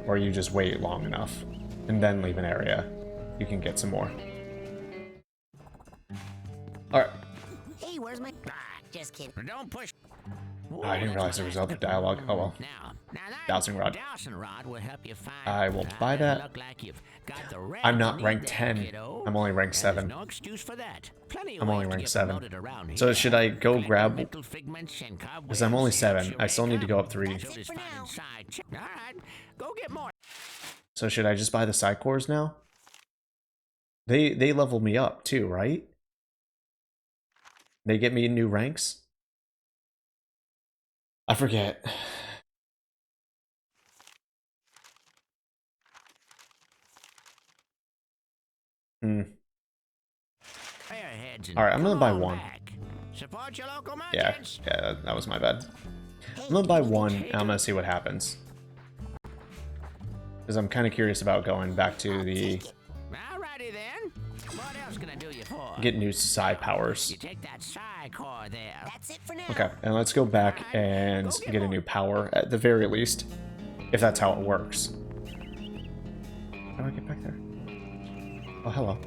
or you just wait long enough, and then leave an area, you can get some more. Alright. Hey, where's my... just kidding. Don't push. Oh, I didn't realize there was other dialogue. Oh well. Now that Dowsing rod. dowsing rod will help you find. I will buy that. Look like you've got the I'm red not need ranked there, 10. kiddo. I'm only ranked And 7. there's no excuse for that. Plenty of I'm only ways to ranked get 7. promoted around So here. should I go Collect grab... mental figments and Because I'm only cobwebs, 7. helps you I still wake need to go up up. 3. That's just fun inside. All right, go get more. So should I just buy the Psychors now? They level me up too, right? They get me new ranks? I forget. Alright, I'm gonna buy one. Support your local Yeah, merchants. yeah, that was my bad. I'm gonna buy one, and I'm gonna see what happens. Because I'm kind of curious about going back to the... Alrighty then. What else can I do you for? Get new psi powers. You take that psi core there. That's it for now. Okay, and let's go back and get a new power, at the very least. If that's how it works. How do I get back there? Oh, hello.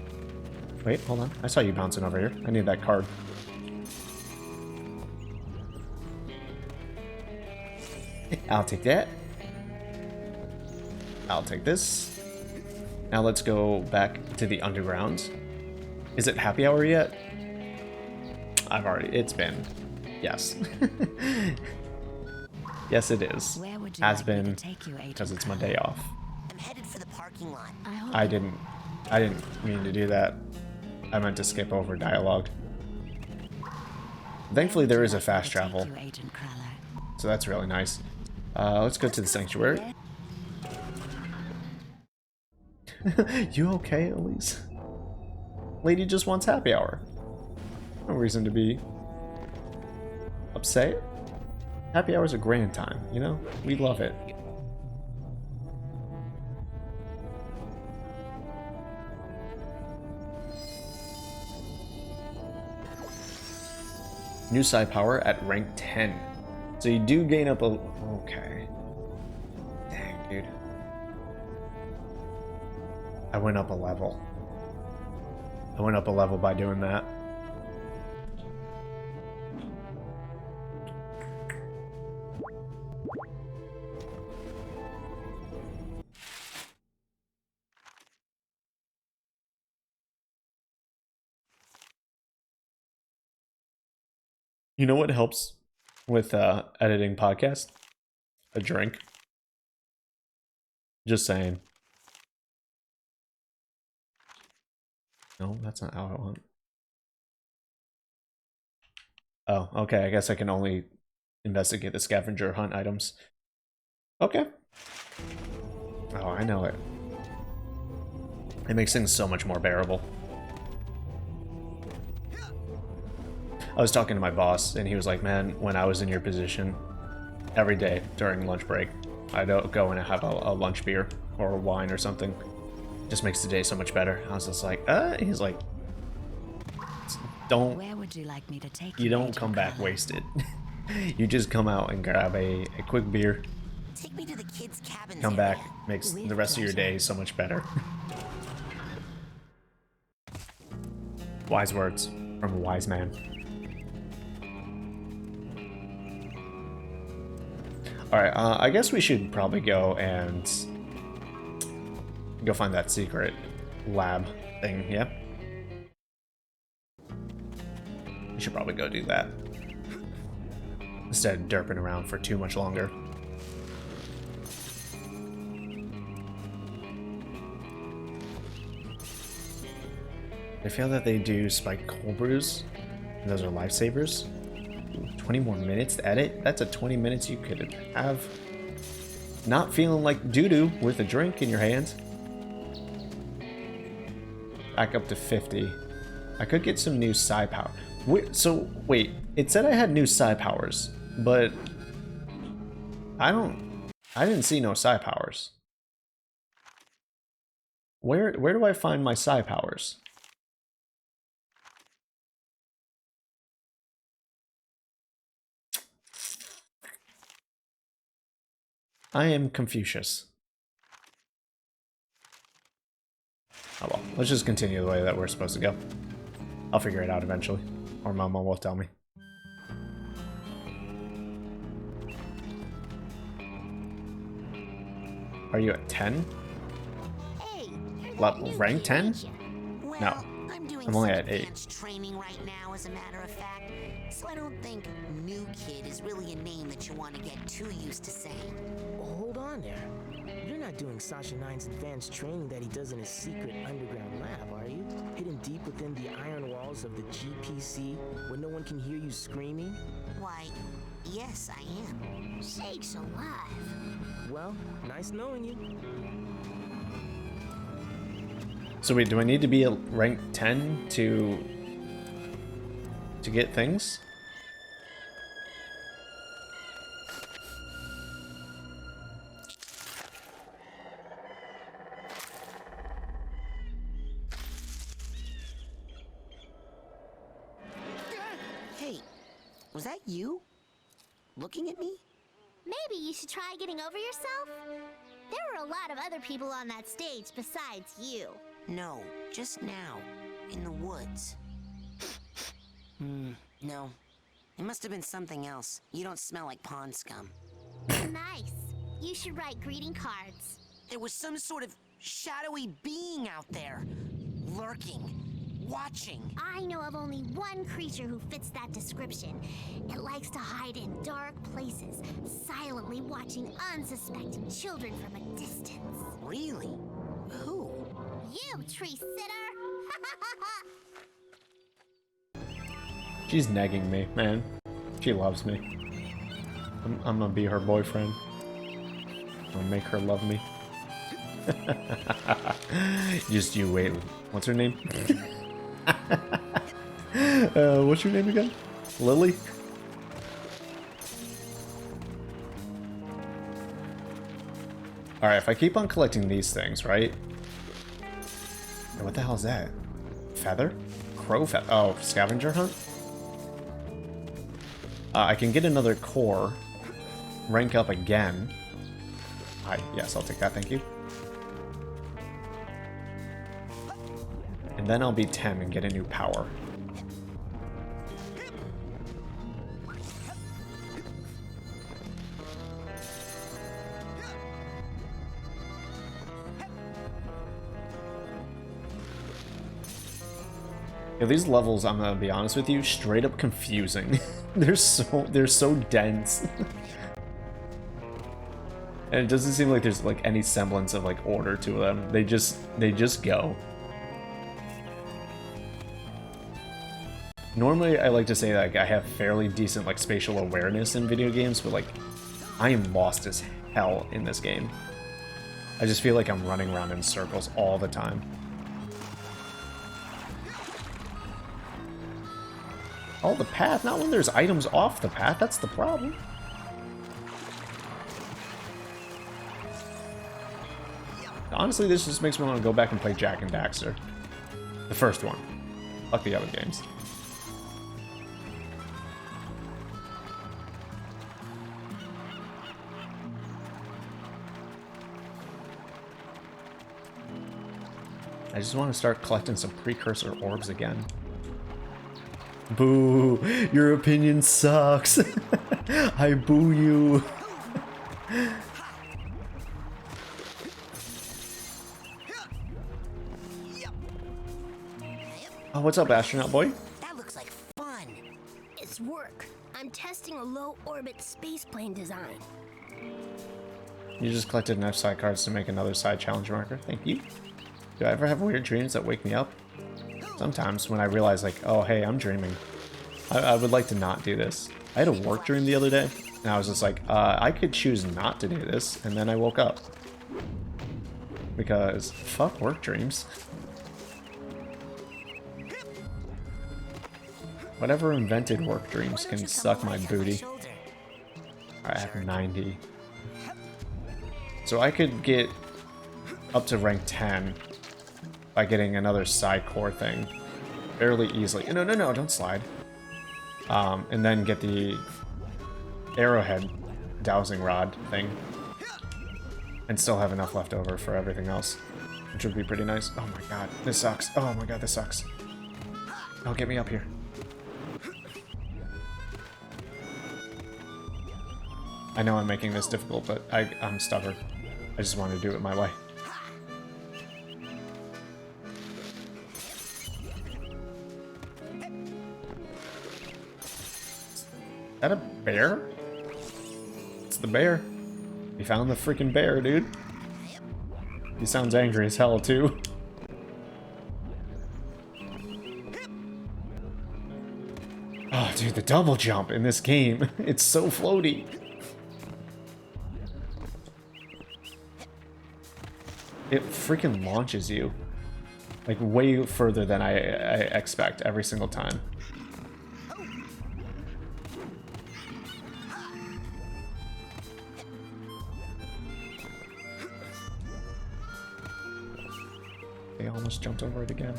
Wait, hold on. I saw you bouncing over here. I need that card. I'll take that. I'll take this. Now let's go back to the underground. Is it happy hour yet? It's been. Yes. Yes, it is. Where would you Has like me been, to take you, Agent because it's my Carter? day off. I'm headed for the parking lot. I didn't mean to do that. I meant to skip over dialogue. Thankfully, there is a fast travel, You, Agent Crawler. so that's really nice. Let's go to the sanctuary. You okay, Elise? Lady just wants happy hour. No reason to be upset. Happy hour's a grand time, you know? We love it. New psi power at rank 10. So you do gain up a... Okay. Dang, dude. I went up a level. I went up a level by doing that. You know what helps with editing podcast? A drink. Just saying. No, that's not how I want. Oh, okay. I guess I can only investigate the scavenger hunt items. Okay. Oh, I know it. It makes things so much more bearable. I was talking to my boss, and he was like, man, when I was in your position, every day during lunch break, I'd go in and have a lunch beer or a wine or something. Just makes the day so much better. I was just like, He's like, don't... Where would you like me to take you don't come back wasted. You just come out and grab a quick beer. Take me to the kids' cabins. Come back, makes the rest of your day so much better. Wise words from a wise man. Alright, I guess we should probably go and go find that secret lab thing, yeah? We should probably go do that. Instead of derping around for too much longer. I feel that they do spiked cold brews. And those are lifesavers. 20 more minutes to edit? That's a 20 minutes you could have not feeling like doo-doo with a drink in your hand. Back up to 50. I could get some new psi power. So, wait. It said I had new psi powers, but I didn't see no psi powers. Where do I find my psi powers? I am Confucius. Oh well, let's just continue the way that we're supposed to go. I'll figure it out eventually. Or Momo will tell me. Are you at 10? Hey, Level rank 10? Well, No. doing I'm only some at 8. advanced training right now, as a matter of fact, so I don't think New Kid is really a name that you want to get too used to saying. Hold on there. You're not doing Sasha Nine's advanced training that he does in his secret underground lab, are you? Hidden deep within the iron walls of the GPC, where no one can hear you screaming? Why, yes, I am. Shake's alive. Well, nice knowing you. So wait, do I need to be a rank 10 to get things? Hey, was that you? Looking at me? Maybe you should try getting over yourself? There were a lot of other people on that stage besides you. No, just now, in the woods. No. It must have been something else. You don't smell like pond scum. Nice. You should write greeting cards. There was some sort of shadowy being out there. Lurking. Watching. I know of only one creature who fits that description. It likes to hide in dark places, silently watching unsuspecting children from a distance. Really? Who? You, tree sitter! She's negging me, man. She loves me. I'm gonna be her boyfriend. I'm gonna make her love me. Just you wait. What's her name? What's your name again? Lily? Alright, if I keep on collecting these things, right? What the hell is that? Feather? Crow feather? Oh, scavenger hunt? I can get another core, rank up again. Yes, I'll take that, thank you. And then I'll be 10 and get a new power. Yeah, these levels, I'm gonna be honest with you, straight up confusing. They're so dense. And it doesn't seem like there's like any semblance of like order to them. They just go. Normally I like to say like I have fairly decent like spatial awareness in video games, but like I am lost as hell in this game. I just feel like I'm running around in circles all the time. Oh, the path, not when there's items off the path, that's the problem. Honestly, this just makes me want to go back and play Jak and Daxter. The first one. Fuck the other games. I just want to start collecting some precursor orbs again. Boo! Your opinion sucks! I boo you! Oh, what's up, astronaut boy? That looks like fun. It's work. I'm testing a low-orbit spaceplane design. You just collected enough side cards to make another side challenge marker. Thank you. Do I ever have weird dreams that wake me up? Sometimes when I realize like, oh hey, I'm dreaming. I would like to not do this. I had a work dream the other day, and I was just like, I could choose not to do this, and then I woke up. Because fuck work dreams. Whatever invented work dreams can suck my booty. Alright, I have 90. So I could get up to rank 10 by getting another side core thing fairly easily. No, don't slide. And then get the arrowhead dowsing rod thing. And still have enough left over for everything else. Which would be pretty nice. Oh my god, this sucks. Oh my god, this sucks. Oh, get me up here. I know I'm making this difficult, but I'm stubborn. I just want to do it my way. Is that a bear? It's the bear. We found the freaking bear, dude. He sounds angry as hell, too. Oh, dude, the double jump in this game. It's so floaty. It freaking launches you. Like, way further than I expect every single time. They almost jumped over it again.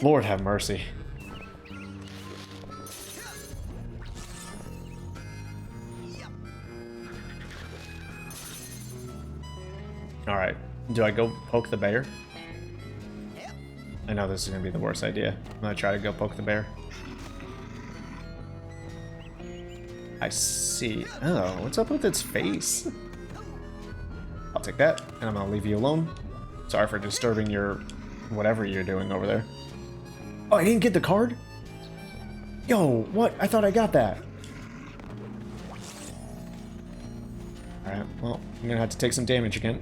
Lord have mercy. Alright, do I go poke the bear? I know this is going to be the worst idea. I'm going to try to go poke the bear. I see. Oh, what's up with its face? I'll take that, and I'm going to leave you alone. Sorry for disturbing your whatever you're doing over there. Oh, I didn't get the card? Yo, what? I thought I got that. Alright, well, I'm going to have to take some damage again.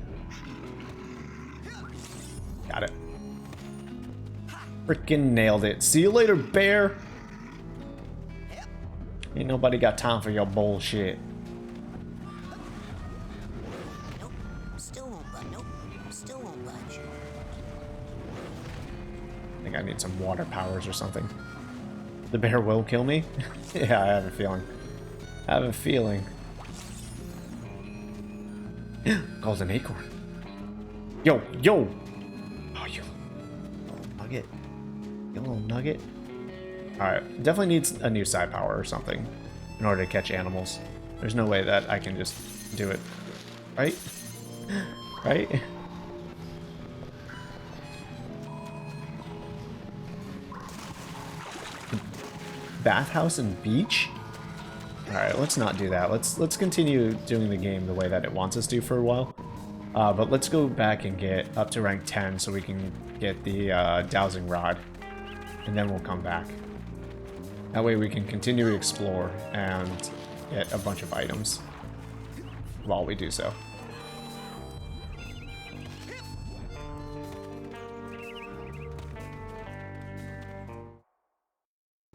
Got it. Freaking nailed it. See you later, bear. Ain't nobody got time for your bullshit. Nope. Still won't budge. Nope. Still won't budge. I think I need some water powers or something. The bear will kill me? Yeah, I have a feeling. I have a feeling. Golden acorn. Yo, yo! Oh, you little nugget. You little nugget. Alright, definitely needs a new side power or something in order to catch animals. There's no way that I can just do it. Right? Right? Bathhouse and beach? Alright, let's not do that. Let's continue doing the game the way that it wants us to for a while. But let's go back and get up to rank 10 so we can get the dowsing rod. And then we'll come back. That way we can continue to explore and get a bunch of items while we do so.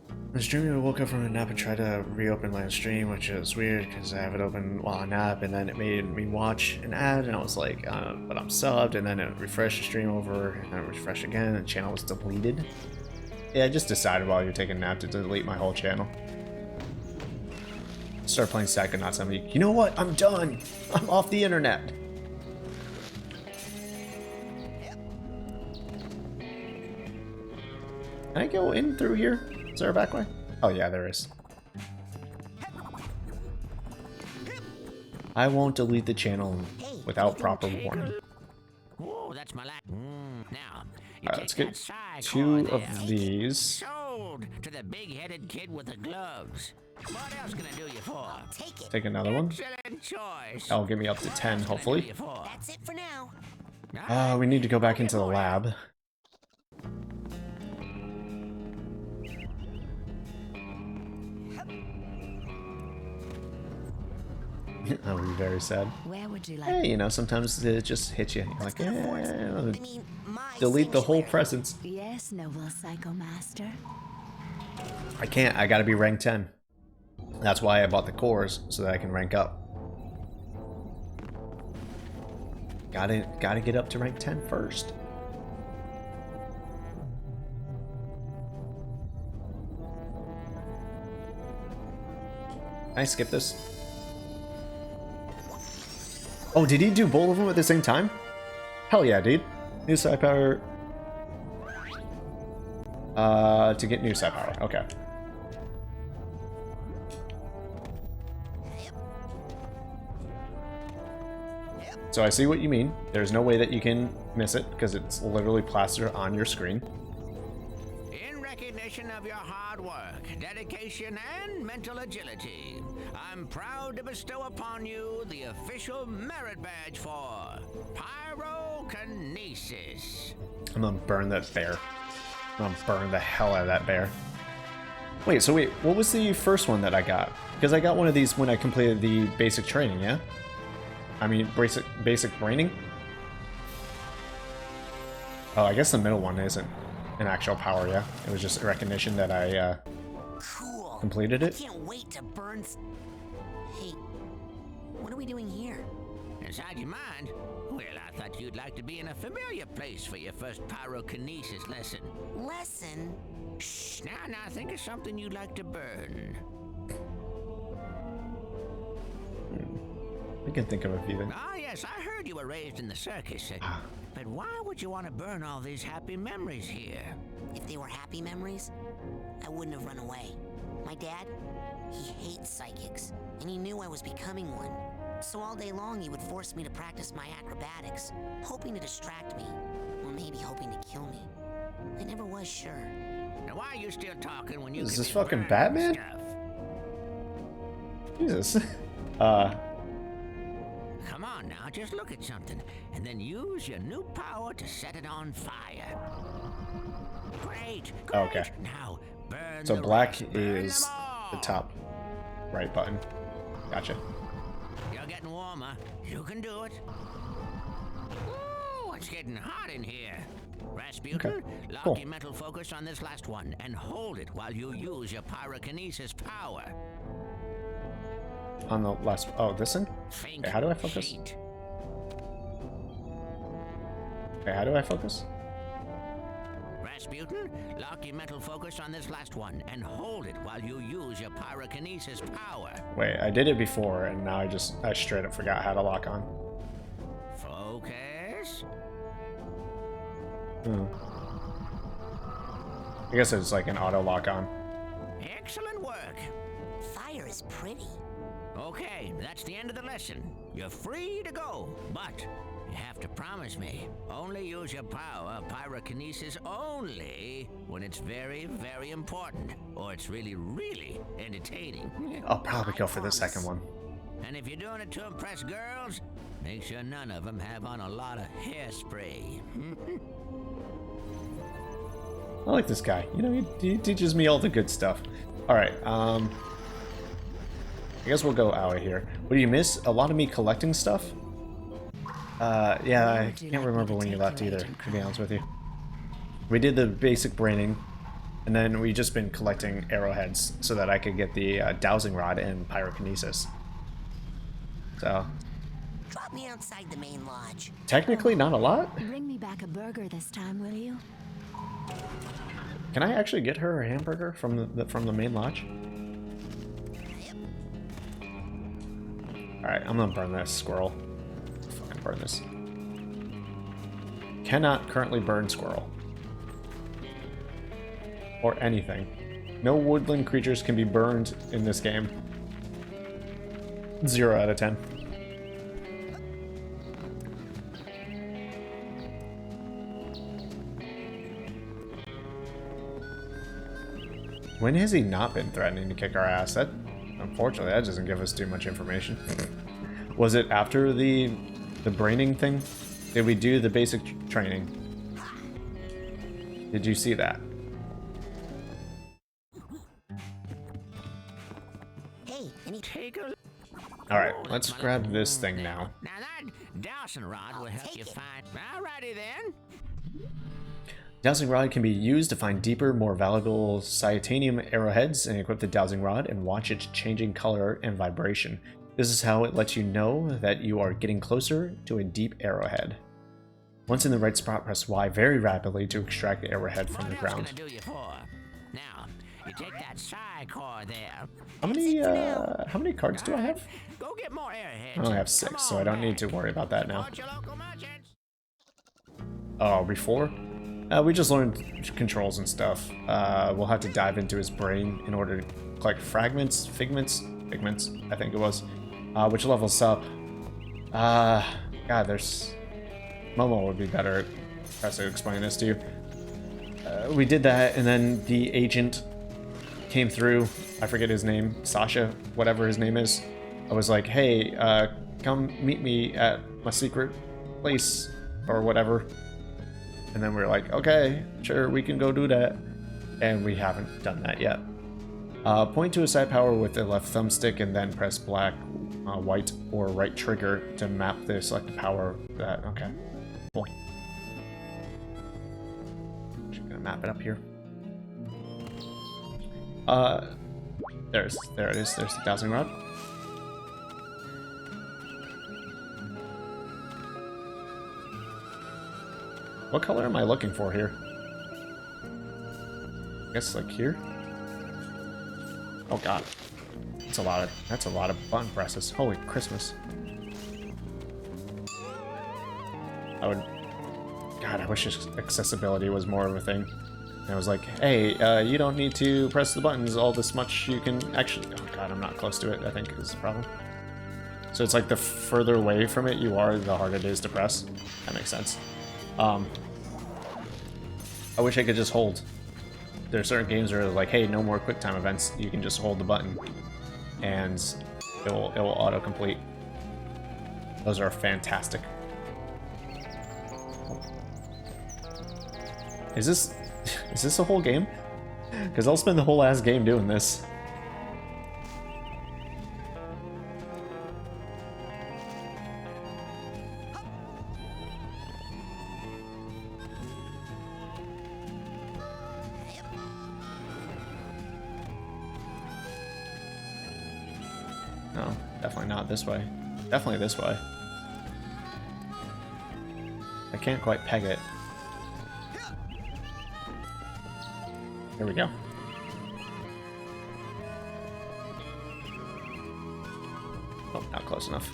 I was dreaming I woke up from a nap and tried to reopen my stream, which is weird because I have it open while I nap, and then it made me watch an ad, and I was like, but I'm subbed, and then it refreshed the stream over, and then it refreshed again, and the channel was deleted. Yeah, I just decided while you're taking a nap to delete my whole channel. Start playing Psychonauts. I'm like, you know what? I'm done. I'm off the internet. Can I go in through here? Is there a back way? Oh yeah, there is. I won't delete the channel without proper warning. Oh, that's my last. Now, Alright, let's get 2 of these. Sold to the big-headed kid with the gloves. What else can I do you for? Take another one. Excellent choice. That'll get me up to 10, hopefully. That's it for now. We need to go back into the lab. That would be very sad. Where would you like? Hey, you know, sometimes it just hits you. You're like, delete the whole presence. Yes, noble Psycho Master. I can't. I gotta be rank 10. That's why I bought the cores, so that I can rank up. Gotta get up to rank 10 first. Can I skip this? Oh, did he do both of them at the same time? Hell yeah, dude. New psi power. To get new psi power. Okay. So I see what you mean. There's no way that you can miss it because it's literally plastered on your screen. In recognition of your hard work, dedication, and mental agility, I'm proud to bestow upon you the official merit badge for Pyrokinesis. I'm gonna burn that bear. I'm gonna burn the hell out of that bear. Wait, so wait, what was the first one that I got? Because I got one of these when I completed the basic training, yeah? I mean, basic braining? Oh, I guess the middle one isn't an actual power, yeah? It was just a recognition that I completed it. I can't wait to burn. Hey, what are we doing here? Inside your mind? Well, I thought you'd like to be in a familiar place for your first pyrokinesis lesson. Lesson? Shh, now, think of something you'd like to burn. I can think of a few things. Ah, yes, I heard you were raised in the circus. But why would you want to burn all these happy memories here? If they were happy memories, I wouldn't have run away. My dad, he hates psychics, and he knew I was becoming one. So all day long, he would force me to practice my acrobatics, hoping to distract me, or maybe hoping to kill me. I never was sure. Now why are you still talking when you Is can this be fucking burning Batman? stuff? Jesus. Come on now, just look at something, and then use your new power to set it on fire. Great. Okay. Now, burn So the black rest. Burn is them all. the top right button. Gotcha. You're getting warmer. You can do it. Ooh, it's getting hot in here. Rasputin, Okay, lock cool. your mental focus on this last one and hold it while you use your pyrokinesis power. On the last... Oh, this one? Think Okay, how do I focus? heat. Okay, how do I focus? Rasputin, lock your mental focus on this last one and hold it while you use your pyrokinesis power. Wait, I did it before, and now I straight up forgot how to lock on. Focus. I guess it's like an auto lock on. Excellent work. Fire is pretty. Okay, that's the end of the lesson. You're free to go, but you have to promise me, only use your power, pyrokinesis, only when it's very, very important, or it's really, really entertaining. I'll probably go for the second one. And if you're doing it to impress girls, make sure none of them have on a lot of hairspray. I like this guy. You know, he teaches me all the good stuff. Alright, I guess we'll go out of here. What do you miss? A lot of me collecting stuff? Yeah, I can't remember when you left either, to be honest with you. We did the basic braining, and then we just been collecting arrowheads so that I could get the dowsing rod and pyrokinesis. So... Drop me outside the main lodge. Technically, not a lot. Bring me back a burger this time, will you? Can I actually get her a hamburger from the main lodge? Alright, I'm gonna burn this squirrel. Fucking burn this. Cannot currently burn squirrel. Or anything. No woodland creatures can be burned in this game. 0 out of 10. When has he not been threatening to kick our ass? That, unfortunately, that doesn't give us too much information. Was it after the braining thing? Did we do the basic training? Did you see that? Hey, take a... Alright, let's grab this thing now. Now that dowsing rod will help you find... Alrighty then. Dowsing rod can be used to find deeper, more valuable titanium arrowheads and equip the dowsing rod and watch its changing color and vibration. This is how it lets you know that you are getting closer to a deep arrowhead. Once in the right spot, press Y very rapidly to extract the arrowhead from the ground. Now, you take that side core there. How many cards do I have? Go get more arrowheads. I only have 6, so I don't need to worry about that now. Oh, before? We just learned controls and stuff. We'll have to dive into his brain in order to collect fragments, figments, I think it was, which levels up. God, there's... Momo would be better at explaining this to you. We did that, and then the agent came through. I forget his name, Sasha, whatever his name is. I was like, hey, come meet me at my secret place, or whatever. And then we were like, okay, sure, we can go do that. And we haven't done that yet. Point to a side power with the left thumbstick and then press black, white, or right trigger to map the selected power that, okay. Cool. Just gonna map it up here. There it is, there's the dowsing rod. What color am I looking for here? I guess like here? Oh god. That's a lot of button presses. Holy Christmas. God, I wish accessibility was more of a thing. And I was like, hey, you don't need to press the buttons all this much. You can actually... Oh god, I'm not close to it, I think is the problem. So it's like the further away from it you are, the harder it is to press. That makes sense. I wish I could just hold. There are certain games where it's like, hey, no more quick time events. You can just hold the button, and it will auto-complete. Those are fantastic. Is this a whole game? Because I'll spend the whole last game doing this. No, definitely not this way. Definitely this way. I can't quite peg it. There we go. Oh, not close enough.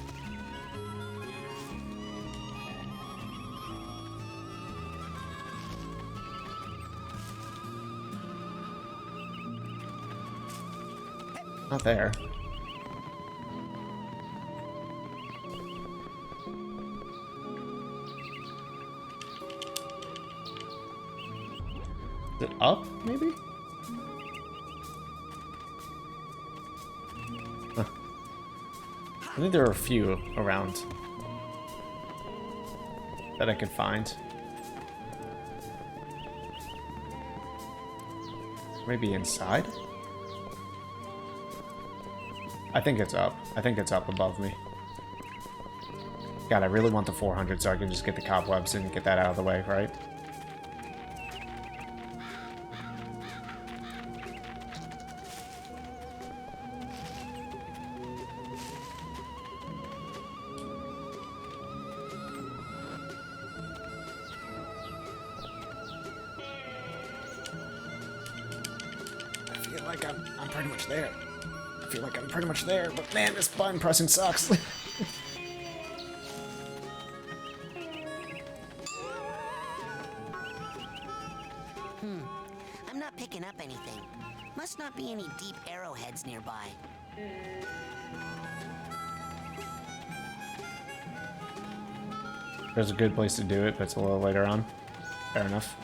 Not there. Is it up, maybe? Huh. I think there are a few around that I could find. Maybe inside? I think it's up. I think it's up above me. God, I really want the 400 so I can just get the cobwebs and get that out of the way, right? I feel like I'm pretty much there. I feel like I'm pretty much there, but man, this button pressing sucks. I'm not picking up anything. Must not be any deep arrowheads nearby. There's a good place to do it, but it's a little later on. Fair enough.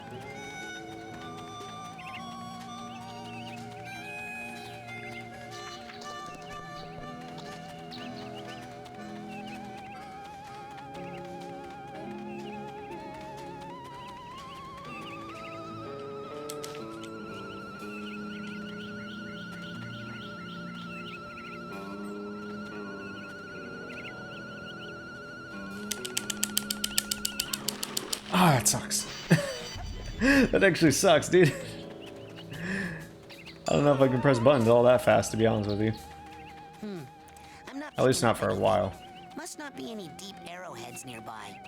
Ah, that sucks. That actually sucks, dude. I don't know if I can press buttons all that fast, to be honest with you. At least not for a while. Must not be any deep arrowheads nearby.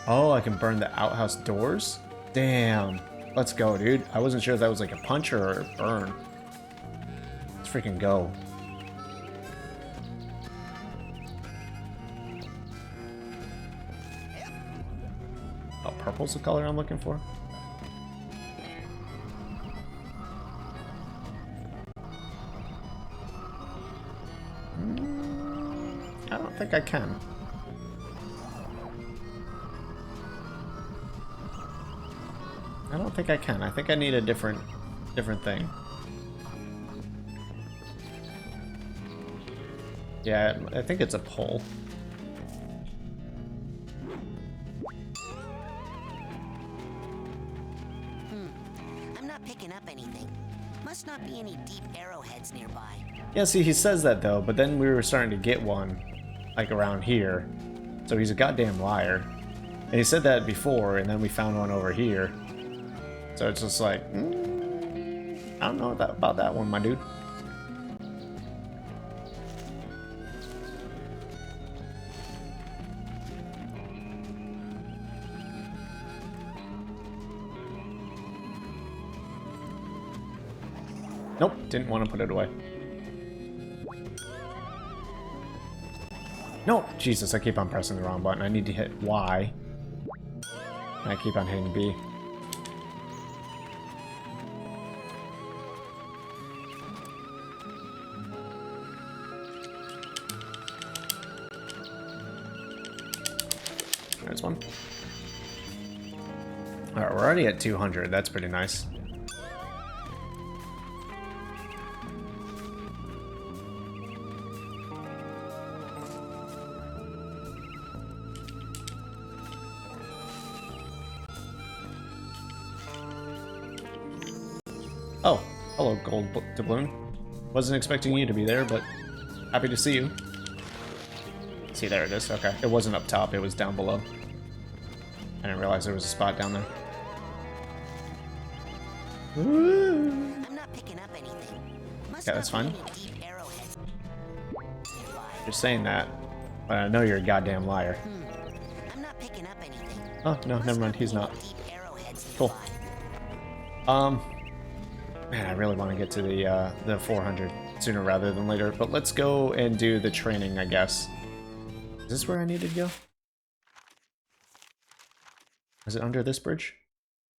Oh, I can burn the outhouse doors? Damn. Let's go, dude. I wasn't sure if that was like a punch or a burn. Let's freaking go. Oh, purple's the color I'm looking for? I don't think I can. I don't think I can. I think I need a different thing. Yeah, I think it's a pole. I'm not picking up anything. Must not be any deep arrowheads nearby. Yeah, see, he says that though, but then we were starting to get one, like around here. So he's a goddamn liar. And he said that before, and then we found one over here. So it's just like, I don't know about that one, my dude. Nope, didn't want to put it away. No, Jesus, I keep on pressing the wrong button. I need to hit Y. And I keep on hitting B. There's one. Alright, we're already at 200. That's pretty nice. Oh, hello, gold doubloon. Wasn't expecting you to be there, but happy to see you. See, there it is. Okay, it wasn't up top, it was down below. I didn't realize there was a spot down there. I'm not picking up anything. Yeah, that's fine. You're saying that, but I know you're a goddamn liar. I'm not picking up anything. Oh, no, never mind, he's not. Cool. Man, I really want to get to the 400 sooner rather than later, but let's go and do the training, I guess. Is this where I needed to go? Is it under this bridge?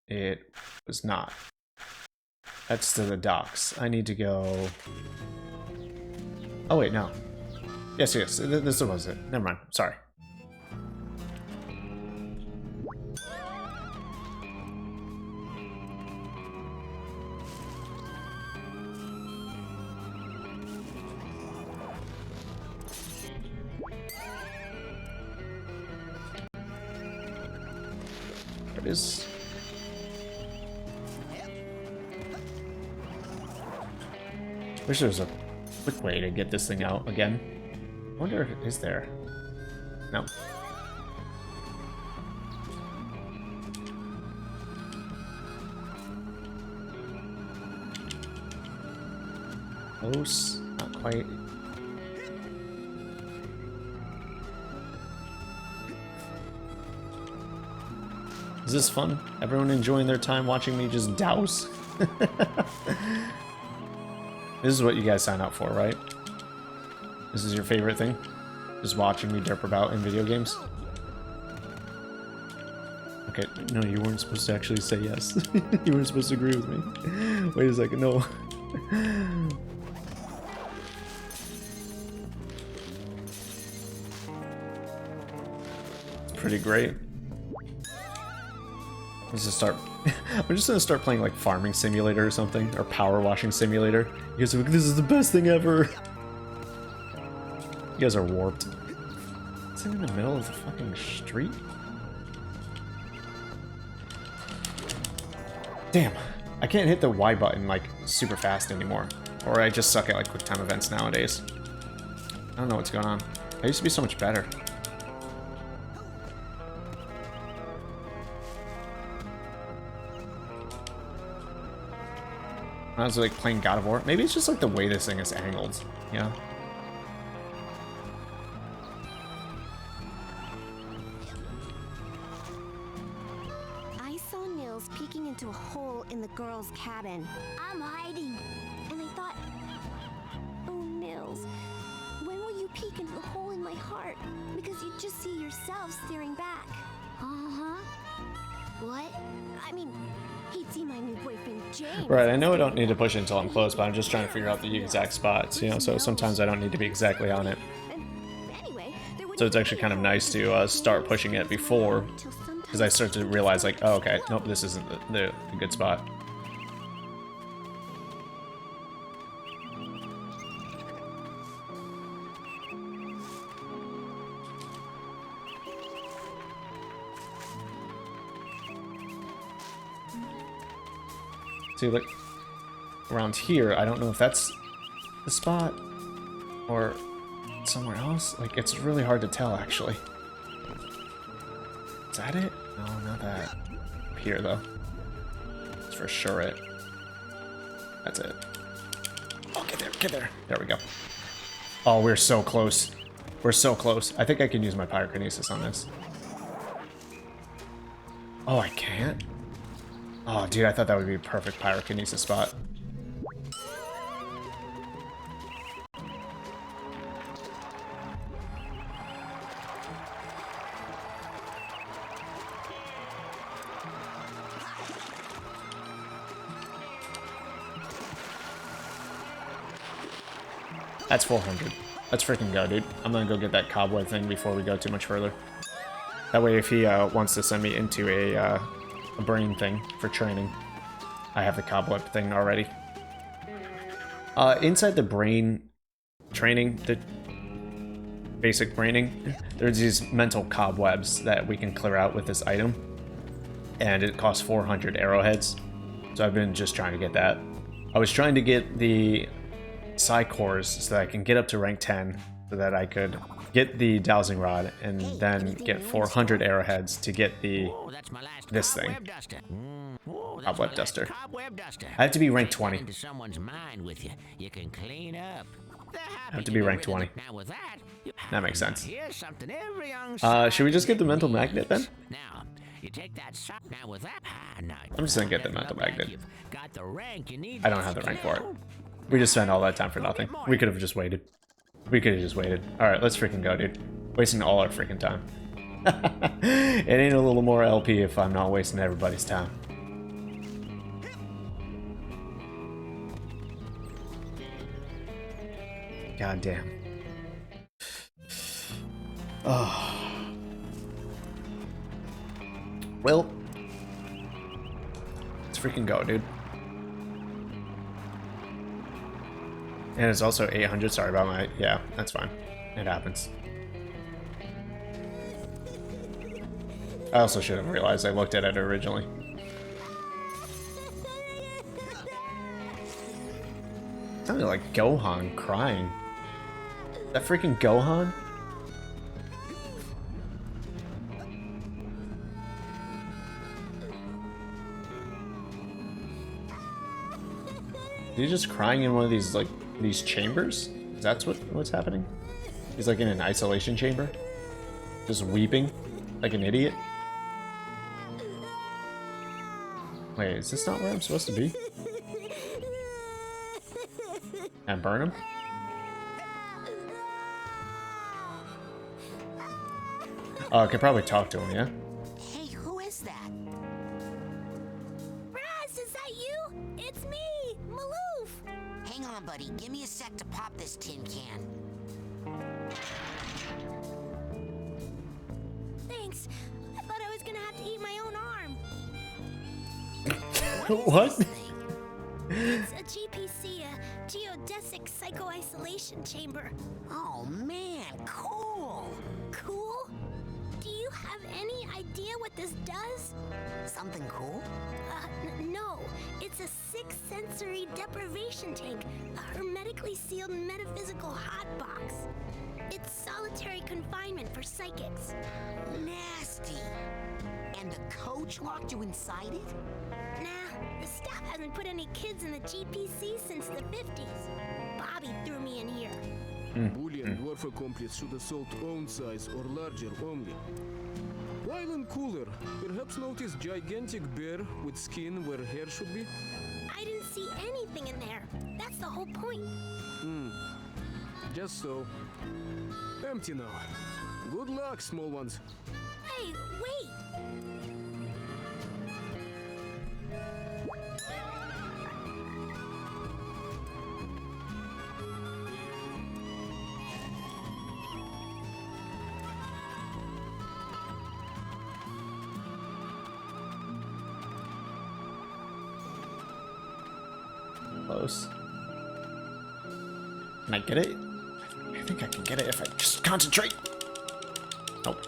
It was not. That's to the docks. I need to go... Oh wait, no. Yes, this was it. Never mind, sorry. is. Wish there was a quick way to get this thing out again. I wonder if is there. No. Close, not quite. Is this fun? Everyone enjoying their time watching me just douse? This is what you guys sign up for, right? This is your favorite thing? Just watching me derp about in video games? Okay, no, you weren't supposed to actually say yes. You weren't supposed to agree with me. Wait a second, no. It's pretty great. Let's just start. I'm just gonna start playing like Farming Simulator or something, or Power Washing Simulator. You guys are like, this is the best thing ever. You guys are warped. It's in the middle of the fucking street. Damn, I can't hit the Y button like super fast anymore, or I just suck at like quick time events nowadays. I don't know what's going on. I used to be so much better. I was like playing God of War. Maybe it's just like the way this thing is angled, you know? I saw Nils peeking into a hole in the girl's cabin. I'm hiding. And I thought, oh, Nils, when will you peek into the hole in my heart? Because you just see yourself staring back. Uh-huh. What? I mean, he'd see my new boyfriend, James. Right, I know I don't need to push it until I'm close, but I'm just trying to figure out the exact spots, you know, so sometimes I don't need to be exactly on it. So it's actually kind of nice to start pushing it before, because I start to realize like, oh, okay, nope, this isn't the good spot. See, like, around here, I don't know if that's the spot or somewhere else. Like, it's really hard to tell, actually. Is that it? No, not that. Up here, though. It's for sure it. That's it. Oh, get there, get there. There we go. Oh, we're so close. We're so close. I think I can use my pyrokinesis on this. Oh, I can't? Oh, dude, I thought that would be a perfect pyrokinesis spot. That's 400. Let's freaking go, dude. I'm gonna go get that cobweb thing before we go too much further. That way, if he wants to send me into a brain thing for training, I have the cobweb thing already. Inside the brain training, the basic braining, there's these mental cobwebs that we can clear out with this item, and it costs 400 arrowheads. So I've been just trying to get that. I was trying to get the psi cores so that I can get up to rank 10, so that I could get the dowsing rod and then get 400 arrowheads to get the this thing. Cobweb duster. I have to be rank 20. Into someone's mind with you. You can clean up. I have to be rank 20. Now with That makes sense. here's something every young Should we just get the mental magnet then? Now, you take that now with that. I'm just gonna get the mental magnet. Got the rank you need. I don't have the rank for it. We just spent all that time for nothing. We could have just waited. We could have just waited. Alright, let's freaking go, dude. Wasting all our freaking time. It ain't a little more LP if I'm not wasting everybody's time. God damn. Oh. Well, let's freaking go, dude. And it's also 800. Sorry about my... Yeah, that's fine. It happens. I also should have realized I looked at it originally. Sounded like Gohan crying. Is that freaking Gohan? Is he just crying in one of these, like, these chambers? That's what's happening? He's like in an isolation chamber? Just weeping like an idiot? Wait, is this not where I'm supposed to be? And burn him? Oh, I could probably talk to him, yeah? Hey, who is that? Raz, is that you? It's me, Maloof. Hang on, buddy. Give me a sec to pop this tin can. Thanks. I thought I was gonna have to eat my own arm. What? It's a GPC, a geodesic psycho-isolation chamber. Oh, man. Cool. Cool? Do you have any idea what this does? Something cool? No. It's a six-sensory deprivation tank, a hermetically sealed metaphysical hotbox. It's solitary confinement for psychics. Nasty. And the coach locked you inside it? Nah, the staff hasn't put any kids in the GPC since the 50s. Bobby threw me in here. Boolean dwarf accomplice should assault own size or larger only. While in cooler, perhaps notice gigantic bear with skin where hair should be? I didn't see anything in there. That's the whole point. Just so. Empty now. Good luck, small ones. Hey, wait! Close. Can I get it? I think I can get it if I just concentrate. Nope.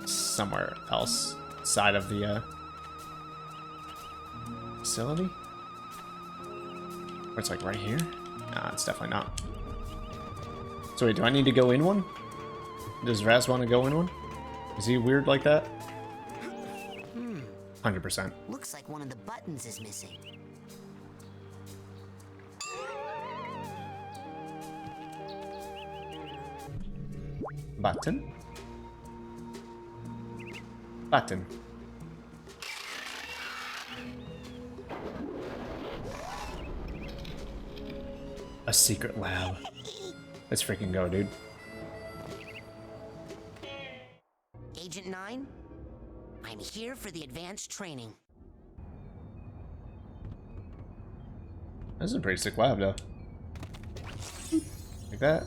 Somewhere else. Side of the facility? Or it's like right here? Nah, it's definitely not. So wait, do I need to go in one? Does Raz want to go in one? Is he weird like that? 100%. Looks like one of the buttons is missing. Button? Button. A secret lab. Let's freaking go, dude. Agent 9, I'm here for the advanced training. This is a pretty sick lab, though. Like that.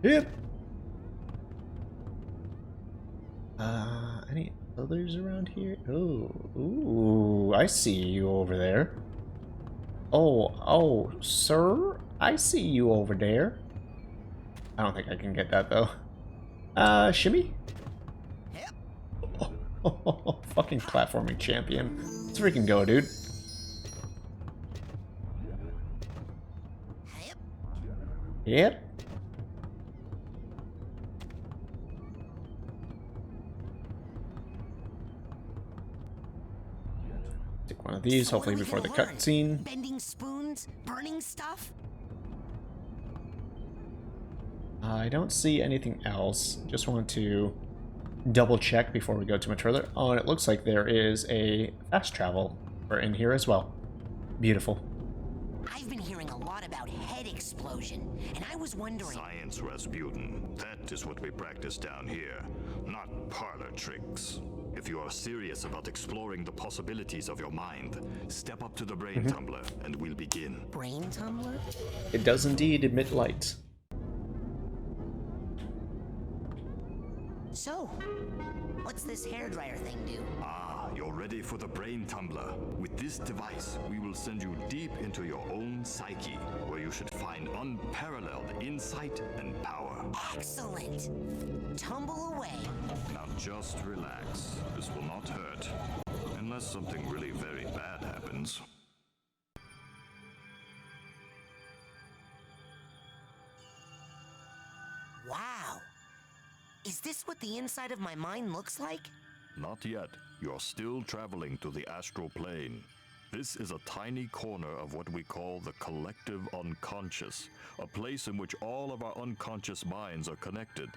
Yep. Any others around here? Oh, ooh, I see you over there. Oh, sir, I see you over there. I don't think I can get that though. Shimmy? Yep. Oh, fucking platforming champion. Let's freaking go, dude. Yep. Yep. Take one of these, So hopefully what are we before the gonna learn? cutscene. Bending spoons? Burning stuff? I don't see anything else. Just want to double check before we go too much further. Oh, and it looks like there is a fast travel in here as well. Beautiful. I've been hearing a lot about head explosion, and I was wondering... Science, Rasputin. That is what we practice down here, not parlor tricks. If you are serious about exploring the possibilities of your mind, step up to the brain tumbler and we'll begin. Brain tumbler? It does indeed emit light. So, what's this hairdryer thing do? Ah, you're ready for the brain tumbler. With this device, we will send you deep into your own psyche, where you should find unparalleled insight and power. Excellent. Tumble away. Now just relax. This will not hurt. Unless something really very bad happens. Wow. Is this what the inside of my mind looks like? Not yet. You're still traveling to the astral plane. This is a tiny corner of what we call the collective unconscious, a place in which all of our unconscious minds are connected.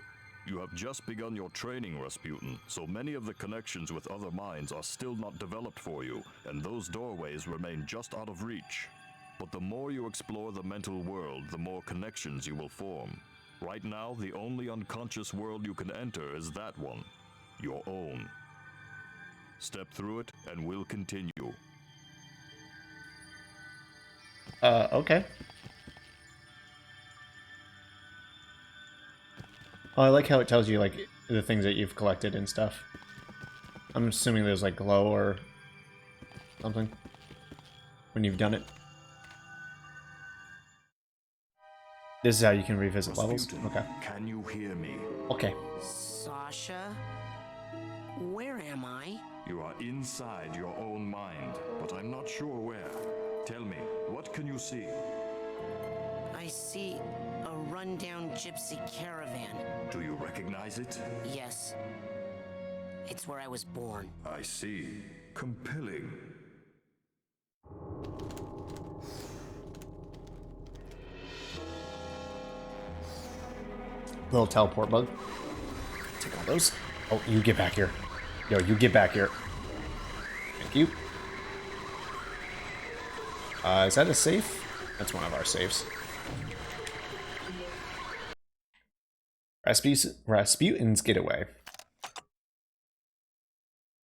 You have just begun your training, Rasputin, so many of the connections with other minds are still not developed for you, and those doorways remain just out of reach. But the more you explore the mental world, the more connections you will form. Right now, the only unconscious world you can enter is that one, your own. Step through it, and we'll continue. Okay. Oh, I like how it tells you, like, the things that you've collected and stuff. I'm assuming there's, like, glow or something when you've done it. This is how you can revisit levels? Okay. Can you hear me? Okay. Sasha? Where am I? You are inside your own mind, but I'm not sure where. Tell me, what can you see? I see a rundown gypsy caravan. Do you recognize it? Yes. It's where I was born. I see. Compelling. Little teleport bug. Take all those. Oh, you get back here. Yo, you get back here. Thank you. Is that a safe? That's one of our safes. Rasputin's getaway.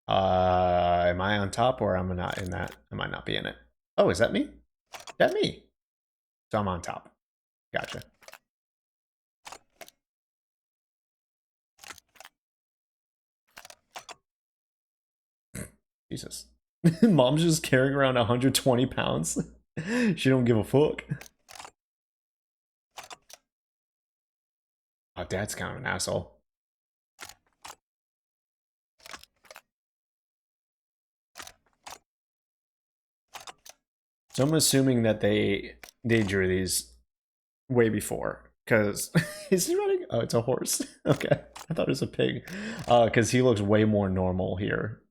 Am I on top or am I not in that? I might not be in it. Oh, is that me? That me? So I'm on top. Gotcha. Jesus. Mom's just carrying around 120 pounds. She don't give a fuck. Oh, Dad's kind of an asshole. So I'm assuming that they drew these way before. Because, is he running? Oh, it's a horse. Okay. I thought it was a pig. Because he looks way more normal here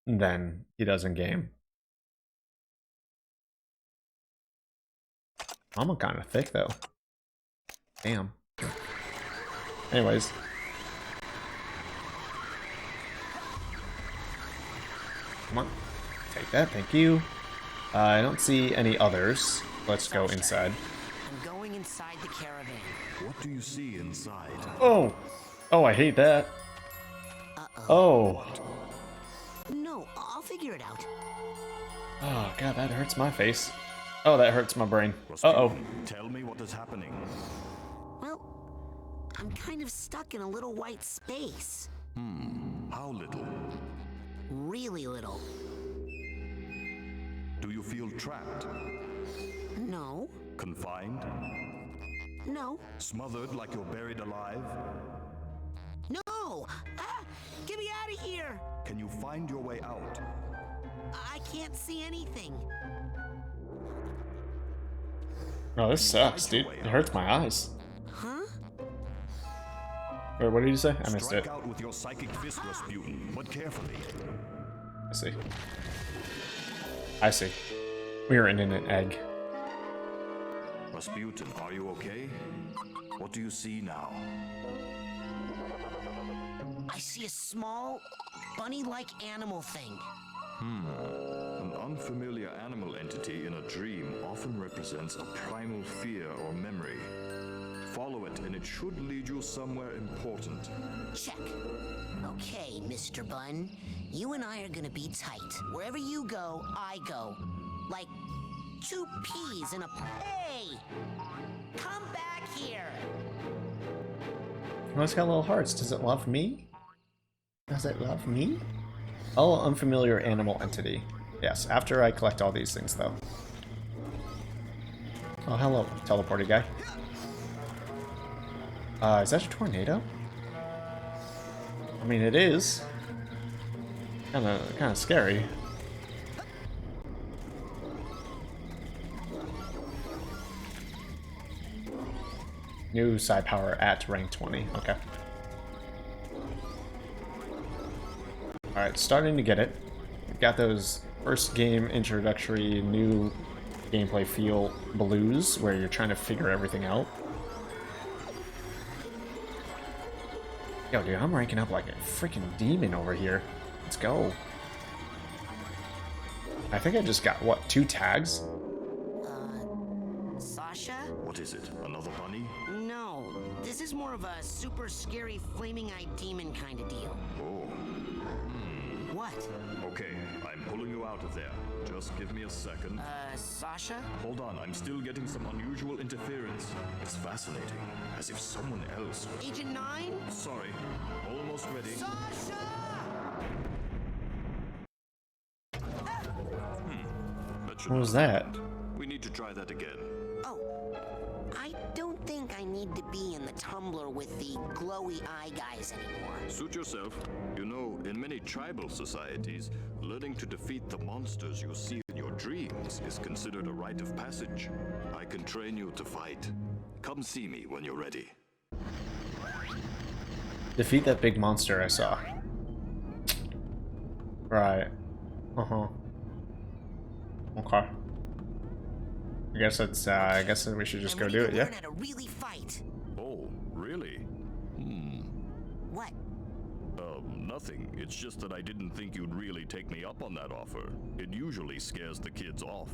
than he does in game. I'm kind of thick though. Damn. Anyways. Come on. Take that, thank you. I don't see any others. Let's go inside. I'm going inside the caravan. What do you see inside? Oh! Oh, I hate that. Oh. No, I'll figure it out. Oh, God, that hurts my face. Oh, that hurts my brain. Uh-oh. Tell me what is happening. Well, I'm kind of stuck in a little white space. How little? Really little. Do you feel trapped? No. Confined? No. Smothered like you're buried alive? No! Ah! Get me out of here! Can you find your way out? I can't see anything. Oh, this sucks, dude. It hurts my eyes. Huh? Wait, what did you say? I missed Strike it. out with your psychic fist, Rasputin, but carefully. I see. I see. We are in an egg. Rasputin, are you okay? What do you see now? I see a small, bunny-like animal thing. An unfamiliar animal entity in a dream often represents a primal fear or memory. Follow it, and it should lead you somewhere important. Check. Okay, Mr. Bun. You and I are gonna be tight. Wherever you go, I go. Like two peas in a... Hey! Come back here! Oh, it's got little hearts. Does it love me? Does it love me? Oh, unfamiliar animal entity. Yes, after I collect all these things, though. Oh, hello, teleporty guy. Is that a tornado? I mean, it is. Kind of scary. New side power at rank 20. Okay. Alright, starting to get it. We've got those first game introductory new gameplay feel blues where you're trying to figure everything out. Yo, dude, I'm ranking up like a freaking demon over here. Let's go. I think I just got, what, 2 tags? Sasha? What is it? Another bunny? No, this is more of a super scary flaming-eyed demon kind of deal. Oh. What? Okay, I'm pulling you out of there. Just give me a second. Sasha? Hold on, I'm still getting some unusual interference. It's fascinating, as if someone else... Agent 9? Sorry, almost ready. Sasha! What was that? We need to try that again. Oh, I don't think I need to be in the tumbler with the glowy eye guys anymore. Suit yourself. You know, in many tribal societies, learning to defeat the monsters you see in your dreams is considered a rite of passage. I can train you to fight. Come see me when you're ready. Defeat that big monster I saw. Right. Uh-huh. Okay. I guess we should just go do it, yeah? How to really fight. Oh, really? What? Nothing. It's just that I didn't think you'd really take me up on that offer. It usually scares the kids off.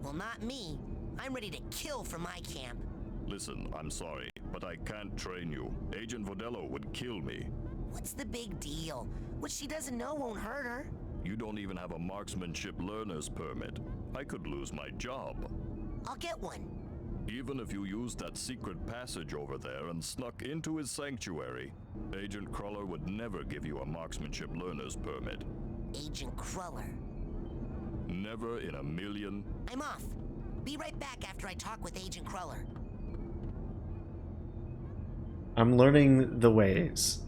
Well, not me. I'm ready to kill for my camp. Listen, I'm sorry, but I can't train you. Agent Vodello would kill me. What's the big deal? What she doesn't know won't hurt her. You don't even have a marksmanship learner's permit. I could lose my job. I'll get one. Even if you used that secret passage over there and snuck into his sanctuary, Agent Cruller would never give you a marksmanship learner's permit. Agent Cruller. Never in a million. I'm off. Be right back after I talk with Agent Cruller. I'm learning the ways.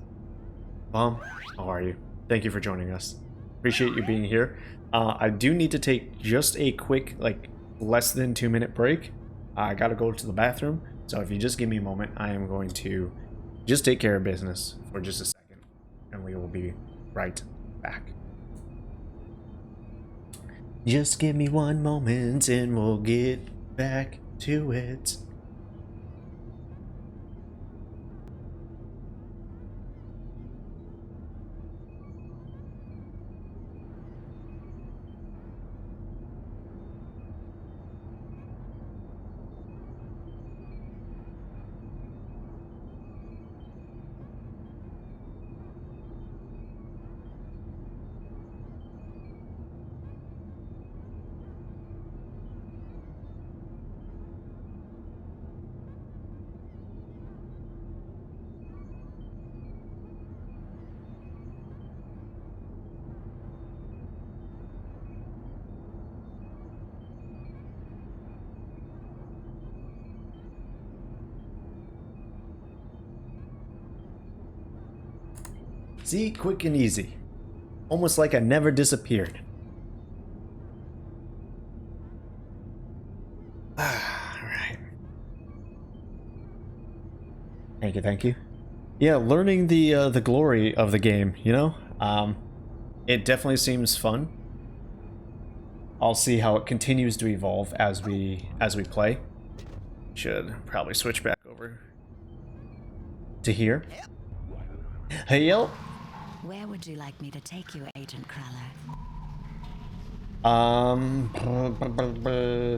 Mom, how are you? Thank you for joining us. Appreciate you being here. I do need to take just a quick, like, less than 2-minute break. I gotta go to the bathroom, so if you just give me a moment, I am going to just take care of business for just a second, and we will be right back. Just give me one moment, and we'll get back to it. See, quick and easy. Almost like I never disappeared. Alright. Thank you, thank you. Yeah, learning the glory of the game, you know? It definitely seems fun. I'll see how it continues to evolve as we play. Should probably switch back over to here. Hey, yo. Where would you like me to take you, Agent Cruller?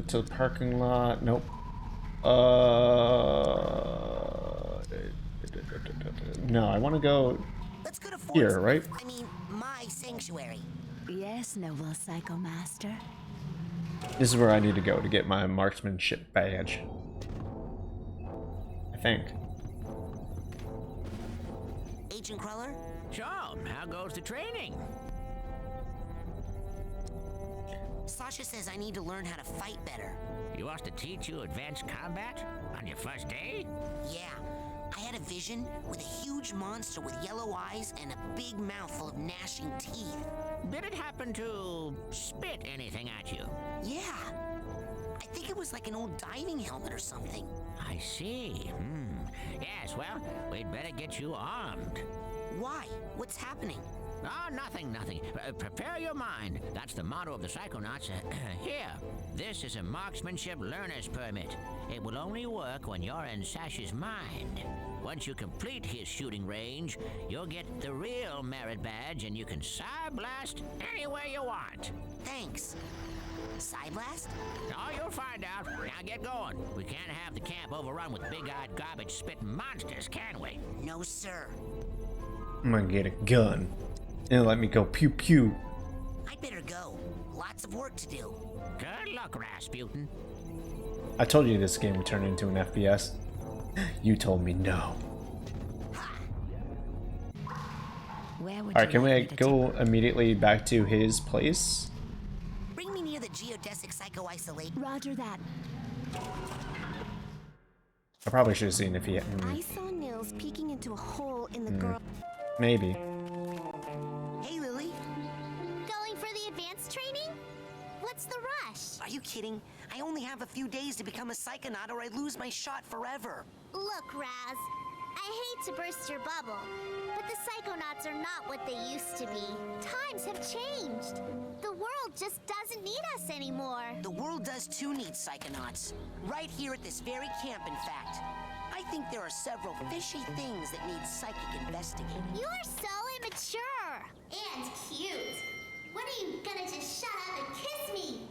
To the parking lot. Nope. No, I want to go. Let's go to here, right? I mean, my sanctuary. Yes, noble Psycho Master. This is where I need to go to get my marksmanship badge. I think. Agent Cruller? So, how goes the training? Sasha says I need to learn how to fight better. He wants to teach you advanced combat on your first day? Yeah. I had a vision with a huge monster with yellow eyes and a big mouth full of gnashing teeth. Did it happen to spit anything at you? Yeah. I think it was like an old diving helmet or something. I see. Yes, well, we'd better get you armed. Why? What's happening? Oh, nothing. Prepare your mind. That's the motto of the Psychonauts. Here, this is a marksmanship learner's permit. It will only work when you're in Sash's mind. Once you complete his shooting range, you'll get the real merit badge and you can Psy-blast anywhere you want. Thanks. Psy-blast? Oh, you'll find out. Now get going. We can't have the camp overrun with big-eyed garbage-spitting monsters, can we? No, sir. I'm gonna get a gun and let me go pew pew. I'd better go. Lots of work to do. Good luck, Rasputin. I told you this game would turn into an FPS. You told me no. Alright, can we go immediately back to his place? Bring me near the geodesic psycho-isolate. Roger that. I probably should have seen if he I saw Nils peeking into a hole in the girl. maybe. Hey, Lily. Going for the advanced training? What's the rush? Are you kidding? I only have a few days to become a Psychonaut or I lose my shot forever. Look, Raz, I hate to burst your bubble, but the Psychonauts are not what they used to be. Times have changed. The world just doesn't need us anymore. The world does too need Psychonauts. Right here at this very camp, in fact. I think there are several fishy things that need psychic investigating. You're so immature. And cute. When are you gonna just shut up and kiss me?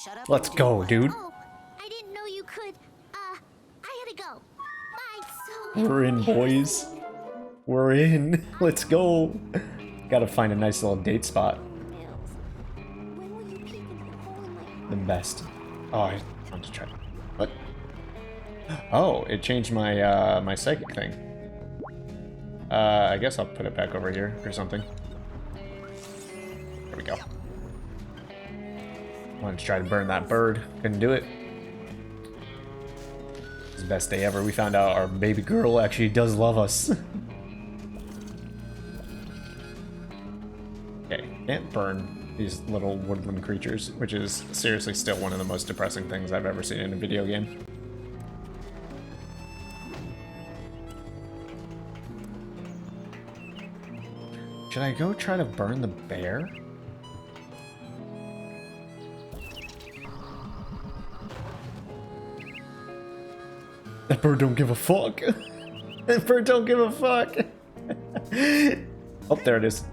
Shut up. Let's go, dude. Oh, I didn't know you could. I had to go. Bye. So We're in, boys. We're in. Let's go. Gotta find a nice little date spot. The best. Oh, I want to try. What? Oh, it changed my my psychic thing. I guess I'll put it back over here or something. There we go. Wanted to try to burn that bird. Couldn't do it. It's the best day ever. We found out our baby girl actually does love us. Okay, can't burn these little woodland creatures, which is seriously still one of the most depressing things I've ever seen in a video game. Should I go try to burn the bear? That bird don't give a fuck. That bird don't give a fuck. Oh, there it is.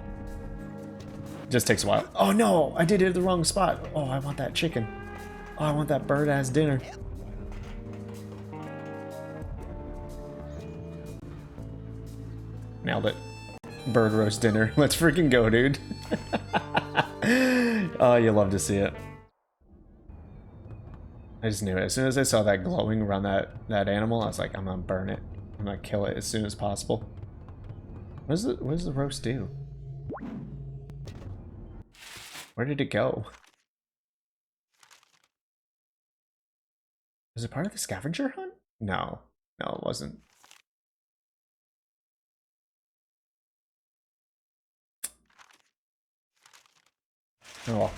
Just takes a while. Oh no, I did it at the wrong spot. Oh, I want that chicken. Oh, I want that bird as dinner. Nailed it. Bird roast dinner. Let's freaking go, dude. Oh, you love to see it. I just knew it. As soon as I saw that glowing around that animal, I was like, I'm gonna burn it. I'm gonna kill it as soon as possible. What does the roast do? Where did it go? Was it part of the scavenger hunt? No. No, it wasn't. Oh well.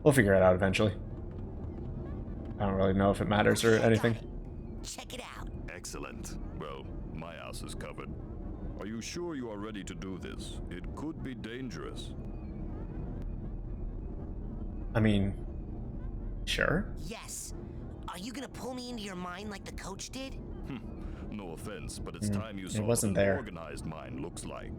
We'll figure it out eventually. I don't really know if it matters or anything. Check it out. Excellent. Well, my ass is covered. Are you sure you are ready to do this? It could be dangerous. I mean, sure. Yes. Are you gonna pull me into your mind like the coach did? No offense, but it's time you it saw wasn't what an there. organized mind looks like.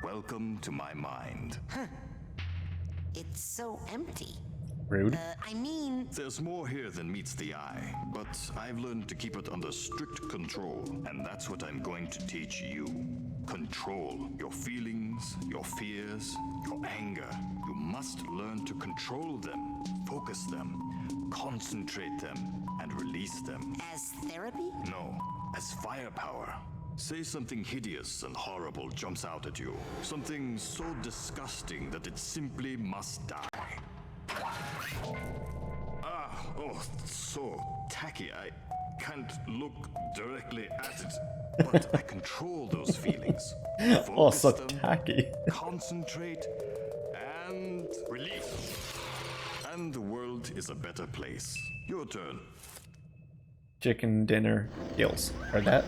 Welcome to my mind. Huh. It's so empty. Rude. I mean... There's more here than meets the eye, but I've learned to keep it under strict control, and that's what I'm going to teach you. Control your feelings, your fears, your anger. You must learn to control them, focus them, concentrate them, and release them. As therapy? No, as firepower. Say something hideous and horrible jumps out at you. Something so disgusting that it simply must die. Oh, so tacky. I can't look directly at it, but I control those feelings. Oh, so Focus them, tacky. concentrate, and release. And the world is a better place. Your turn. Chicken dinner gills. Heard that?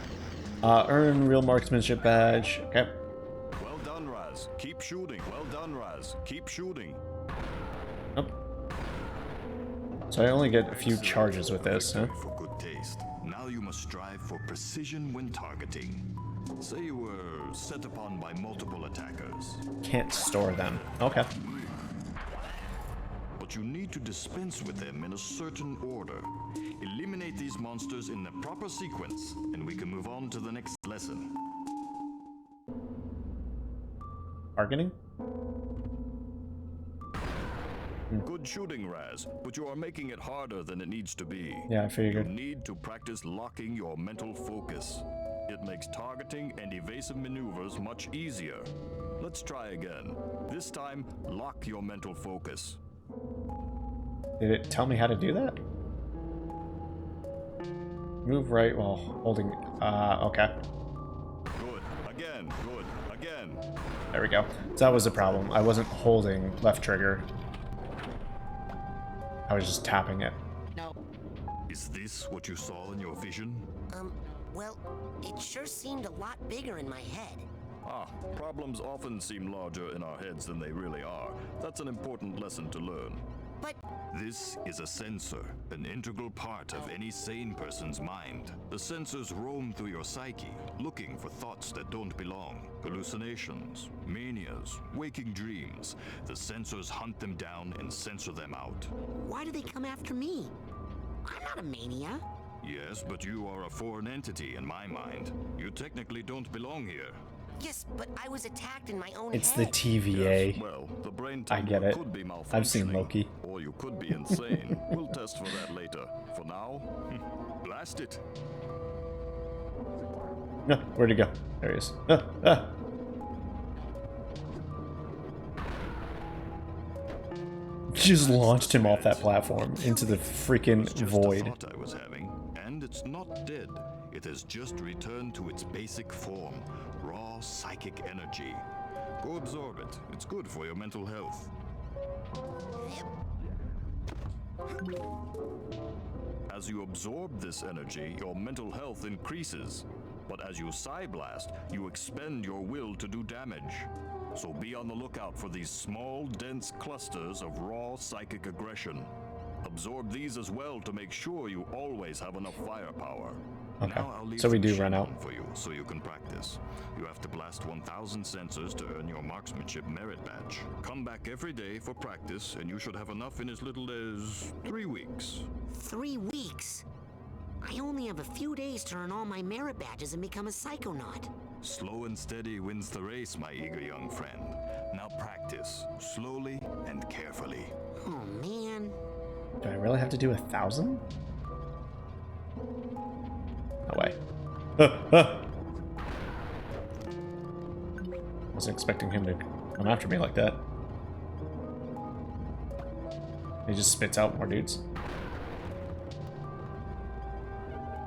Earn real marksmanship badge. Okay. Well done, Raz. Keep shooting. Well done, Raz. Keep shooting. Nope. So I only get a few charges with this, huh? For good taste. Now you must strive for precision when targeting. Say you were set upon by multiple attackers. Can't store them. Okay. But you need to dispense with them in a certain order. Eliminate these monsters in the proper sequence, and we can move on to the next lesson. Bargaining? Good shooting, Raz, but you are making it harder than it needs to be. Yeah, I figured. You need to practice locking your mental focus. It makes targeting and evasive maneuvers much easier. Let's try again. This time, lock your mental focus. Did it tell me how to do that? Move right while holding... okay. Good. Again. Good. Again. There we go. So that was the problem. I wasn't holding left trigger. I was just tapping it. No. Is this what you saw in your vision? Well, it sure seemed a lot bigger in my head. Problems often seem larger in our heads than they really are. That's an important lesson to learn. But... This is a sensor, an integral part of any sane person's mind. The sensors roam through your psyche, looking for thoughts that don't belong. Hallucinations, manias, waking dreams. The sensors hunt them down and censor them out. Why do they come after me? I'm not a mania. Yes, but you are a foreign entity in my mind. You technically don't belong here. Yes, but I was attacked in my own It's head. the TVA. Yes, well, the brain I get it. could be I've seen malfunctioning, Loki. Or you could be insane. We'll test for that later. For now, blast it. No, where'd he go? There he is. Just launched him off that platform into the freaking void. Thought I was having, and it's not dead. It has just returned to its basic form, raw psychic energy. Go absorb it. It's good for your mental health. As you absorb this energy, your mental health increases. But as you Psyblast, you expend your will to do damage. So be on the lookout for these small, dense clusters of raw psychic aggression. Absorb these as well to make sure you always have enough firepower. Okay, Now I'll leave so we some do shit run out. on for you so you can practice. You have to blast 1,000 sensors to earn your marksmanship merit badge. Come back every day for practice, and you should have enough in as little as 3 weeks. 3 weeks? I only have a few days to earn all my merit badges and become a Psychonaut. Slow and steady wins the race, my eager young friend. Now practice, slowly and carefully. Oh, man. Do I really have to do 1,000? No way. Wasn't expecting him to come after me like that. He just spits out more dudes.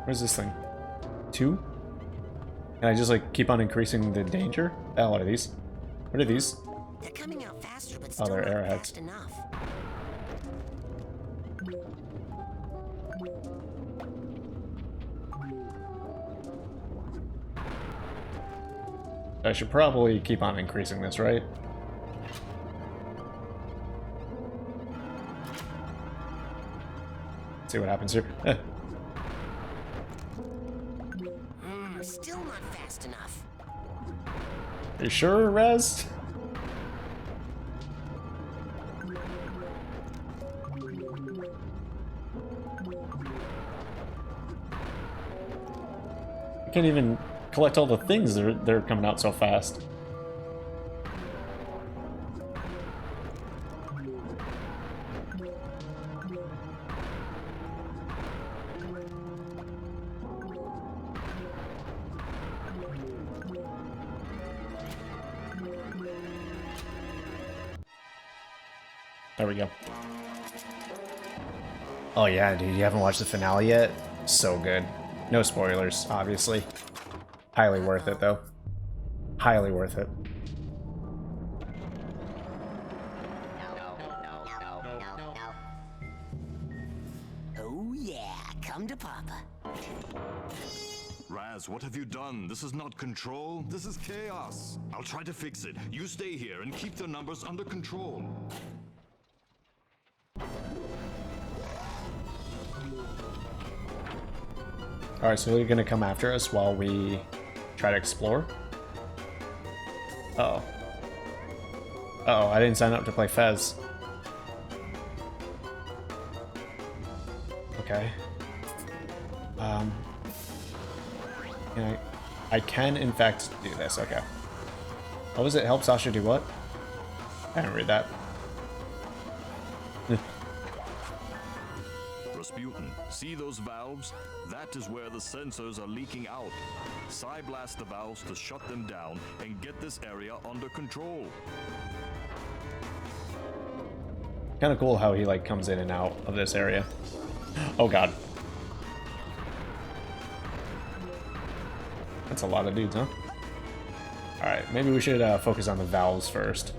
Where's this thing? 2? Can I just like keep on increasing the danger? What the hell are these? What are these? They're coming out faster, but Oh, still they're not arrowheads. fast enough. I should probably keep on increasing this, right? See what happens here. Still not fast enough. You sure, Rez? Can't even collect all the things. They're coming out so fast. There we go. Oh yeah, dude, you haven't watched the finale yet? So good. No spoilers, obviously. Highly worth it, though. Highly worth it. Oh yeah, come to Papa. Raz, what have you done? This is not control. This is chaos. I'll try to fix it. You stay here and keep the numbers under control. Alright, so they're gonna come after us while we try to explore? Uh-oh. Uh-oh, I didn't sign up to play Fez. Okay. I can, in fact, do this. Okay. What was it? Help Sasha do what? I didn't read that. Rasputin, see those valves? That is where the sensors are leaking out. Psy-blast the valves to shut them down and get this area under control. Kind of cool how he like comes in and out of this area. Oh god. That's a lot of dudes, huh? Alright, maybe we should focus on the valves first.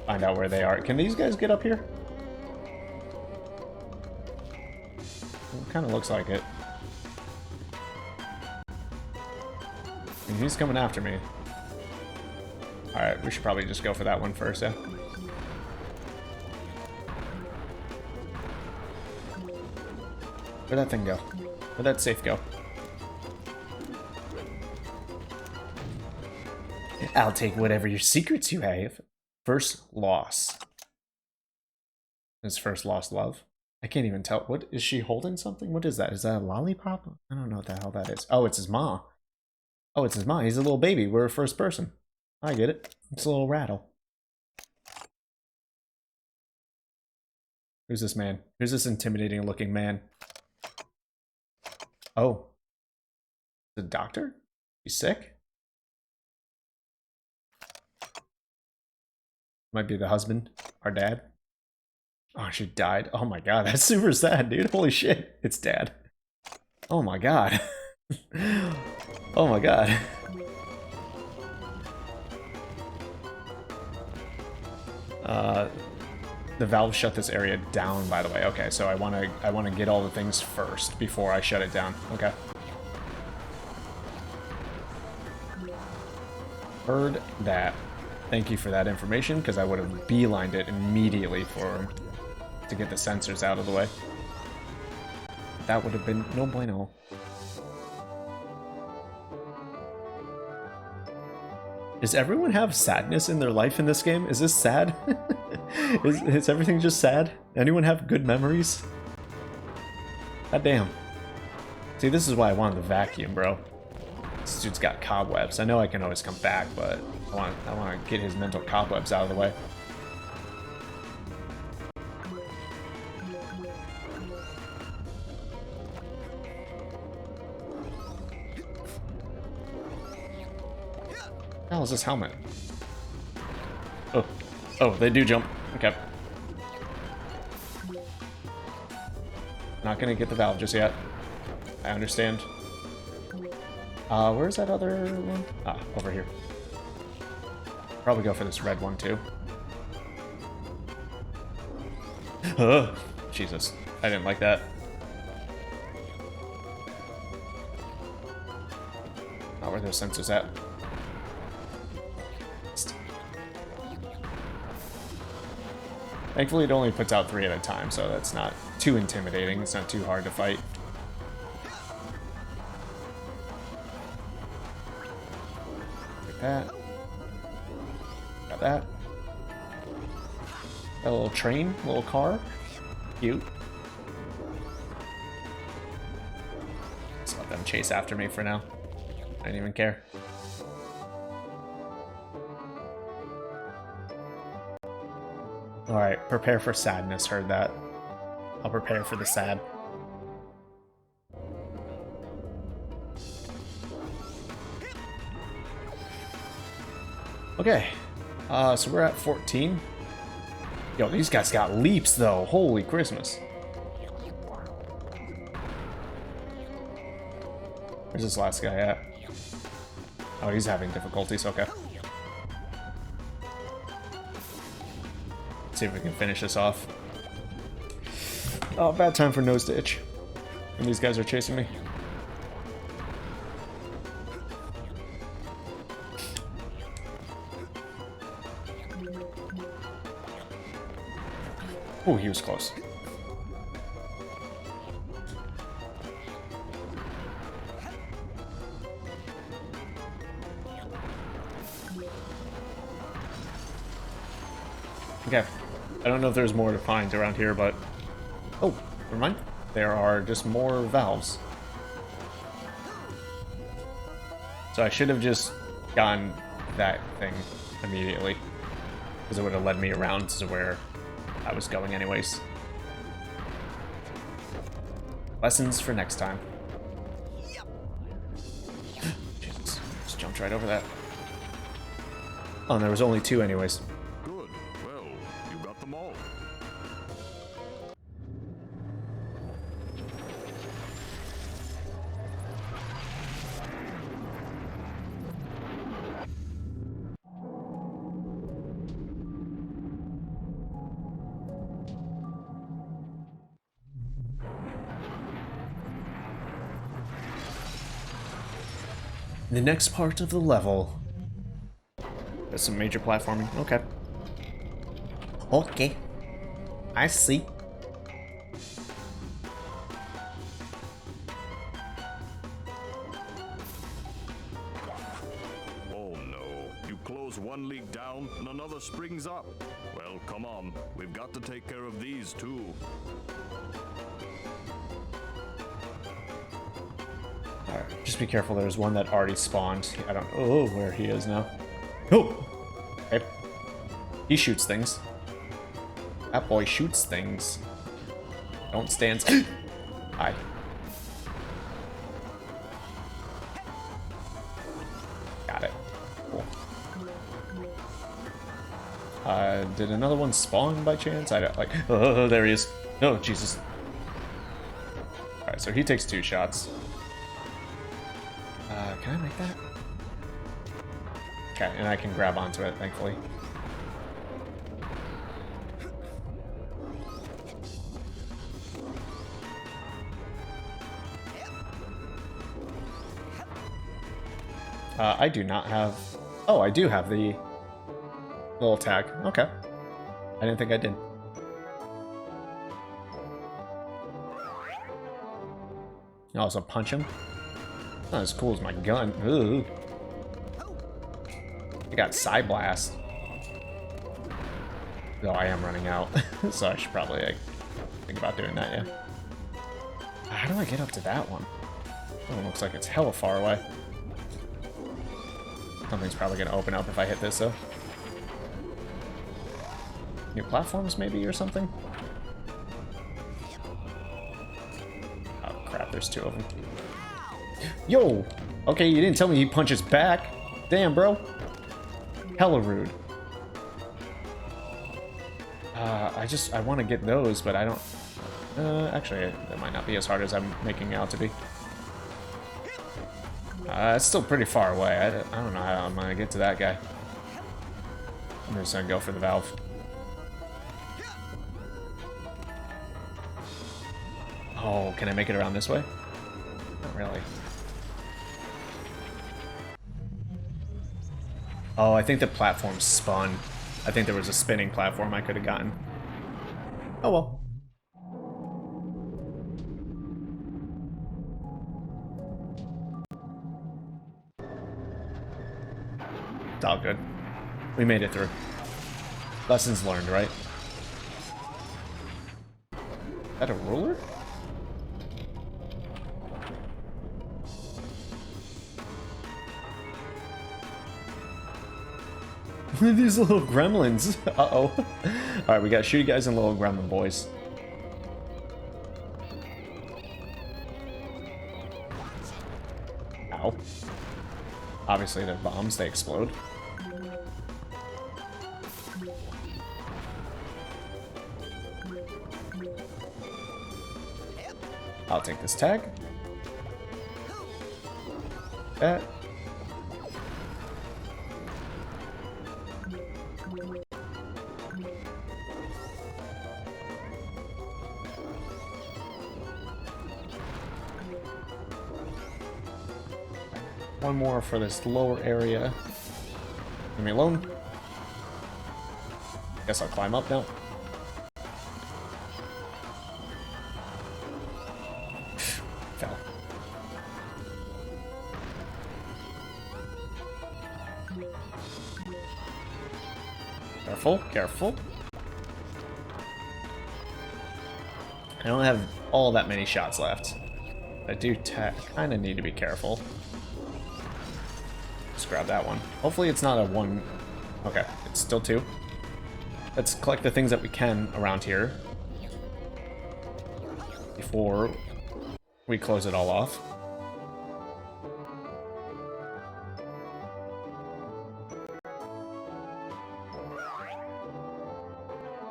Find out where they are. Can these guys get up here? It kind of looks like it. And he's coming after me. Alright, we should probably just go for that one first, yeah? Where'd that thing go? Where'd that safe go? I'll take whatever your secrets you have. First loss. His first lost love. I can't even tell. What is she holding? Something? What is that? Is that a lollipop? I don't know what the hell that is. Oh, it's his ma. Oh, it's his ma. He's a little baby. We're a first person. I get it. It's a little rattle. Who's this man? Who's this intimidating looking man? Oh. The doctor? He's sick? Might be the husband, our dad. Oh, she died. Oh my god, that's super sad, dude. Holy shit. It's dad. Oh my god. Oh my god. The valve shut this area down, by the way. Okay, so I wanna get all the things first before I shut it down. Okay. Heard that. Thank you for that information, because I would have beelined it immediately for him to get the sensors out of the way. That would have been no bueno. Does everyone have sadness in their life in this game? Is this sad? Is everything just sad? Anyone have good memories? God damn. See, this is why I wanted the vacuum, bro. This dude's got cobwebs. I know I can always come back, but I want to get his mental cobwebs out of the way. What the hell is this helmet? Oh, they do jump. Okay. Not gonna get the valve just yet. I understand. Where's that other one? Ah, over here. Probably go for this red one too. Jesus, I didn't like that. Not where those sensors at. Thankfully, it only puts out 3 at a time, so that's not too intimidating. It's not too hard to fight. Like that. Got that. A little train, a little car. Cute. Let's let them chase after me for now. I don't even care. Alright, prepare for sadness, heard that. I'll prepare for the sad. Okay, so we're at 14. Yo, these guys got leaps though, holy Christmas. Where's this last guy at? Oh, he's having difficulties, okay. See if we can finish this off. Oh, bad time for nose to itch. And these guys are chasing me. Oh, he was close. Okay. I don't know if there's more to find around here, but... Oh, never mind. There are just more valves. So I should have just gotten that thing immediately, because it would have led me around to where I was going anyways. Lessons for next time. Jesus, just jumped right over that. Oh, and there was only 2 anyways. Good. Well, you got them all. The next part of the level. There's some major platforming. Okay. Okay. I see. Oh no. You close one leak down and another springs up. Well, come on. We've got to take care of these too. Alright, just be careful. There's one that already spawned. I don't know where he is now. Oh! Okay. He shoots things. That boy shoots things. Don't stand. Hi. Got it. Cool. Did another one spawn by chance? I don't like. Oh, there he is. Oh, Jesus. Alright, so he takes 2 shots. Can I make that? Okay, and I can grab onto it, thankfully. I do not have... Oh, I do have the little tag. Okay. I didn't think I did. You also punch him. Not as cool as my gun. Ooh. I got Psy Blast. Though I am running out, so I should probably think about doing that, yeah. How do I get up to that one? Oh, it looks like it's hella far away. Something's probably gonna open up if I hit this, though. New platforms, maybe, or something? Oh, crap, there's 2 of them. Yo! Okay, you didn't tell me he punches back. Damn, bro. Hella rude. I want to get those, but I don't... actually, that might not be as hard as I'm making it out to be. It's still pretty far away. I don't know how I'm gonna get to that guy. I'm just gonna go for the valve. Oh, can I make it around this way? Not really. Oh, I think the platform spun. I think there was a spinning platform I could have gotten. Oh well. It's all good. We made it through. Lessons learned, right? Is that a ruler? These little gremlins. Uh-oh. Alright, we got shooty guys and little gremlin boys. Ow. Obviously they're bombs, they explode. I'll take this tag. That. One more for this lower area. Leave me alone. Guess I'll climb up now. Fell. Careful, careful. I don't have all that many shots left. I do kind of need to be careful. Just grab that one. Hopefully it's not a one. Okay, it's still two. Let's collect the things that we can around here before we close it all off.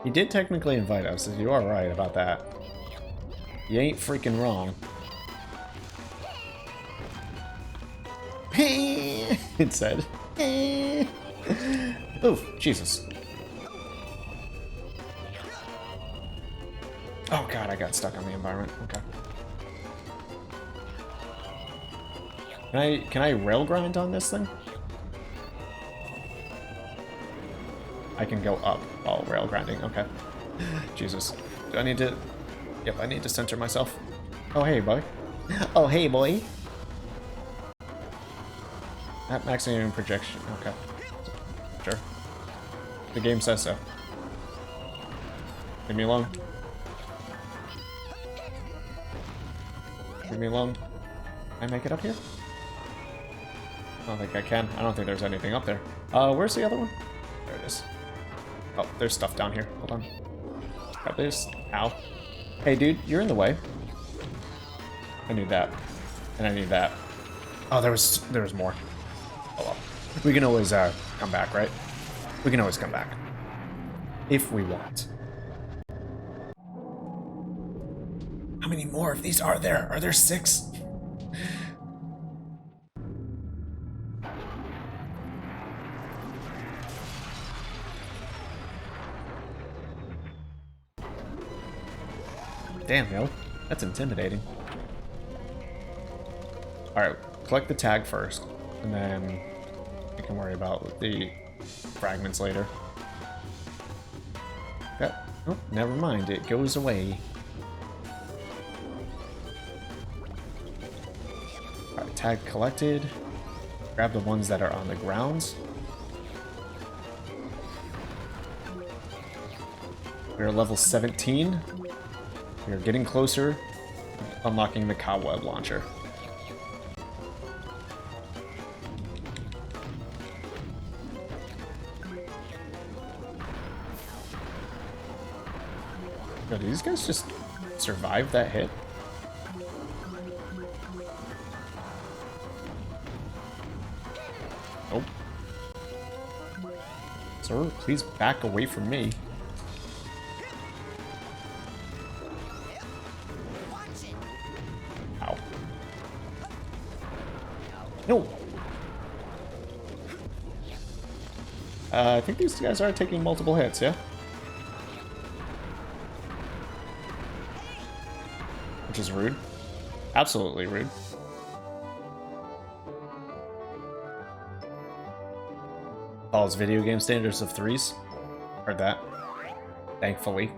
He did technically invite us, so you are right about that. You ain't freaking wrong. It said. Oh, Jesus. Oh god, I got stuck on the environment. Okay. Can I rail grind on this thing? I can go up while rail grinding. Okay. Jesus. Do I need to... Yep, I need to center myself. Oh, hey, boy. Oh, hey, boy. At maximum projection. Okay. Sure. The game says so. Leave me alone. Leave me alone. Can I make it up here? I don't think I can. I don't think there's anything up there. Where's the other one? There it is. Oh, there's stuff down here. Hold on. Grab this. Ow. Hey, dude, you're in the way. I need that. And I need that. Oh, there was more. Oh well. We can always come back, right? We can always come back. If we want. How many more of these are there? Are there 6? Damn, yo. That's intimidating. Alright, collect the tag first, and then we can worry about the fragments later. Okay. Oh, never mind. It goes away. Alright, tag collected. Grab the ones that are on the grounds. We're level 17. We're getting closer to unlocking the cobweb launcher. Yo, did these guys just survive that hit? Nope. Sir, please back away from me. Ow. No! I think these guys are taking multiple hits, yeah? Which is rude. Absolutely rude. Follows video game standards of 3s. Heard that. Thankfully.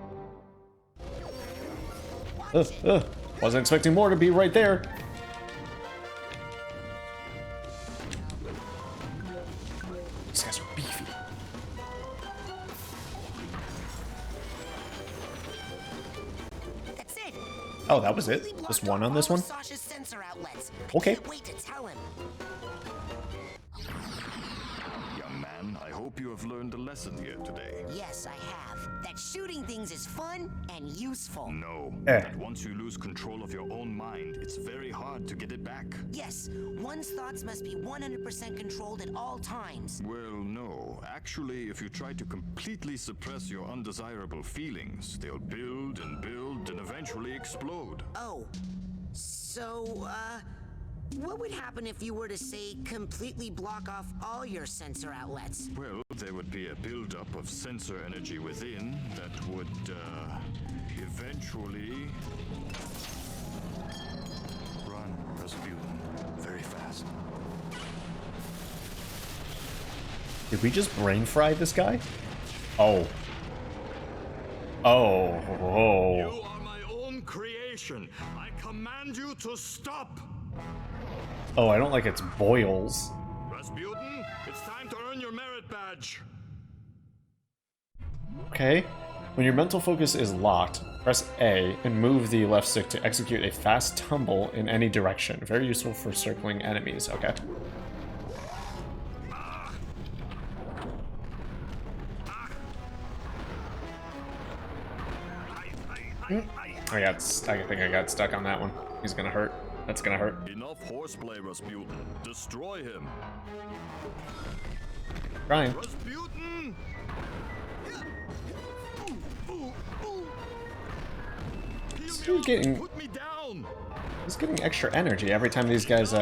Wasn't expecting more to be right there. These guys are beefy. That's it. Oh, that was it? Just one on this one? Sasha's sensor outlets. Okay. Can't wait to tell him. Young man, I hope hope you have learned a lesson here today. Yes, I have. That shooting things is fun and useful. No. That once you lose control of your own mind, it's very hard to get it back. Yes, one's thoughts must be 100% controlled at all times. Well, no. Actually, if you try to completely suppress your undesirable feelings, they'll build and eventually explode. Oh. So, what would happen if you were to, say, completely block off all your sensor outlets? Well, there would be a buildup of sensor energy within that would, eventually... Run, Rasputin. Very fast. Did we just brain fry this guy? Oh. Oh. Oh. You are my own creation. I command you to stop. Oh, I don't like its boils. Rasputin, it's time to earn your merit badge. Okay. When your mental focus is locked, press A and move the left stick to execute a fast tumble in any direction. Very useful for circling enemies. Okay. I think I got stuck on that one. He's gonna hurt. That's gonna hurt. Enough horseplay, Rasputin. Destroy him. Trying. Rasputin! He's getting... Put me down! He's getting extra energy every time these guys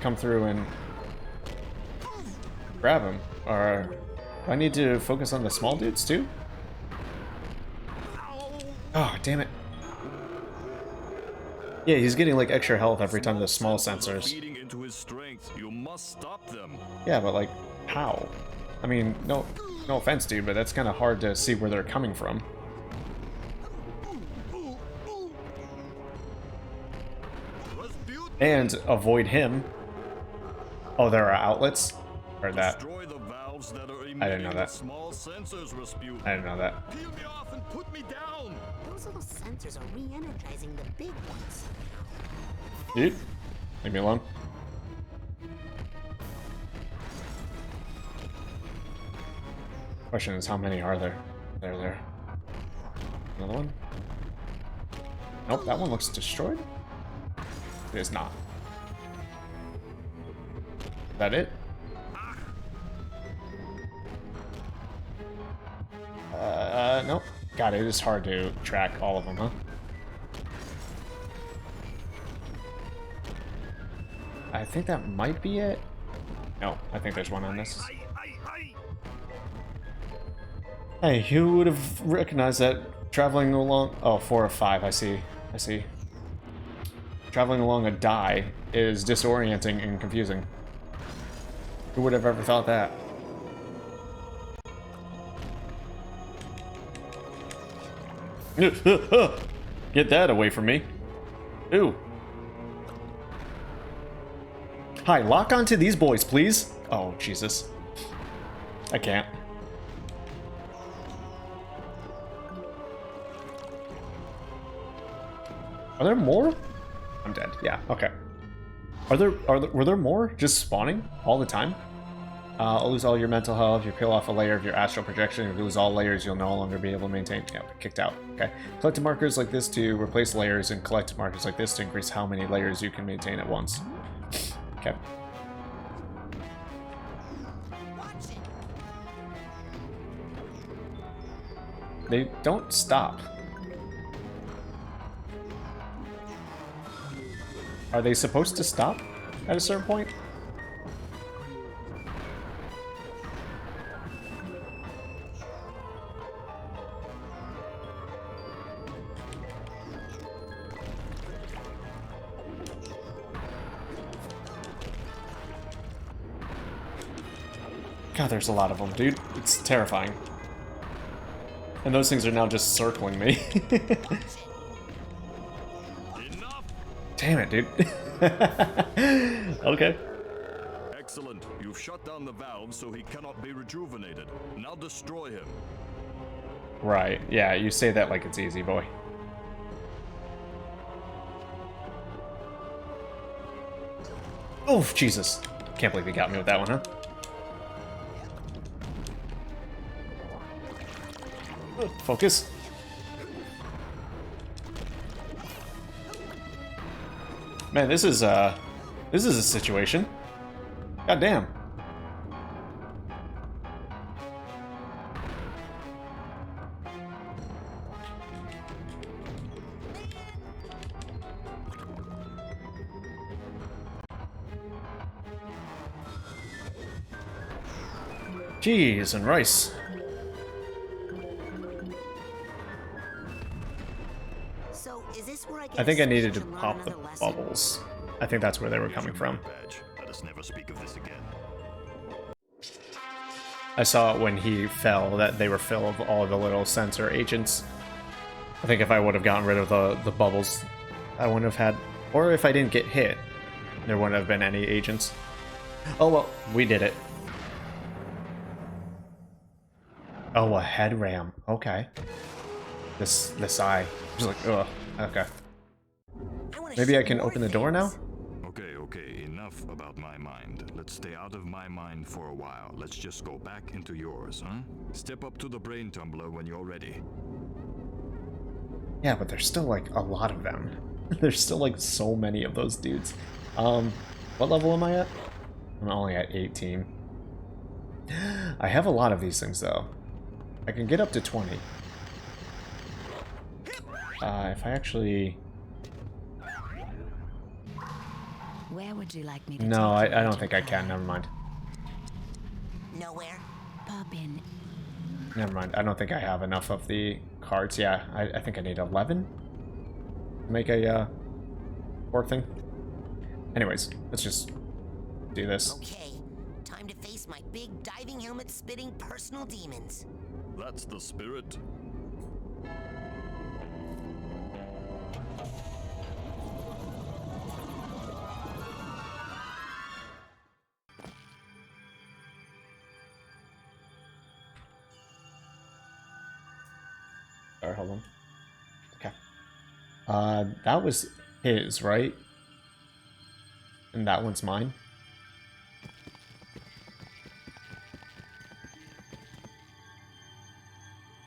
come through and grab him. Or do I need to focus on the small dudes too? Oh, damn it. Yeah, he's getting like extra health every time the small sensors. Feeding into his strength. You must stop them. Yeah, but like, how? I mean, no offense, dude, but that's kind of hard to see where they're coming from. And avoid him. Oh, there are outlets? Or that. Destroy the valves that are I didn't know that. small sensors, Rasputin. I didn't know that. Peel me off and put me down. Those little sensors are re-energizing the big ones. Dude, leave me alone. Question is, how many are there? There. Another one? Nope, that one looks destroyed. It is not. Is that it? Nope. God, it is hard to track all of them, huh? I think that might be it. No, I think there's one on this. Hey, who would have recognized that traveling along... Oh, 4 of 5, I see. Traveling along a die is disorienting and confusing. Who would have ever thought that? Get that away from me. Ooh. Hi, lock onto these boys, please. Oh, Jesus. I can't. Are there more? I'm dead. Yeah, okay. Were there more just spawning all the time? Lose all your mental health, you peel off a layer of your astral projection, if you lose all layers, you'll no longer be able to maintain. Yeah, kicked out. Okay. Collect markers like this to replace layers, and collect markers like this to increase how many layers you can maintain at once. Okay. They don't stop. Are they supposed to stop at a certain point? God, there's a lot of them, dude. It's terrifying. And those things are now just circling me. Damn it, dude. Okay. Excellent. You've shut down the valve so he cannot be rejuvenated. Now destroy him. Right. Yeah, you say that like it's easy, boy. Oh, Jesus. Can't believe he got me with that one, huh? Focus. Man, this is a situation. God damn. Cheese and rice. So, is this where I think I needed to and learn pop the another lesson? bubbles. I think that's where they were coming from. Badge. Let us never speak of this again. I saw it when he fell that they were full of all the little sensor agents. I think if I would have gotten rid of the bubbles, I wouldn't have had... Or if I didn't get hit, there wouldn't have been any agents. Oh well, we did it. Oh, a head ram. Okay. This eye. Just like, ugh. Okay. Maybe I can open the door now? Okay, enough about my mind. Let's stay out of my mind for a while. Let's just go back into yours, huh? Step up to the brain tumbler when you're ready. Yeah, but there's still like a lot of them. There's still like so many of those dudes. What level am I at? I'm only at 18. I have a lot of these things though. I can get up to 20. If I actually... Where would you like me to No, take you, I don't Agent think I can. Carter? Never mind. Nowhere. Pop in. Never mind. I don't think I have enough of the cards. Yeah, I think I need 11 to make a work thing. Anyways, let's just do this. Okay, time to face my big diving helmet spitting personal demons. That's the spirit. Sorry, hold on. Okay. That was his, right? And that one's mine?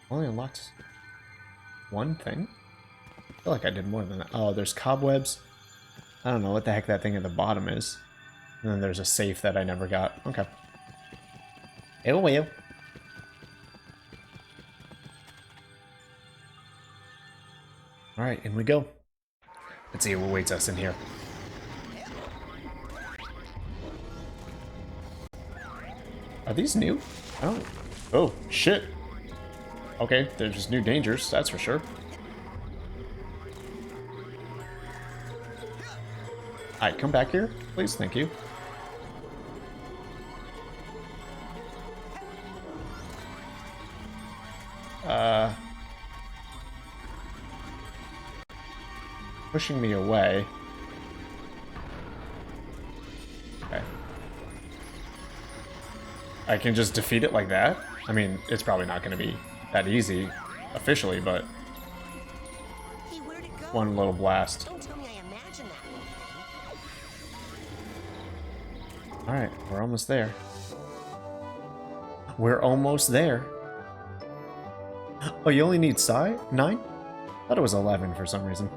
Only unlocked one thing? I feel like I did more than that. Oh, there's cobwebs. I don't know what the heck that thing at the bottom is. And then there's a safe that I never got. Okay. Oh well. Alright, in we go. Let's see what awaits us in here. Are these new? I don't... Oh, shit. Okay, there's just new dangers, that's for sure. Alright, come back here, please, thank you. Pushing me away. Okay. I can just defeat it like that? I mean, it's probably not going to be that easy officially, but Hey, where'd it go? one little blast. Don't tell me I imagined that. Alright, we're almost there. We're almost there. Oh, you only need 9? I thought it was 11 for some reason.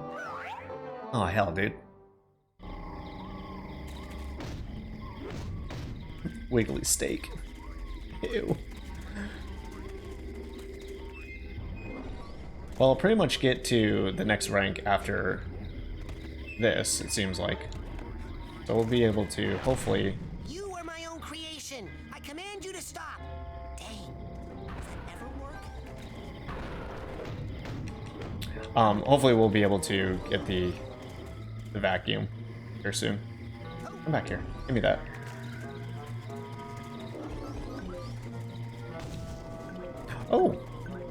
Oh, hell, dude. Wiggly steak. Ew. Well, I'll pretty much get to the next rank after this, it seems like. So we'll be able to, hopefully... You are my own creation. I command you to stop. Dang. Does that ever work? Hopefully we'll be able to get the vacuum here soon. Come back here. Give me that. Oh,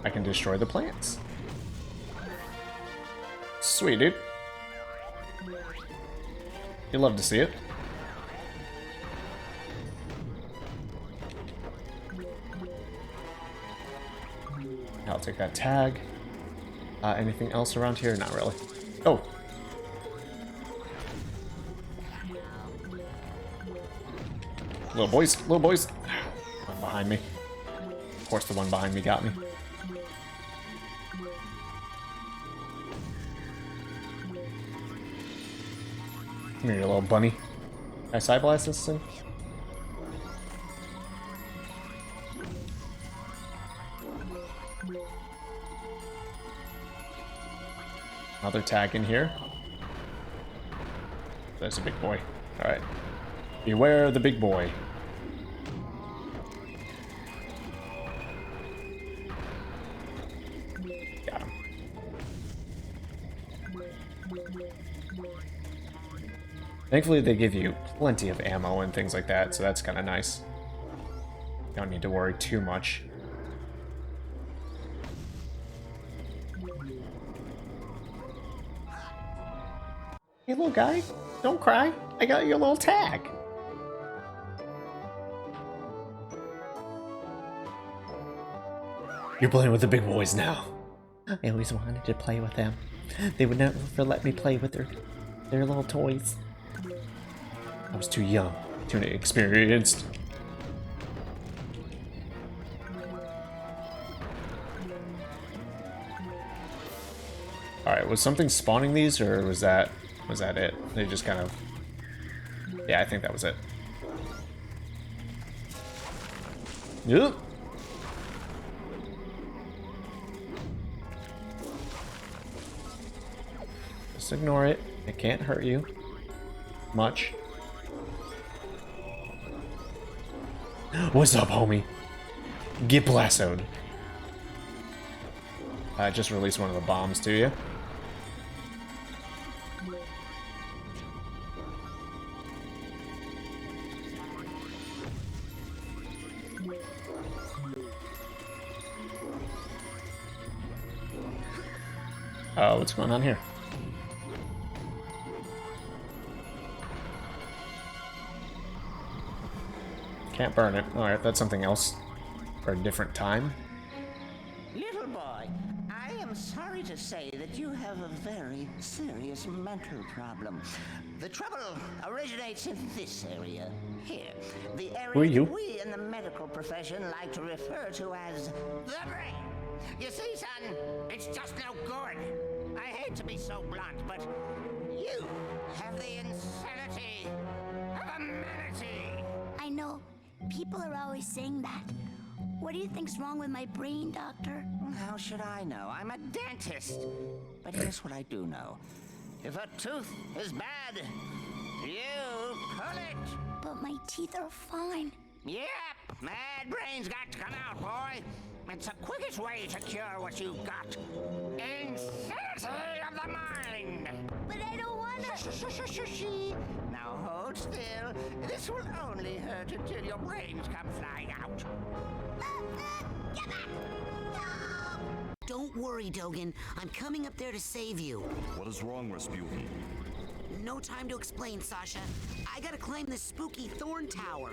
I can destroy the plants. Sweet, dude. You love to see it. I'll take that tag. Anything else around here? Not really. Oh. Little boys. One behind me. Of course the one behind me got me. Come here, you little bunny. Can I side blast this thing? Another tag in here. There's a big boy. Alright. Beware of the big boy. Got him. Thankfully, they give you plenty of ammo and things like that, so that's kind of nice. You don't need to worry too much. Hey, little guy, don't cry. I got your little tag. You're playing with the big boys now. I always wanted to play with them. They would never let me play with their little toys. I was too young, too inexperienced. Alright, was something spawning these, or was that it? They just kind of... Yeah, I think that was it. Yep. Just ignore it. It can't hurt you much. What's up, homie? Get blasted. I just released one of the bombs to you. What's going on here? Can't burn it. Alright, that's something else for a different time. Little boy, I am sorry to say that you have a very serious mental problem. The trouble originates in this area. Here, the Who are area you? that we in the medical profession like to refer to as the brain. You see, son, it's just no good. I hate to be so blunt, but you have the insanity of a manatee. I know. People are always saying that. What do you think's wrong with my brain, Doctor? How should I know? I'm a dentist. But here's what I do know. If a tooth is bad, you pull it. But my teeth are fine. Yep, mad brain's got to come out, boy. It's the quickest way to cure what you've got. Insanity of the mind. But I don't wanna. Now hold still. This will only hurt until your brains come flying out. Get back! No! Don't worry, Dogen. I'm coming up there to save you. What is wrong, Rasputin? No time to explain, Sasha. I gotta climb this spooky thorn tower.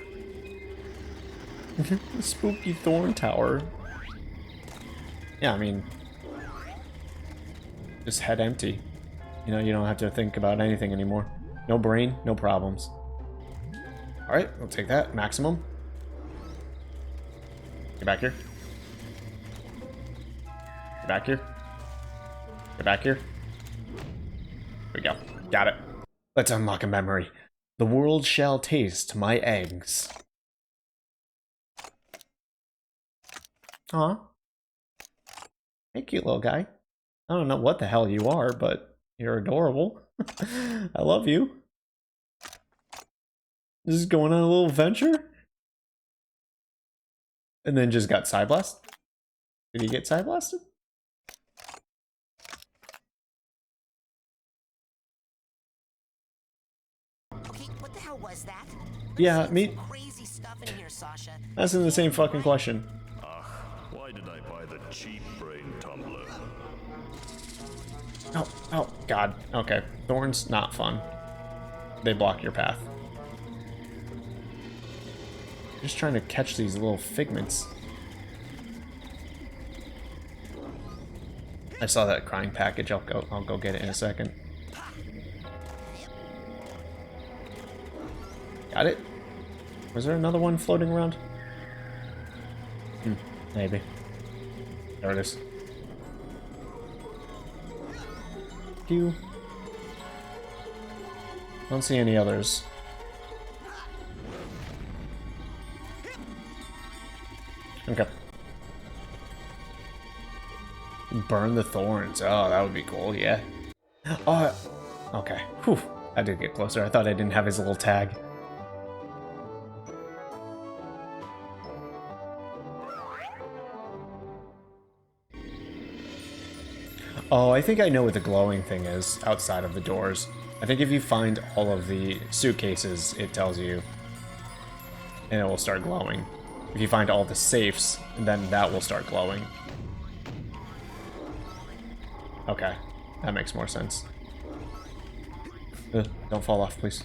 Spooky thorn tower. Yeah, I mean, just head empty. You know, you don't have to think about anything anymore. No brain, no problems. Alright, we'll take that. Maximum. Get back here. Get back here. Get back here. Here we go. Got it. Let's unlock a memory. The world shall taste my eggs. Aw. Hey, cute little guy. I don't know what the hell you are, but you're adorable. I love you. This is going on a little venture? And then just got side blasted? Did he get side blasted? Okay, what the hell was that? Yeah, me. Crazy stuff in here, Sasha. Asking the same fucking question. Why did I buy the cheap brain tumbler? Oh, oh, God. Okay. Thorns, not fun. They block your path. Just trying to catch these little figments. I saw that crying package. I'll go get it in a second. Got it? Was there another one floating around? Maybe. There it is. I don't see any others. Okay. Burn the thorns. Oh, that would be cool, yeah. Oh, okay. Whew. I did get closer. I thought I didn't have his little tag. Oh, I think I know what the glowing thing is outside of the doors. I think if you find all of the suitcases, it tells you, and it will start glowing. If you find all the safes, then that will start glowing. Okay, that makes more sense. Don't fall off, please.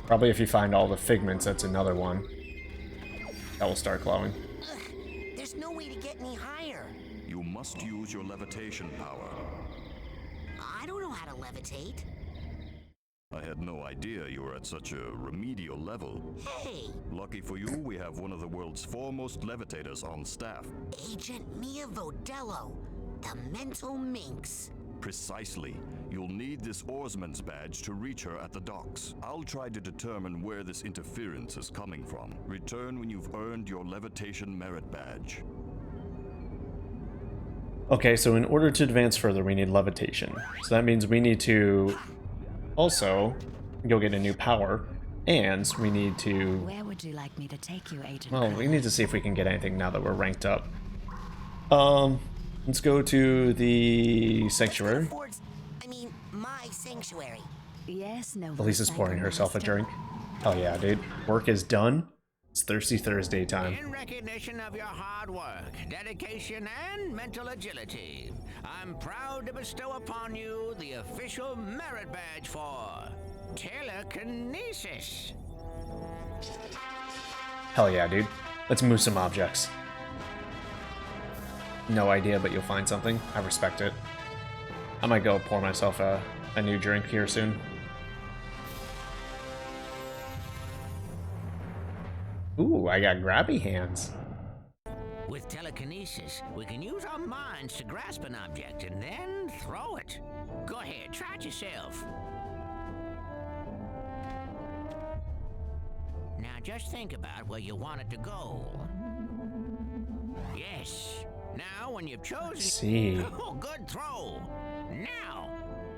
Probably if you find all the figments, that's another one. That will start glowing. Ugh, there's no way to get any higher. You must use your levitation power. I don't know how to levitate. I had no idea you were at such a remedial level. Hey! Lucky for you, we have one of the world's foremost levitators on staff. Agent Mia Vodello, the mental minx. Precisely. You'll need this oarsman's badge to reach her at the docks. I'll try to determine where this interference is coming from. Return when you've earned your levitation merit badge. Okay, so in order to advance further, we need levitation. So that means we need to also go get a new power, and we need to... Where would you like me to take you, Agent? Well, we need to see if we can get anything now that we're ranked up. Let's go to the sanctuary. I mean, my sanctuary. Yes, no. Elisa's pouring herself a drink. Hell yeah, dude. Work is done. It's Thirsty Thursday time. In recognition of your hard work, dedication, and mental agility, I'm proud to bestow upon you the official merit badge for telekinesis. Hell yeah, dude. Let's move some objects. No idea, but you'll find something. I respect it. I might go pour myself a new drink here soon. Ooh, I got grabby hands. With telekinesis, we can use our minds to grasp an object and then throw it. Go ahead, try it yourself. Now just think about where you want it to go. Yes. Now, when you've chosen... See. Oh, good throw. Now,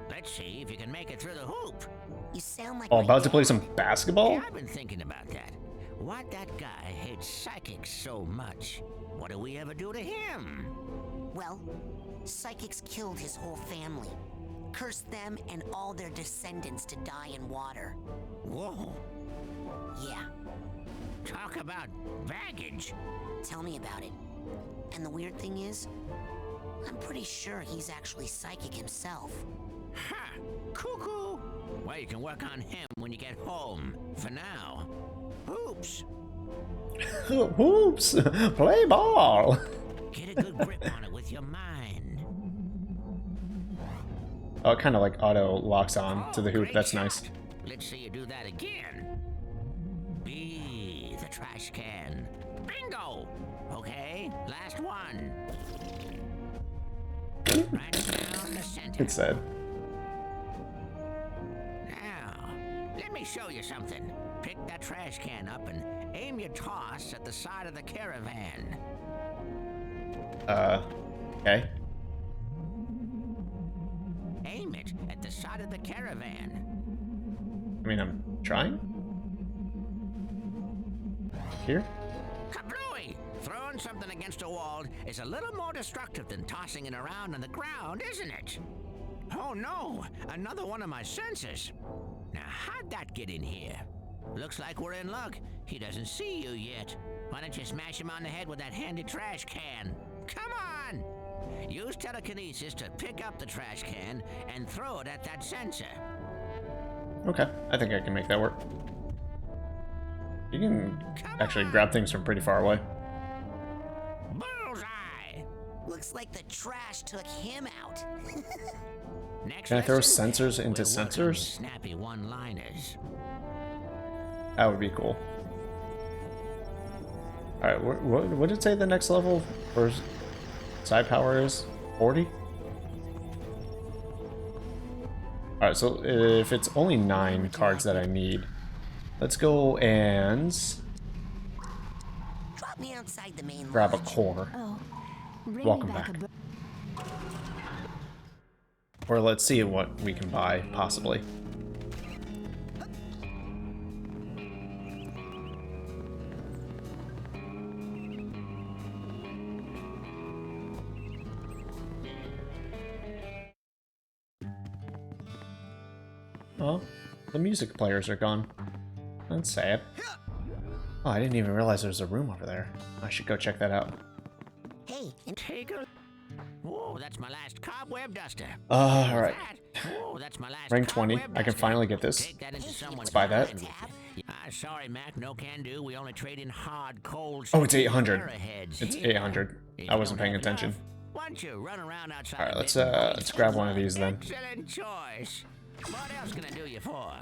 let's see if you can make it through the hoop. You sound like... Oh, about to play some basketball? Yeah, I've been thinking about that. Why'd that guy hate psychics so much? What do we ever do to him? Well, psychics killed his whole family. Cursed them and all their descendants to die in water. Whoa. Yeah. Talk about baggage. Tell me about it. And the weird thing is, I'm pretty sure he's actually psychic himself. Ha! Cuckoo! Well, you can work on him when you get home. For now. Oops. Oops! Play ball! Get a good grip on it with your mind. Oh, it kind of like auto locks on to the hoop. That's nice. Let's see you do that again. Be the trash can. Bingo! Okay, last one. Right down the center. It's sad. Now, let me show you something. Pick that trash can up and aim your toss at the side of the caravan. Okay. Aim it at the side of the caravan. I mean, I'm trying. Here? Kablooey! Throwing something against a wall is a little more destructive than tossing it around on the ground, isn't it? Oh no! Another one of my sensors! Now, how'd that get in here? Looks like we're in luck. He doesn't see you yet. Why don't you smash him on the head with that handy trash can? Come on! Use telekinesis to pick up the trash can and throw it at that sensor. Okay, I think I can make that work. You can actually grab things from pretty far away. Bullseye! Looks like the trash took him out. Next Can I throw lesson, sensors into we'll work on sensors? Snappy one-liners. That would be cool. Alright, what did it say the next level for side power is? 40? Alright, so if it's only 9 cards that I need, let's go and Drop me outside the main grab a lodge. core. Oh, Welcome back. Or let's see what we can buy, possibly. Oh, the music players are gone. That's sad. Oh, I didn't even realize there was a room over there. I should go check that out. Hey, and Take a... Whoa, that's my last cobweb duster. Alright. Whoa, that's my last Rank 20. cobweb I can duster. finally get this. Take that into someone's Let's buy that. mind. Sorry, Mac, no can do. We only trade in hard, cold... Oh, it's 800. arrowheads. It's Here. 800. If I you wasn't don't paying have attention. enough, why don't you run around outside Alright, a let's bit? let's grab one of these then. Excellent choice. What else can I do you for?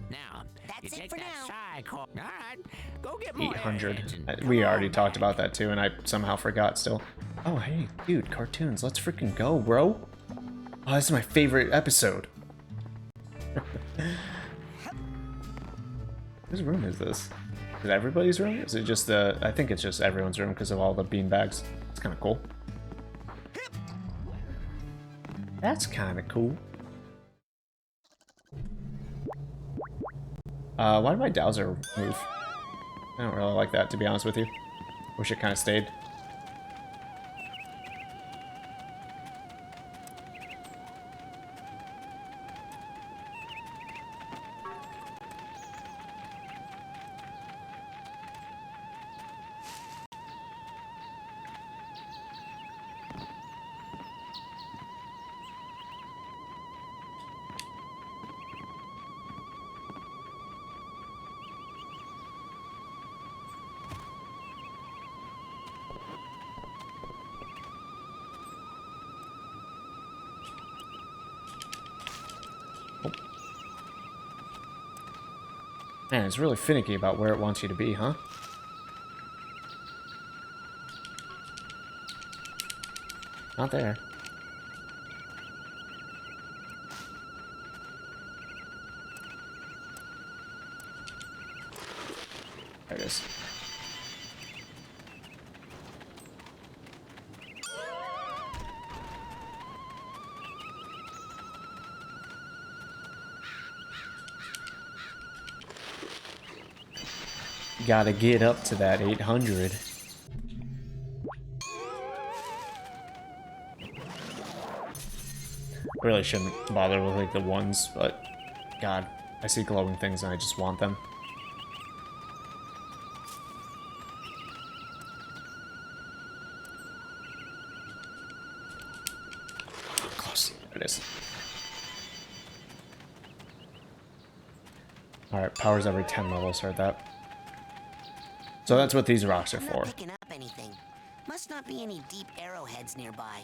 Now, you That's it take for that now. psycho. All right, go get more 800. arrowheads and We come already on talked back. about that too, and I somehow forgot still. Oh, hey, dude, cartoons. Let's freaking go, bro. Oh, this is my favorite episode. Whose room is this? Is it everybody's room? Is it just the... I think it's just everyone's room because of all the beanbags. It's kind of cool. That's kind of cool. Why did my dowser move? I don't really like that, to be honest with you. Wish it kind of stayed. Man, it's really finicky about where it wants you to be, huh? Not there. There it is. Gotta get up to that 800. Really shouldn't bother with like the ones, but God, I see glowing things and I just want them. Close. There it is. Alright, powers every 10 levels, heard that. So that's what these rocks are I'm for. not picking up anything. Must not be any deep arrowheads nearby.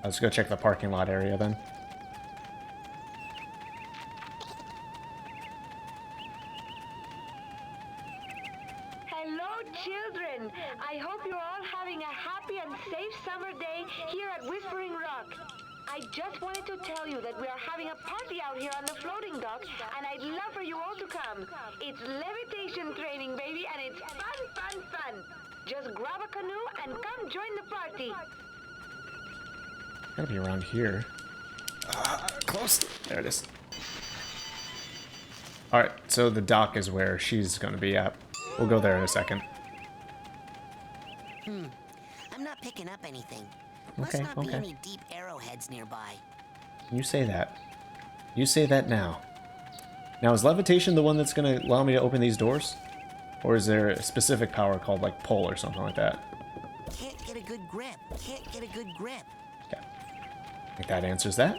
Let's go check the parking lot area then. Hello, children. I hope you're all having a happy and safe summer day here at Whispering Rock. I just wanted to tell you that we are having a party out here on the floating dock, and I'd love for you all to come. It's levitation training, baby, and it's fun, fun, fun. Just grab a canoe and come join the party. Gotta be around here. Close. There it is. Alright, so the dock is where she's gonna be at. We'll go there in a second. I'm not picking up anything. Must Okay, not be okay. any deep arrowheads nearby. You say that. You say that now. Now, is levitation the one that's gonna allow me to open these doors? Or is there a specific power called, like, pull or something like that? Can't get a good grip. Can't get a good grip. Okay. I think that answers that.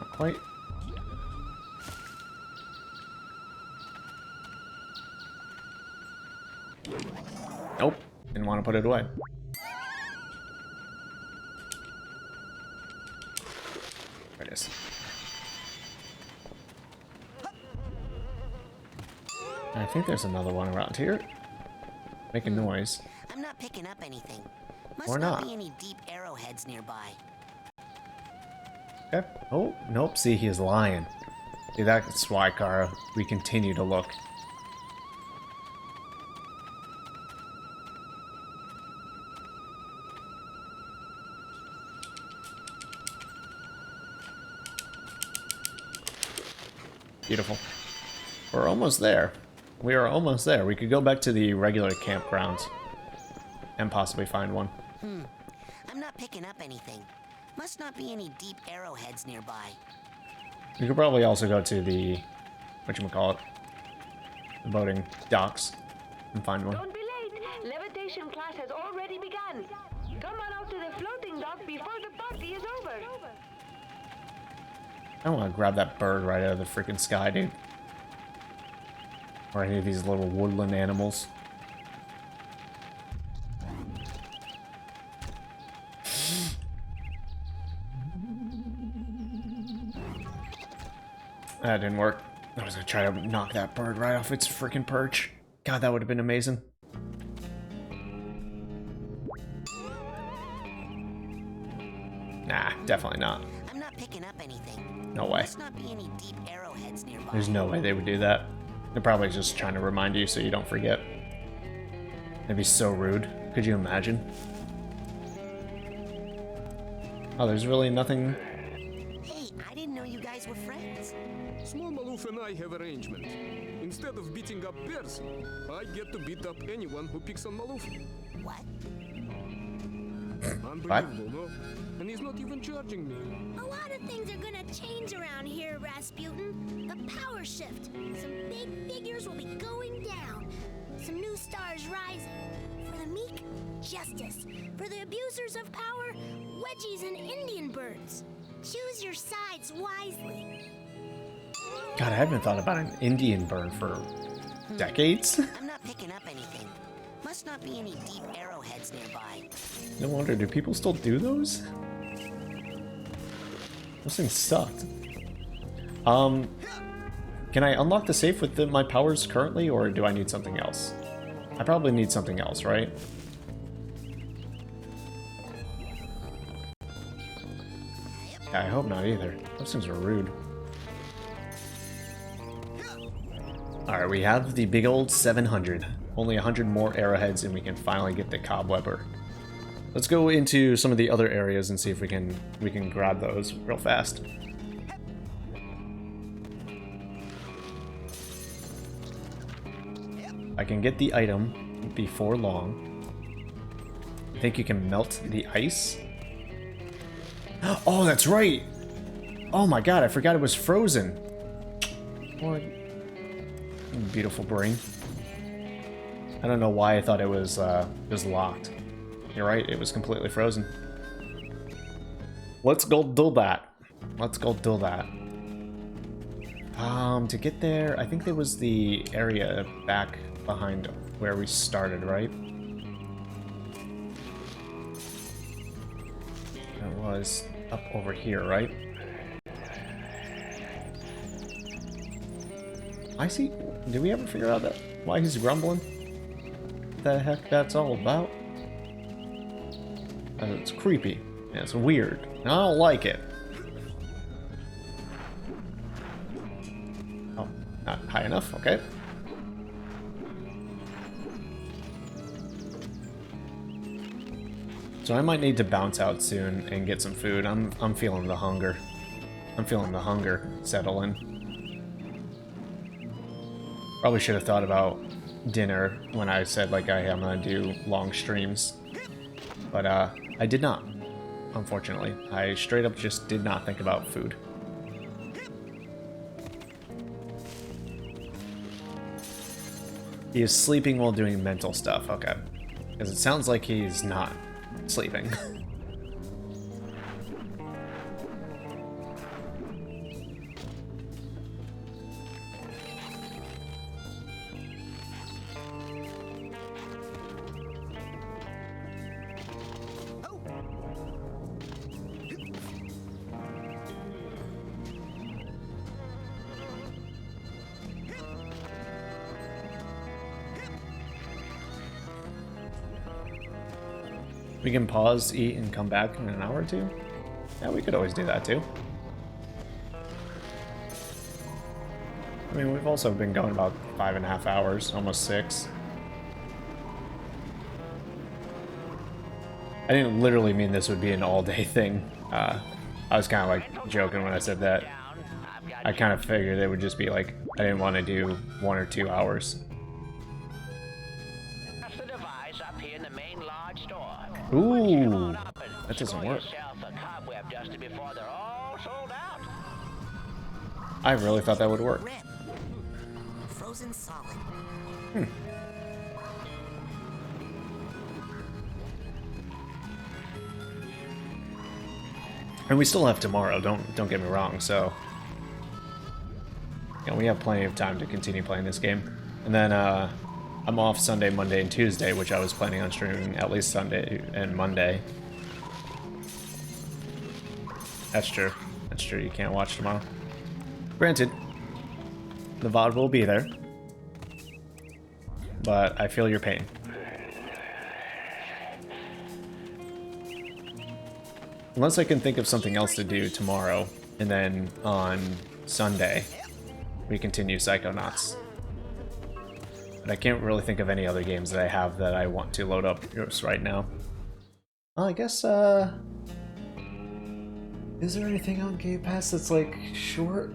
Not quite. Nope. Didn't want to put it away. There it is. I think there's another one around here. Making noise. I'm not picking up anything. Must Or not. be any deep arrowheads nearby. Okay. Oh, nope. See, he is lying. See, that's why, Kara. We continue to look. Beautiful. We're almost there. We are almost there. We could go back to the regular campgrounds and possibly find one. I'm not picking up anything. Must not be any deep arrowheads nearby. You could probably also go to the, whatchamacallit, the boating docks and find one. Don't be late. Levitation class has already begun. Come on out to the floating dock before the party is over. I want to grab that bird right out of the freaking sky, dude. Or any of these little woodland animals. That didn't work. I was gonna try to knock that bird right off its freaking perch. God, that would have been amazing. Nah, definitely not. I'm not picking up anything. No way. Must not be any deep arrowheads nearby. There's no way they would do that. They're probably just trying to remind you so you don't forget. That'd be so rude. Could you imagine? Oh, there's really nothing. Hey, I didn't know you guys were friends. Small Maloof and I have arrangement. Instead of beating up bears, I get to beat up anyone who picks on Maloof. What? Unbelievable, no? And he's not even charging me. A lot of things are gonna change around here, Rasputin. A power shift. Some big figures will be going down. Some new stars rising. For the meek, justice. For the abusers of power, wedgies and Indian birds. Choose your sides wisely. God, I haven't thought about an Indian bird for decades. I'm not picking up anything. Must not be any deep arrowheads nearby. No wonder, do people still do those? Those things sucked. Can I unlock the safe with my powers currently, or do I need something else? I probably need something else, right? I hope not either. Those things are rude. Alright, we have the big old 700. Only 100 more arrowheads and we can finally get the cobwebber. Let's go into some of the other areas and see if we can grab those real fast. I can get the item before long. I think you can melt the ice. Oh, that's right! Oh my god, I forgot it was frozen. What? Beautiful brain. I don't know why I thought it was locked. You're right, it was completely frozen. Let's go do that. Let's go do that. To get there, I think there was the area back behind where we started, right? It was up over here, right? I see. Did we ever figure out that why he's grumbling? What the heck that's all about? It's creepy. Yeah, it's weird. I don't like it. Oh, not high enough. Okay. So I might need to bounce out soon and get some food. I'm feeling the hunger. I'm feeling the hunger settle in. Probably should have thought about dinner when I said like I'm gonna do long streams, but I did not. Unfortunately, I straight up just did not think about food. He is sleeping while doing mental stuff. Okay, because it sounds like he's not sleeping. We can pause, eat, and come back in an hour or two? Yeah, we could always do that too. I mean, we've also been going about 5.5 hours, almost 6. I didn't literally mean this would be an all-day thing. I was kind of like joking when I said that. I kind of figured it would just be like, I didn't want to do 1 or 2 hours. Ooh, that doesn't work. I really thought that would work. Frozen solid. And we still have tomorrow, don't get me wrong, so yeah, we have plenty of time to continue playing this game. And then I'm off Sunday, Monday, and Tuesday, which I was planning on streaming at least Sunday and Monday. That's true. That's true, you can't watch tomorrow. Granted, the VOD will be there, but I feel your pain. Unless I can think of something else to do tomorrow, and then on Sunday, we continue Psychonauts. But I can't really think of any other games that I have that I want to load up right now. Well, I guess, is there anything on Game Pass that's, like, short?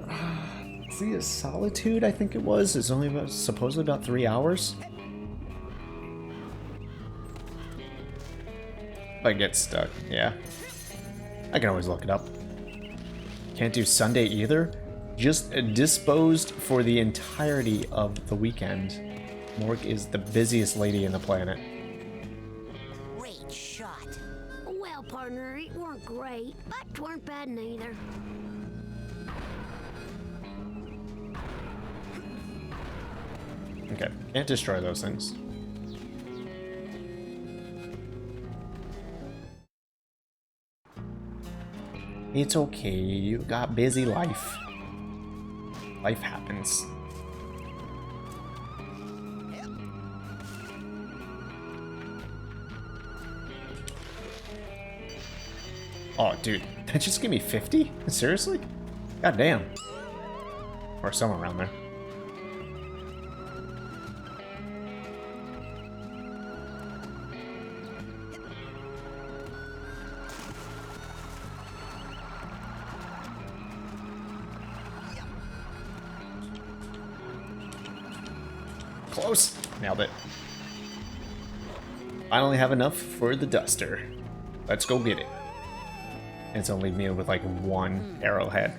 Sea of Solitude, I think it was. It's only about, supposedly about 3 hours. If I get stuck, yeah. I can always look it up. Can't do Sunday either. Just disposed for the entirety of the weekend. Morg is the busiest lady in the planet. Great shot. Well, partner, it weren't great, but it weren't bad neither. Okay, can't destroy those things. It's okay, you got busy life. Life happens. Oh, dude, that just gave me 50? Seriously? God damn. Or somewhere around there. Close. Nailed it. Finally have enough for the duster. Let's go get it. And it's gonna leave me with like 1 arrowhead.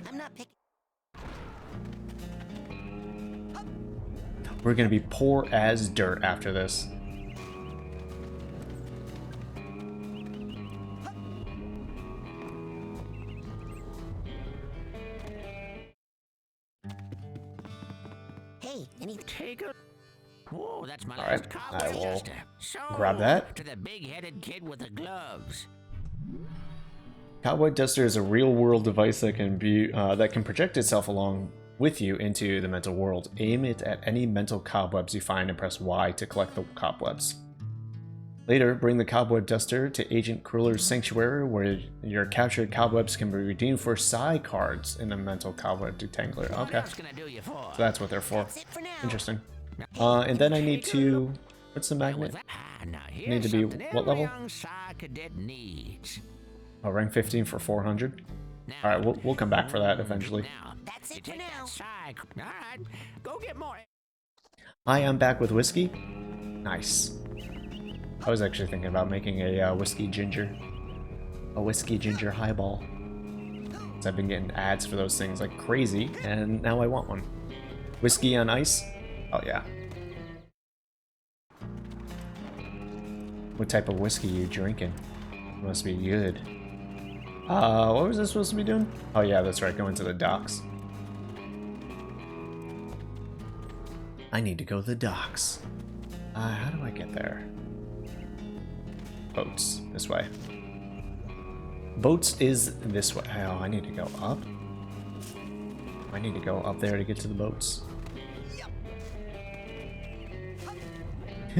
We're gonna be poor as dirt after this. Hey, take a. Whoa, that's my Alright, last cowboy I will duster. So, grab that. To the big-headed kid with the gloves. Cowboy Duster is a real-world device that can be that can project itself along with you into the mental world. Aim it at any mental cobwebs you find and press Y to collect the cobwebs. Later, bring the Cobweb Duster to Agent Crueller's Sanctuary, where your captured cobwebs can be redeemed for Psy cards in the Mental Cobweb Detangler. Okay, so that's what they're for. Interesting. And then I need to... What's the magnet? Need to be what level? Oh, rank 15 for 400. Alright, we'll come back for that eventually. That's it for now. Alright, go get more. Hi, I'm back with whiskey. Nice. I was actually thinking about making a whiskey ginger highball. So I've been getting ads for those things like crazy, and now I want one. Whiskey on ice? Oh yeah. What type of whiskey are you drinking? Must be good. What was I supposed to be doing? Oh yeah, that's right, going to the docks. I need to go to the docks. How do I get there? Boats, this way. Boats is this way. Oh, I need to go up? I need to go up there to get to the boats.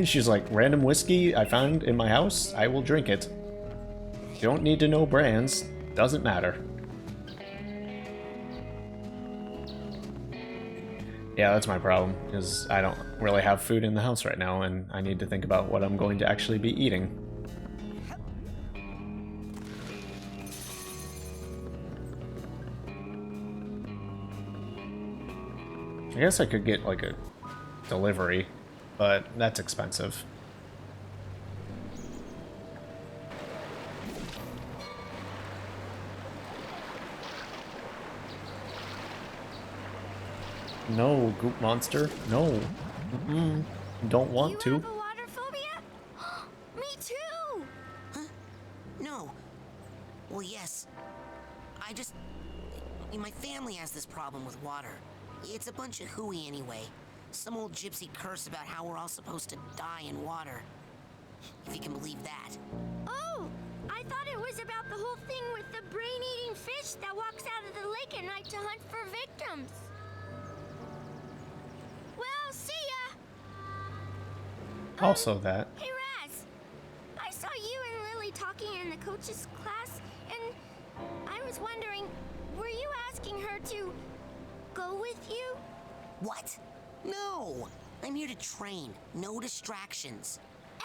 She's like, random whiskey I found in my house, I will drink it. Don't need to know brands. Doesn't matter. Yeah, that's my problem, is I don't really have food in the house right now, and I need to think about what I'm going to actually be eating. I guess I could get like a delivery, but that's expensive. No, goop monster. No. Mm-mm. Don't want to. You have a water phobia? Me too! Huh? No. Well, yes. My family has this problem with water. It's a bunch of hooey anyway. Some old gypsy curse about how we're all supposed to die in water. If you can believe that. Oh! I thought it was about the whole thing with the brain-eating fish that walks out of the lake at night to hunt for victims. Well, see ya! Also that. Hey, Raz! I saw you and Lily talking in the coach's class, and I was wondering, were you asking her to go with you? What? No! I'm here to train. No distractions.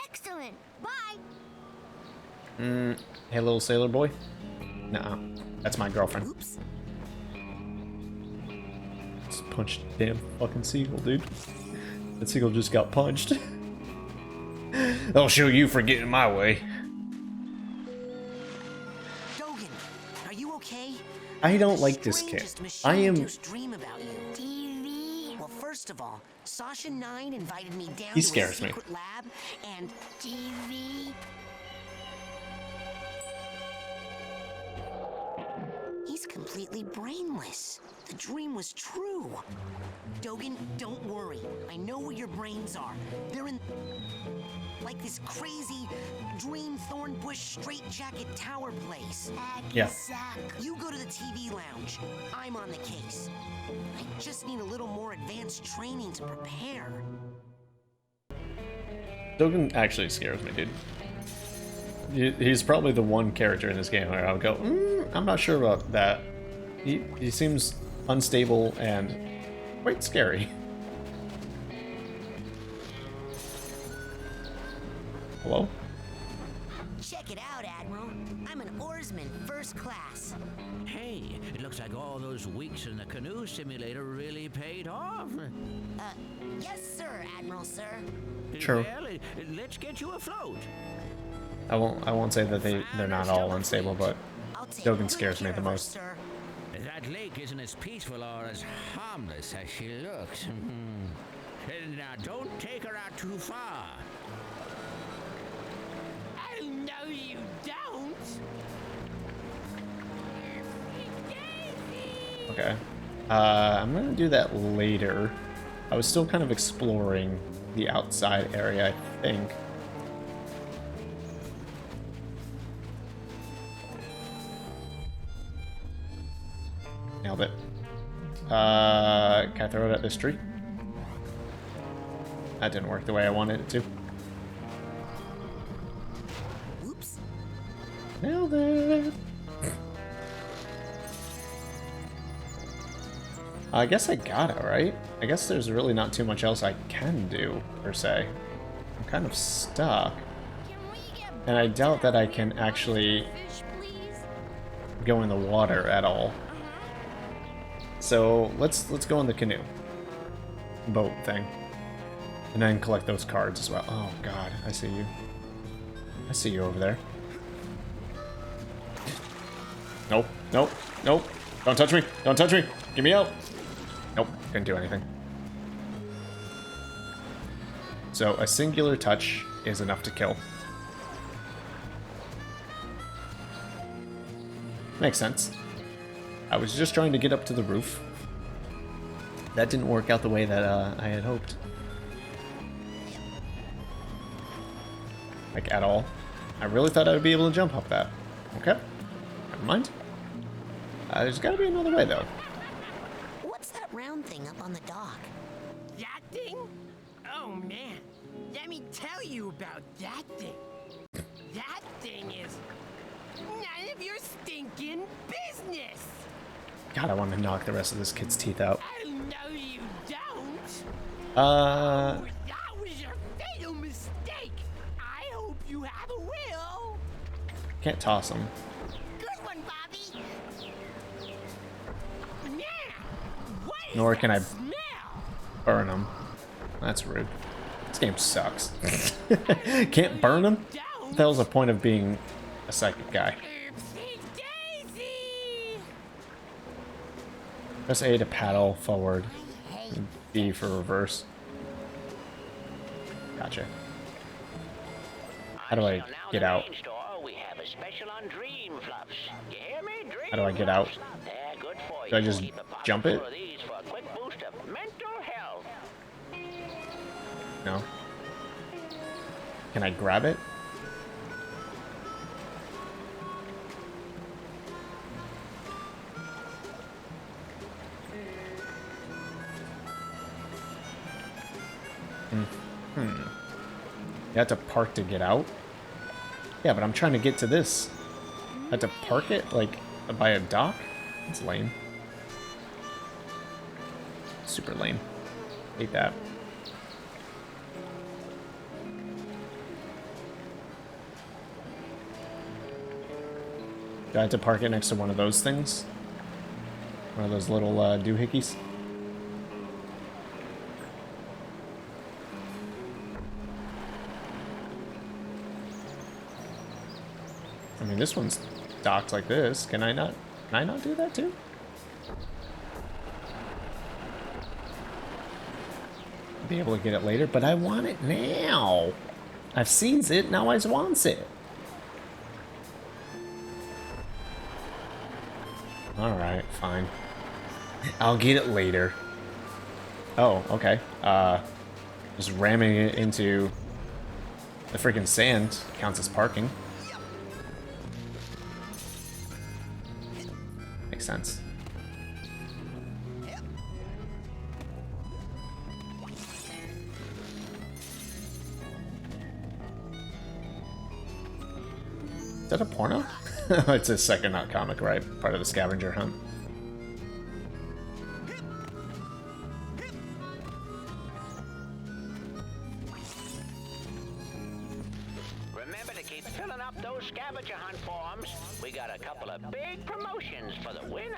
Excellent! Bye! Hey, little sailor boy. Nuh-uh. That's my girlfriend. Oops. Just punched the damn fucking seagull, dude. That seagull just got punched. I'll show you for getting in my way. Dogen, are you okay? I don't like this kid. I am... Dream about you. TV. Well, first of all, Sasha 9 invited me down He to scares his me. secret lab, and TV. He's completely brainless. The dream was true. Dogen, don't worry. I know where your brains are. They're in... like this crazy dream thorn bush straitjacket tower place. Yeah. You go to the TV lounge. I'm on the case. I just need a little more advanced training to prepare. Dogen actually scares me, dude. He's probably the one character in this game where I'll go, I'm not sure about that. He seems unstable and quite scary. Hello? Check it out, Admiral. I'm an oarsman, first class. Hey, it looks like all those weeks in the canoe simulator really paid off. Yes, sir, Admiral, sir. True. Well, let's get you afloat. I won't say that they're not all unstable, but Dogen scares me the most. That lake isn't as peaceful or as harmless as she looks. Now, don't take her out too far. Oh, no, you don't. Okay. I'm gonna do that later. I was still kind of exploring the outside area, I think. Nailed it. Can I throw it at this tree? That didn't work the way I wanted it to. Oops. Nailed it. I guess I got it, right? I guess there's really not too much else I can do, per se. I'm kind of stuck. And I doubt that I can actually go in the water at all. So let's go in the canoe. Boat thing. And then collect those cards as well. Oh god, I see you. I see you over there. Nope, nope, nope. Don't touch me, don't touch me. Get me out. Nope, couldn't do anything. So a singular touch is enough to kill. Makes sense. I was just trying to get up to the roof. That didn't work out the way that I had hoped. Like, at all. I really thought I would be able to jump up that. Okay. Never mind. There's gotta be another way, though. What's that round thing up on the dock? That thing? Oh, man. Let me tell you about that thing. That thing is... None of your stinking business. God, I want to knock the rest of this kid's teeth out. Oh, no, you don't. Uh, That was your fatal mistake. I hope you have a will. can't toss him. Good one, Bobby. Now, what is Nor can I that smell? burn him. That's rude. This game sucks. Can't burn him? What the hell's the point of being a psychic guy? Oopsie daisy. Press A to paddle forward. And B for reverse. Gotcha. How do I get out? How do I get out? Do I just jump it? No. Can I grab it? You have to park to get out? Yeah, but I'm trying to get to this. I have to park it, like, by a dock? That's lame. Super lame. Hate that. Do I have to park it next to one of those things? One of those little doohickeys? I mean, this one's docked like this. Can I not do that too? Be able to get it later, but I want it now. I've seen it, now I wants it. Alright, fine. I'll get it later. Oh, okay. Just ramming it into the freaking sand counts as parking. Makes sense. Is that a porno? It's a Psychonaut comic, right? Part of the scavenger hunt. Remember to keep filling up those scavenger hunt forms. We got a couple of big promotions for the winner.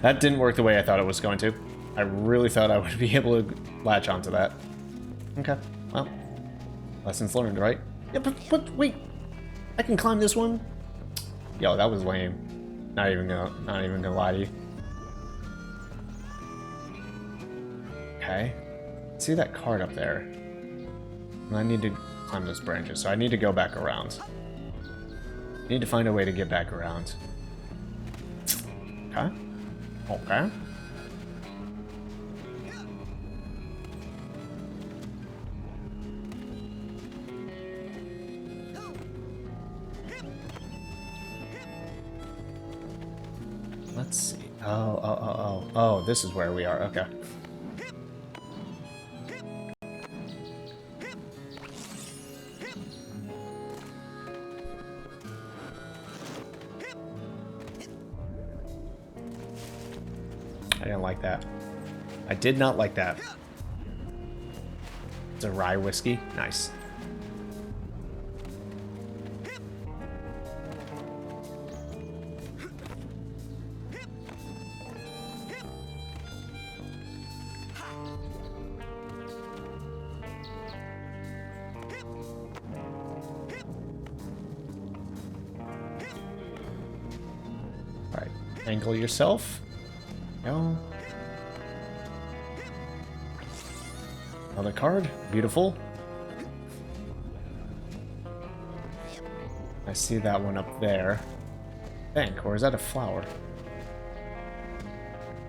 That didn't work the way I thought it was going to. I really thought I would be able to latch onto that. Okay, well, lessons learned, right? Yeah, but wait, I can climb this one? Yo, that was lame. Not even gonna lie to you. Okay. See that card up there? And I need to climb those branches, so I need to go back around. I need to find a way to get back around. Okay. Okay. Let's see. Oh, this is where we are. Okay. I didn't like that. I did not like that. It's a rye whiskey. Nice. Alright, angle yourself. No. Another card. Beautiful. I see that one up there. Bank, or is that a flower?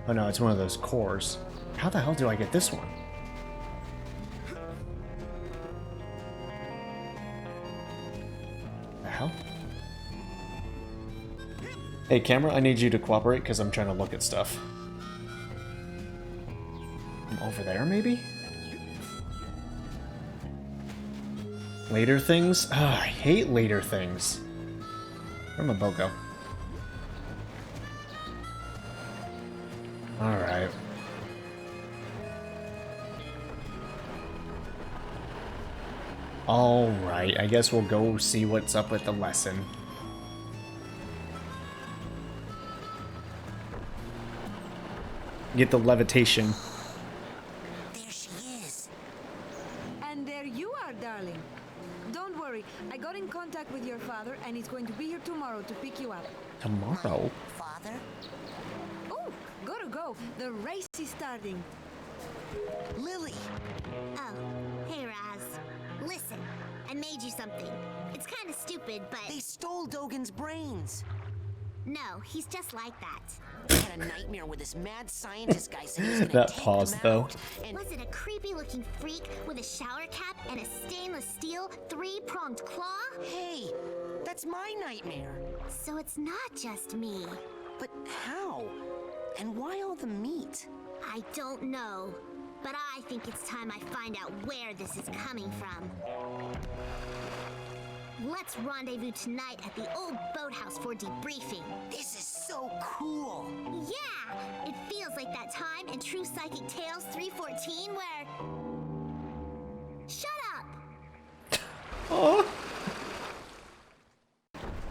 Oh no, it's one of those cores. How the hell do I get this one? The hell? Hey camera, I need you to cooperate because I'm trying to look at stuff. I'm over there maybe? Later things? Ugh, I hate later things. Where'd my boat go? Alright. Alright, I guess we'll go see what's up with the lesson. Get the levitation. There she is. And there you are, darling. Don't worry, I got in contact with your father and he's going to be here tomorrow to pick you up. Tomorrow? Father? Oh, gotta go. The race is starting. Lily! Oh, hey Raz. Listen, I made you something. It's kind of stupid, but... They stole Dogen's brains! No, he's just like that. I had a nightmare where this mad scientist guy said he was gonna That take pause, them though. out, and Was it a creepy-looking freak with a shower cap and a stainless steel three-pronged claw? hey, that's my nightmare. So it's not just me. But how? And why all the meat? I don't know. But I think it's time I find out where this is coming from. Let's rendezvous tonight at the old boathouse for debriefing. This is so cool. Yeah! It feels like that time in True Psychic Tales 314 where... Shut up! Aw.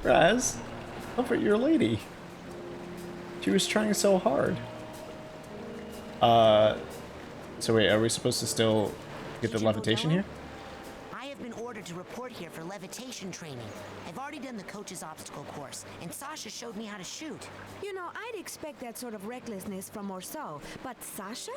Raz, comfort your lady. She was trying so hard. So wait, are we supposed to still get the levitation here? I have been ordered to report here for levitation training. I've already done the coach's obstacle course, and Sasha showed me how to shoot. You know, I'd expect that sort of recklessness from Orso, but Sasha?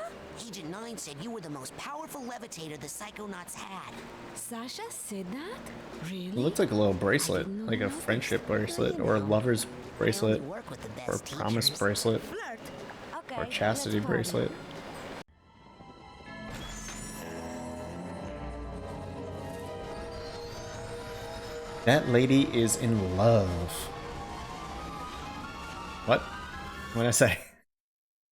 Agent 9 said you were the most powerful levitator the Psychonauts had. Sasha said that? It Really? looks like a little bracelet, like a friendship bracelet, or a lover's bracelet, Work with the or a best promise teachers. bracelet, Flirt. Okay, or chastity let's call them. bracelet. That lady is in love. What? What'd I say?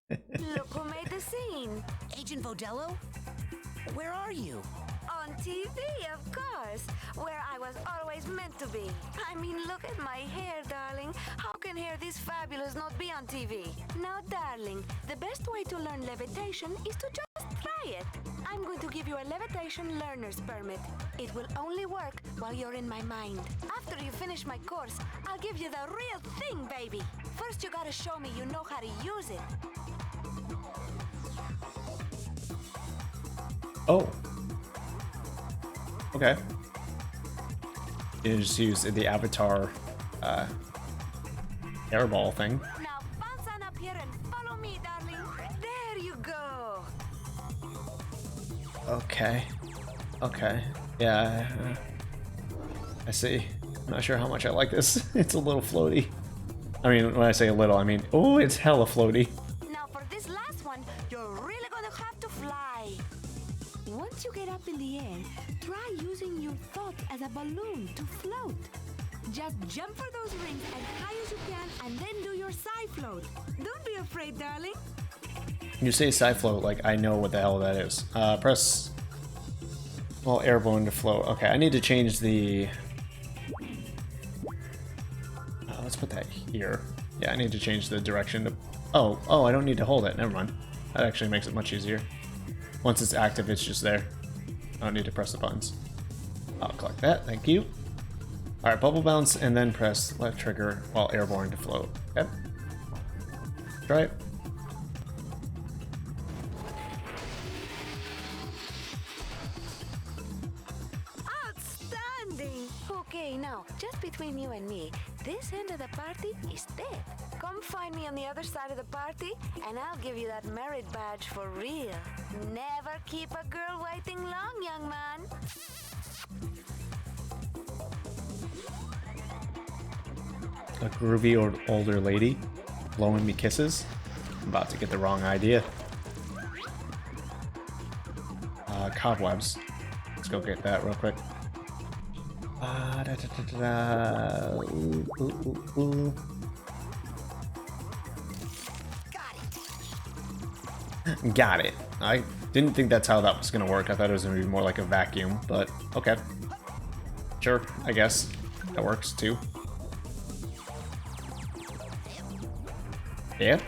Look who made the scene. Agent Vodello? Where are you? On TV, of course, where I was always meant to be. I mean, look at my hair, darling. How can hair this fabulous not be on TV? Now, darling, the best way to learn levitation is to just try it. I'm going to give you a levitation learner's permit. It will only work while you're in my mind. After you finish my course, I'll give you the real thing, baby. First, you gotta show me you know how to use it. Oh. Okay. You just use the avatar airball thing. Now, bounce on up here and follow me, darling. There you go. Okay. Okay. Yeah. I see. I'm not sure how much I like this. It's a little floaty. I mean, when I say a little, I mean, oh, it's hella floaty. Now for this last one, you're really gonna have to fly. Once you get up in the air, try using your thought as a balloon to float. Just jump for those rings as high as you can and then do your side float. Don't be afraid, darling. When you say side float, like, I know what the hell that is. Press... Well, air balloon to float. Okay, I need to change the... let's put that here. Yeah, I need to change the direction to... Oh, I don't need to hold it. Never mind. That actually makes it much easier. Once it's active, it's just there. I don't need to press the buttons. I'll collect that. Thank you. Alright, bubble bounce, and then press left trigger while airborne to float. Okay. Try it. Outstanding! Okay, now, just between you and me, this end of the party is dead. Come find me on the other side of the party, and I'll give you that merit badge for real. Never keep a girl waiting long, young man. A groovy older lady blowing me kisses. I'm about to get the wrong idea. Cobwebs. Let's go get that real quick. Ooh. Got it. I didn't think that's how that was gonna work. I thought it was gonna be more like a vacuum, but okay. Sure, I guess. That works too. Yeah.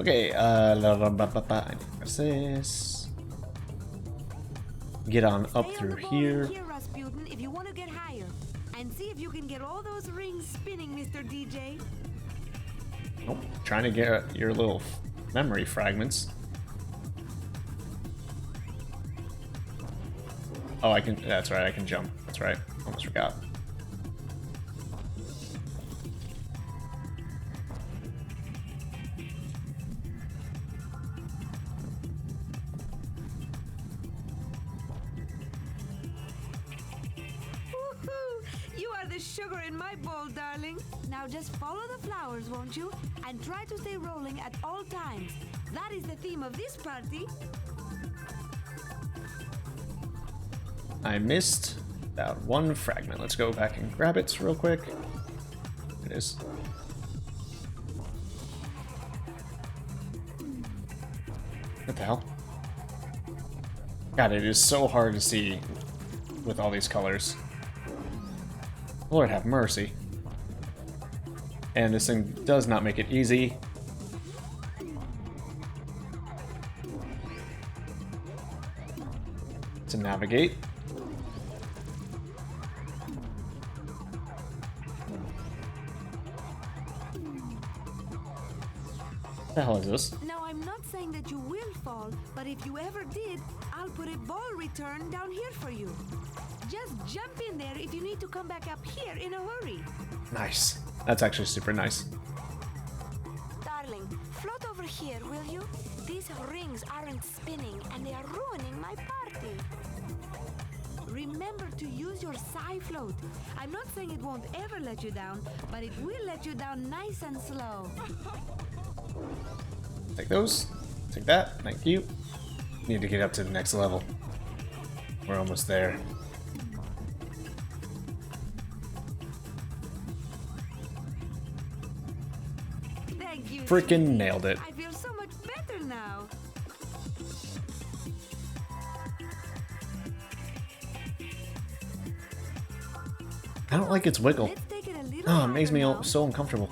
Okay, what's this? Get on up through here. Rasputin, if you want to get higher. And see if you can get all those rings spinning, Mr. DJ. Nope. Trying to get your little memory fragments. Oh, I can. That's right. I can jump. That's right. Almost forgot. You are the sugar in my bowl, darling. Now just follow the flowers, won't you? And try to stay rolling at all times. That is the theme of this party. I missed that one fragment. Let's go back and grab it real quick. It is. What the hell? God, it is so hard to see with all these colors. Lord have mercy. And this thing does not make it easy. To navigate. What the hell is this? Now, I'm not saying that you will fall, but if you ever did, I'll put a ball return down here for you. Just jump in there if you need to come back up here in a hurry. Nice. That's actually super nice. Darling, float over here, will you? These rings aren't spinning and they are ruining my party. Remember to use your Psy float. I'm not saying it won't ever let you down, but it will let you down nice and slow. Take those. Take that. Thank you. Need to get up to the next level. We're almost there. Thank you. Freaking nailed it. I feel so much better now. I don't like its wiggle. Oh, it makes me so uncomfortable.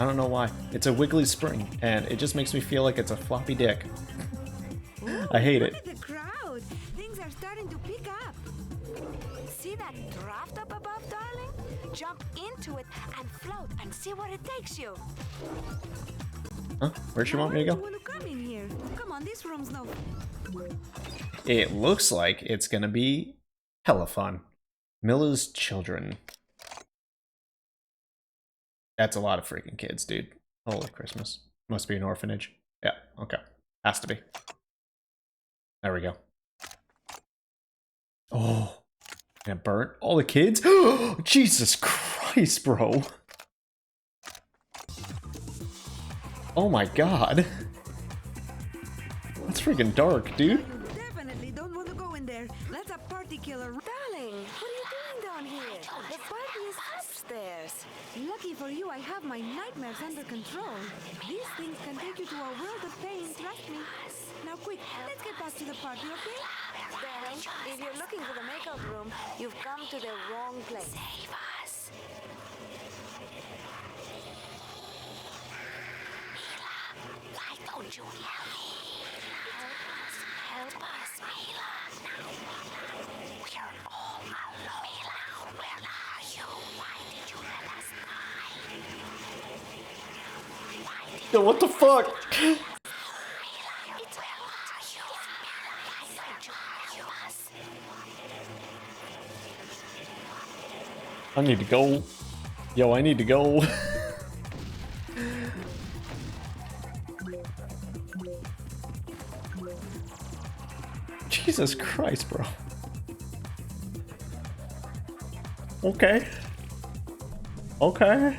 I don't know why. It's a wiggly spring, and it just makes me feel like it's a floppy dick. I hate it. Look at the crowd. Things are starting to pick up. See that draft up above, darling? Jump into it and float and see where it takes you. Huh? Where'd she want me to go? You want to come in here? Come on, this room's no. It looks like it's gonna be hella fun. Miller's Children. That's a lot of freaking kids, dude. Holy Christmas. Must be an orphanage. Yeah, okay. Has to be. There we go. Oh. And it burnt all the kids? Jesus Christ, bro. Oh my god. That's freaking dark, dude. You definitely don't want to go in there. That's a party killer. Darling, what are you doing down here? The party is upstairs. Lucky for you, I have my nightmares under control. These things can take you to a world of pain, trust me. Now quick, let's get back to the party, okay? Darling, if you're looking for the makeup room, you've come to the wrong place. Save us. Why don't you help me? Help us, Mila. We're all alone. Mila, where are you? Why did you let us die? Yo, what the fuck? I need to go. Yo, I need to go. Jesus Christ, bro. Okay. Okay.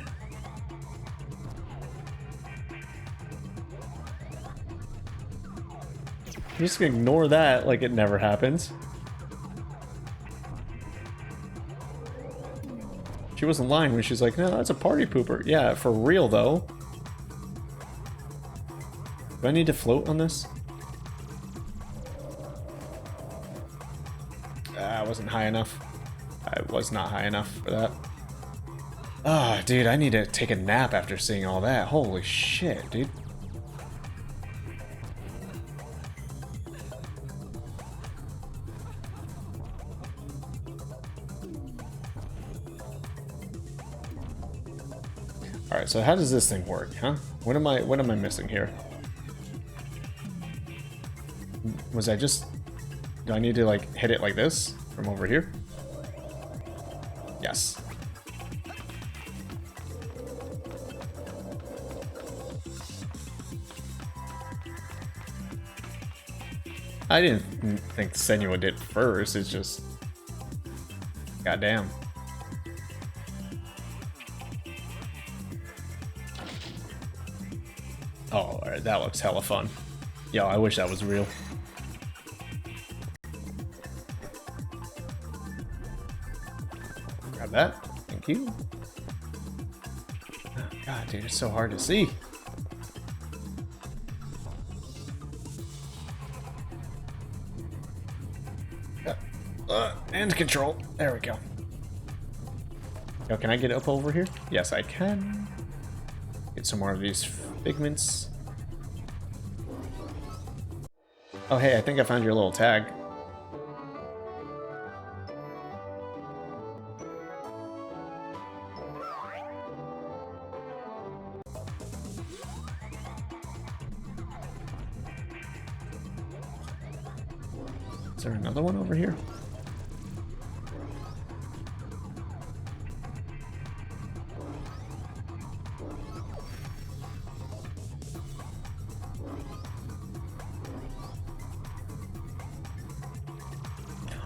You just ignore that like it never happens. She wasn't lying when she's like, no, that's a party pooper. Yeah, for real though. Do I need to float on this? I wasn't high enough. I was not high enough for that. Ah, dude, I need to take a nap after seeing all that. Holy shit, dude. Alright, so how does this thing work, huh? What am I missing here? Was I just... Do I need to, like, hit it like this? From over here? Yes. I didn't think Senua did first, it's just... Goddamn. Oh, alright, that looks hella fun. Yo, I wish that was real. Grab that. Thank you. Oh, God, dude, it's so hard to see. And control. There we go. Yo, can I get up over here? Yes, I can. Get some more of these figments. Oh, hey, I think I found your little tag. Is there another one over here?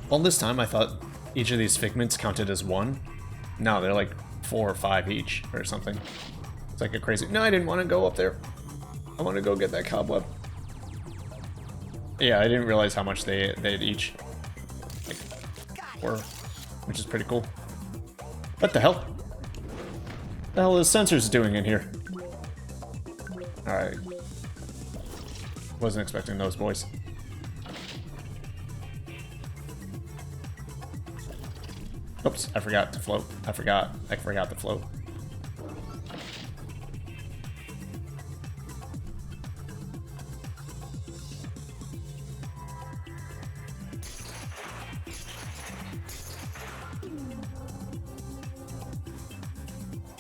All this time I thought each of these figments counted as one. No, they're like 4 or 5 each or something. It's like a crazy... No, I didn't want to go up there. I want to go get that cobweb. Yeah, I didn't realize how much they'd each. Like, were, which is pretty cool. What the hell? What the hell is sensors doing in here? Alright. Wasn't expecting those boys. Oops, I forgot to float. I forgot to float.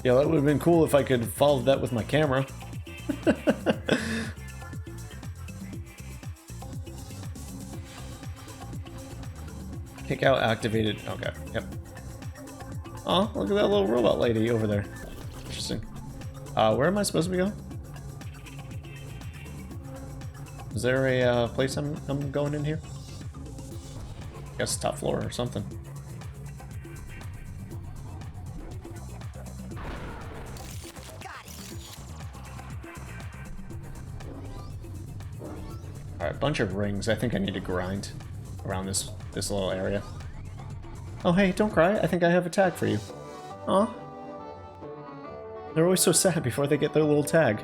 Yeah, that would have been cool if I could follow that with my camera. Kick out activated. Okay, yep. Oh, look at that little robot lady over there. Interesting. Where am I supposed to be going? Is there a place I'm going in here? I guess top floor or something. Alright, bunch of rings. I think I need to grind around this little area. Oh hey, don't cry. I think I have a tag for you. Aw. They're always so sad before they get their little tag.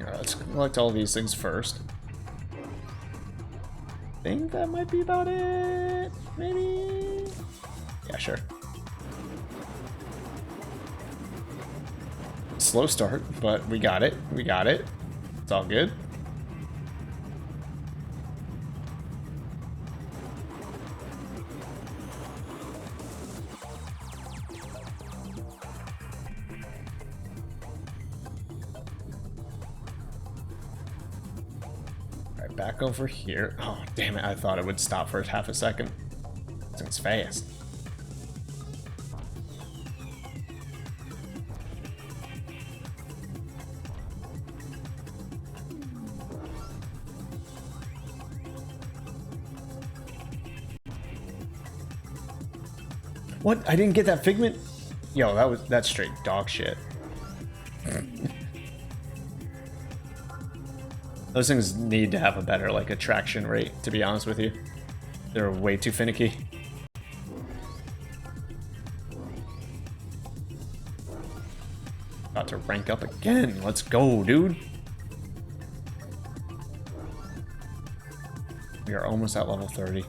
Alright, let's collect all these things first. I think that might be about it. Maybe? Yeah, sure. Slow start, but we got it. We got it. It's all good. Alright, back over here. Oh, damn it. I thought it would stop for half a second. This thing's fast. What? I didn't get that figment? Yo, that's straight dog shit. Those things need to have a better, like, attraction rate, to be honest with you. They're way too finicky. About to rank up again. Let's go, dude. We are almost at level 30.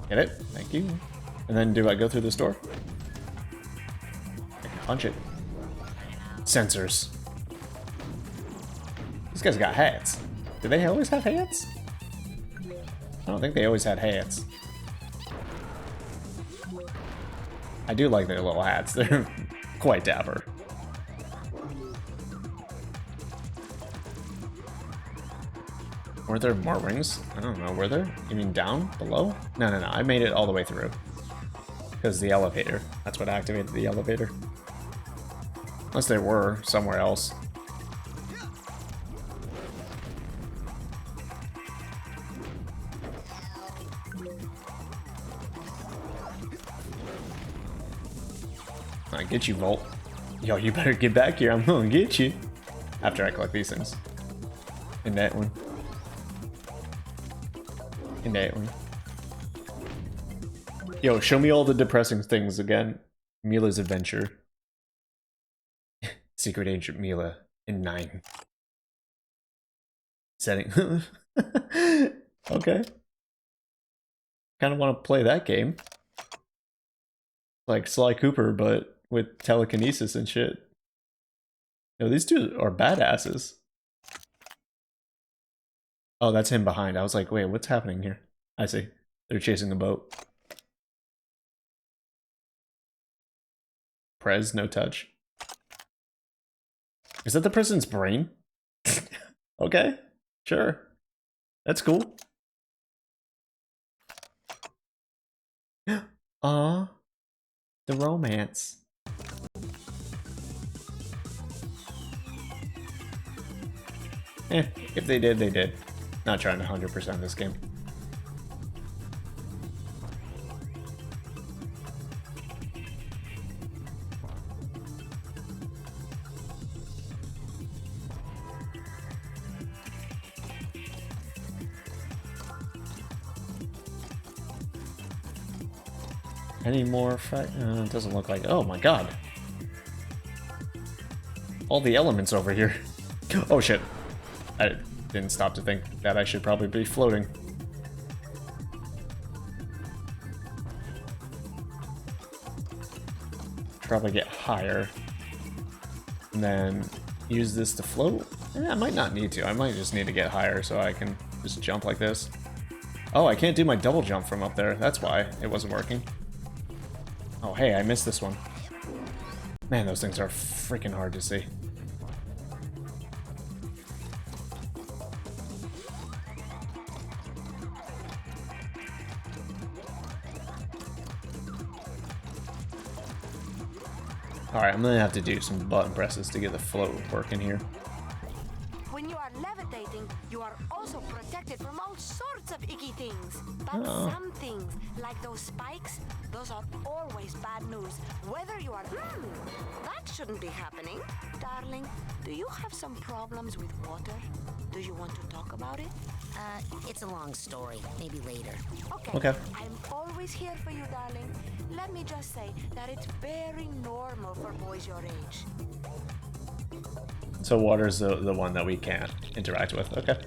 Get it? Thank you. And then do I go through this door? I can punch it. Sensors. These guys got hats. Do they always have hats? I don't think they always had hats. I do like their little hats. They're quite dapper. Were there more rings? I don't know. Were there? You mean down? Below? No, no, no. I made it all the way through. Because the elevator. That's what activated the elevator. Unless they were somewhere else. I get you, Volt. Yo, you better get back here. I'm gonna get you. After I collect these things. In that one. In that one. Yo, show me all the depressing things again. Mila's adventure. Secret Agent Mila in 9. Setting. Okay. Kind of want to play that game. Like Sly Cooper, but with telekinesis and shit. Yo, these two are badasses. Oh, that's him behind. I was like, wait, what's happening here? I see. They're chasing the boat. Prez, no touch. Is that the person's brain? Okay, sure. That's cool. Aw, the romance. If they did, they did. Not trying to 100% this game. Any more it doesn't look like. Oh my god. All the elements over here. Oh shit. I didn't stop to think that I should probably be floating. Probably get higher. And then use this to float. I might not need to. I might just need to get higher so I can just jump like this. Oh, I can't do my double jump from up there. That's why it wasn't working. Oh, hey, I missed this one. Man, those things are freaking hard to see. Alright, I'm gonna have to do some button presses to get the float working here. When you are levitating, you are also protected from all sorts of icky things. But some things, like those spikes, those are always bad news. Whether you are... that shouldn't be happening. Darling, do you have some problems with water? Do you want to talk about it? It's a long story. Maybe later. Okay. I'm always here for you, darling. Let me just say that it's very normal for boys your age. So water's the one that we can't interact with. Okay.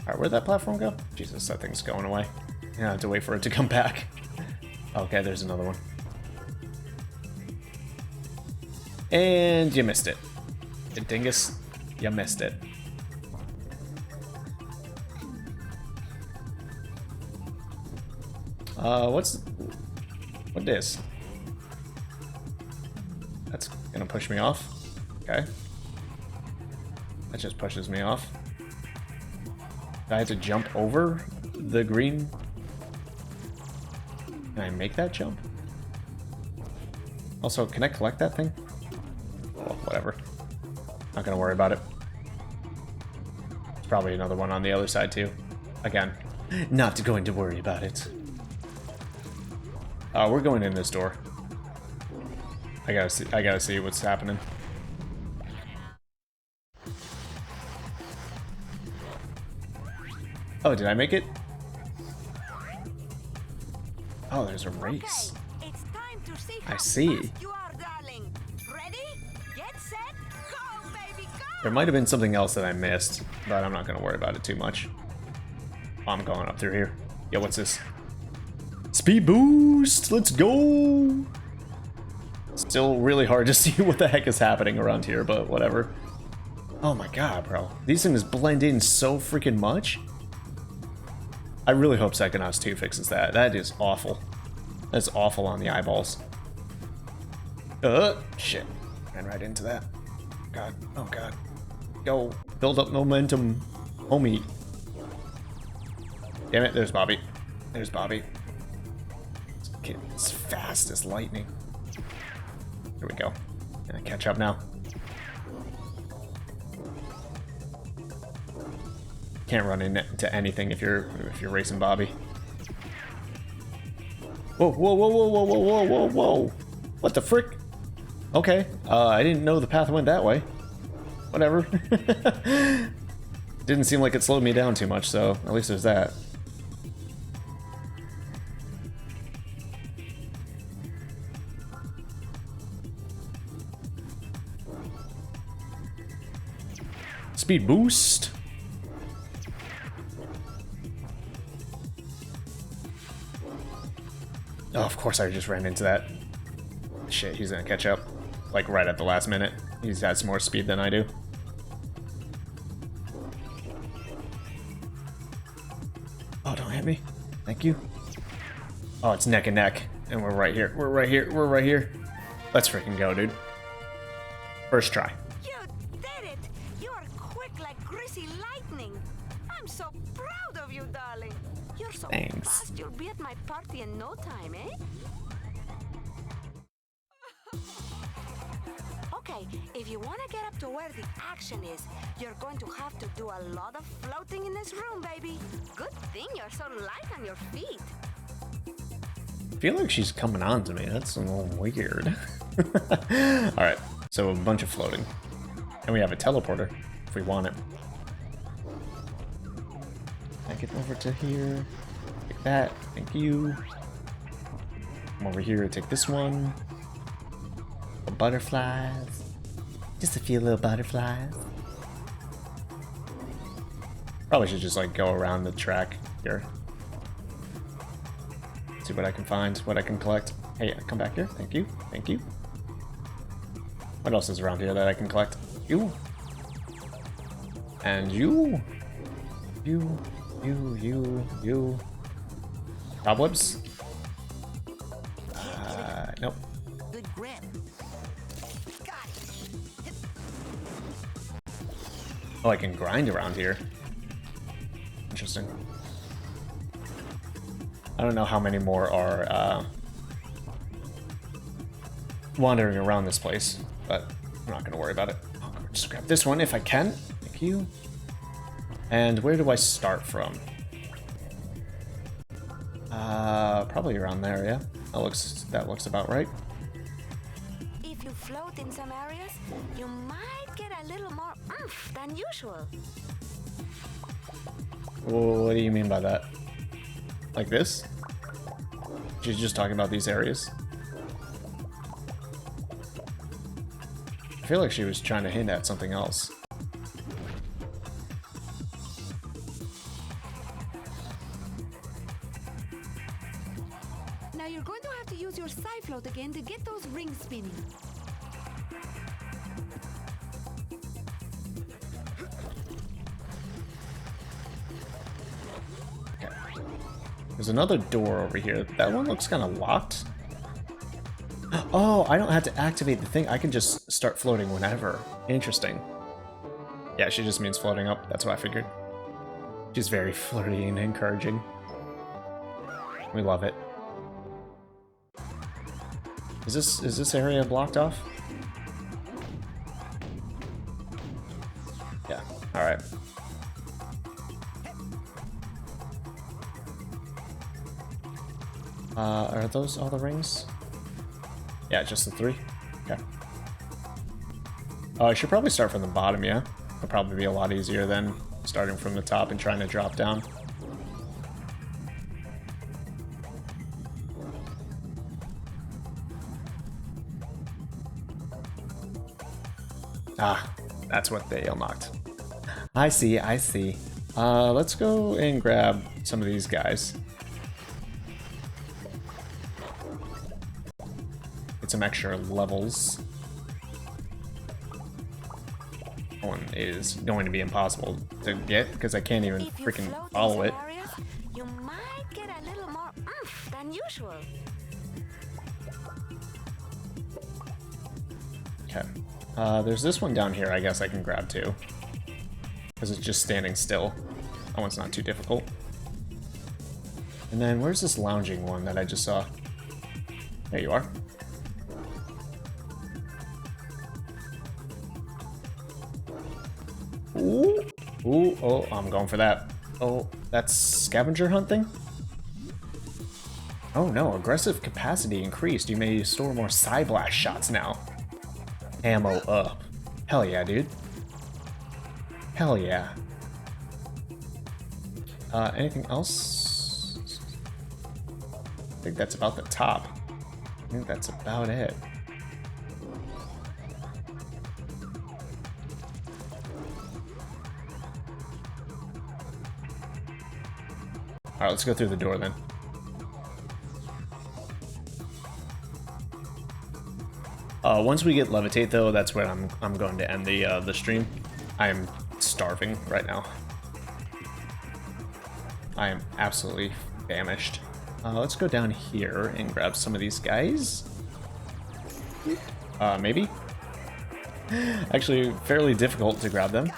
Alright, where'd that platform go? Jesus, that thing's going away. Yeah, I have to wait for it to come back. Okay, there's another one. And you missed it. You dingus. You missed it. What this? That's gonna push me off. Okay. That just pushes me off. I have to jump over the green. Can I make that jump? Also, can I collect that thing? Oh, whatever. Not gonna worry about it. There's probably another one on the other side too. Again, not going to worry about it. We're going in this door. I gotta see what's happening. Oh, did I make it? Oh, there's a race. Okay, it's time to see I how see. fast you are, darling. Ready? Get set, go, baby, go! There might have been something else that I missed, but I'm not gonna worry about it too much. Oh, I'm going up through here. Yo, what's this? Speed boost! Let's go! Still really hard to see what the heck is happening around here, but whatever. Oh my god, bro. These things blend in so freaking much. I really hope Psychonauts 2 fixes that. That is awful. That's awful on the eyeballs. Shit. Ran right into that. God. Oh god. Go. Build up momentum, homie. Damn it, there's Bobby. There's Bobby. This kid is fast as lightning. Here we go. Gonna catch up now. Can't run into anything if you're racing Bobby. Whoa, whoa, whoa, whoa, whoa, whoa, whoa, whoa, whoa. What the frick? Okay. I didn't know the path went that way. Whatever. Didn't seem like it slowed me down too much, so at least there's that. Speed boost. Oh, of course I just ran into that. Shit, he's gonna catch up. Like right at the last minute. He's got some more speed than I do. Oh, don't hit me. Thank you. Oh, it's neck and neck. And we're right here. We're right here. We're right here. Let's freaking go, dude. First try. You did it! You are quick like greasy lightning. I'm so proud of you, darling. You're so Thanks. fast, you'll be at my party in no time, eh? Okay, if you want to get up to where the action is, you're going to have to do a lot of floating in this room, baby. Good thing you're so light on your feet. I feel like she's coming on to me. That's a little weird. Alright, so a bunch of floating. And we have a teleporter, if we want it. I get over to here. Take that. Thank you. Come over here, take this one. Butterflies. Just a few little butterflies. Probably should just like go around the track here. See what I can find, what I can collect. Hey, come back here. Thank you. Thank you. What else is around here that I can collect? You. And you. You. Cobwebs? Nope. Good grip. Got it. Oh, I can grind around here. Interesting. I don't know how many more are wandering around this place, but I'm not going to worry about it. I'll just grab this one if I can. Thank you. And where do I start from? Probably around there, yeah. That looks about right. If you float in some areas, you might get a little more oomph than usual. What do you mean by that? Like this? She's just talking about these areas. I feel like she was trying to hint at something else. Now you're going to have to use your Psy-float again to get those rings spinning. Okay. There's another door over here. That one looks kind of locked. Oh, I don't have to activate the thing. I can just start floating whenever. Interesting. Yeah, she just means floating up. That's what I figured. She's very flirty and encouraging. We love it. Is this area blocked off? Yeah. All right. Are those all the rings? Yeah, just the 3? Okay. I should probably start from the bottom, yeah? It'll probably be a lot easier than starting from the top and trying to drop down. Ah, that's what they unlocked. I see, I see. Let's go and grab some of these guys. Get some extra levels. One is going to be impossible to get because I can't even freaking follow it. Areas, you might get a little more oomph than usual. Okay. There's this one down here I guess I can grab too. Because it's just standing still. That one's not too difficult. And then where's this lounging one that I just saw? There you are. Ooh. Ooh, oh, I'm going for that. Oh, that's scavenger hunting? Oh no, aggressive capacity increased. You may store more Psy Blast shots now. Ammo up. Hell yeah, dude. Hell yeah. Anything else? I think that's about the top. I think that's about it. Alright, let's go through the door then. Once we get levitate though, that's when I'm going to end the stream. I am starving right now. I am absolutely famished. Let's go down here and grab some of these guys. Maybe? Actually, fairly difficult to grab them.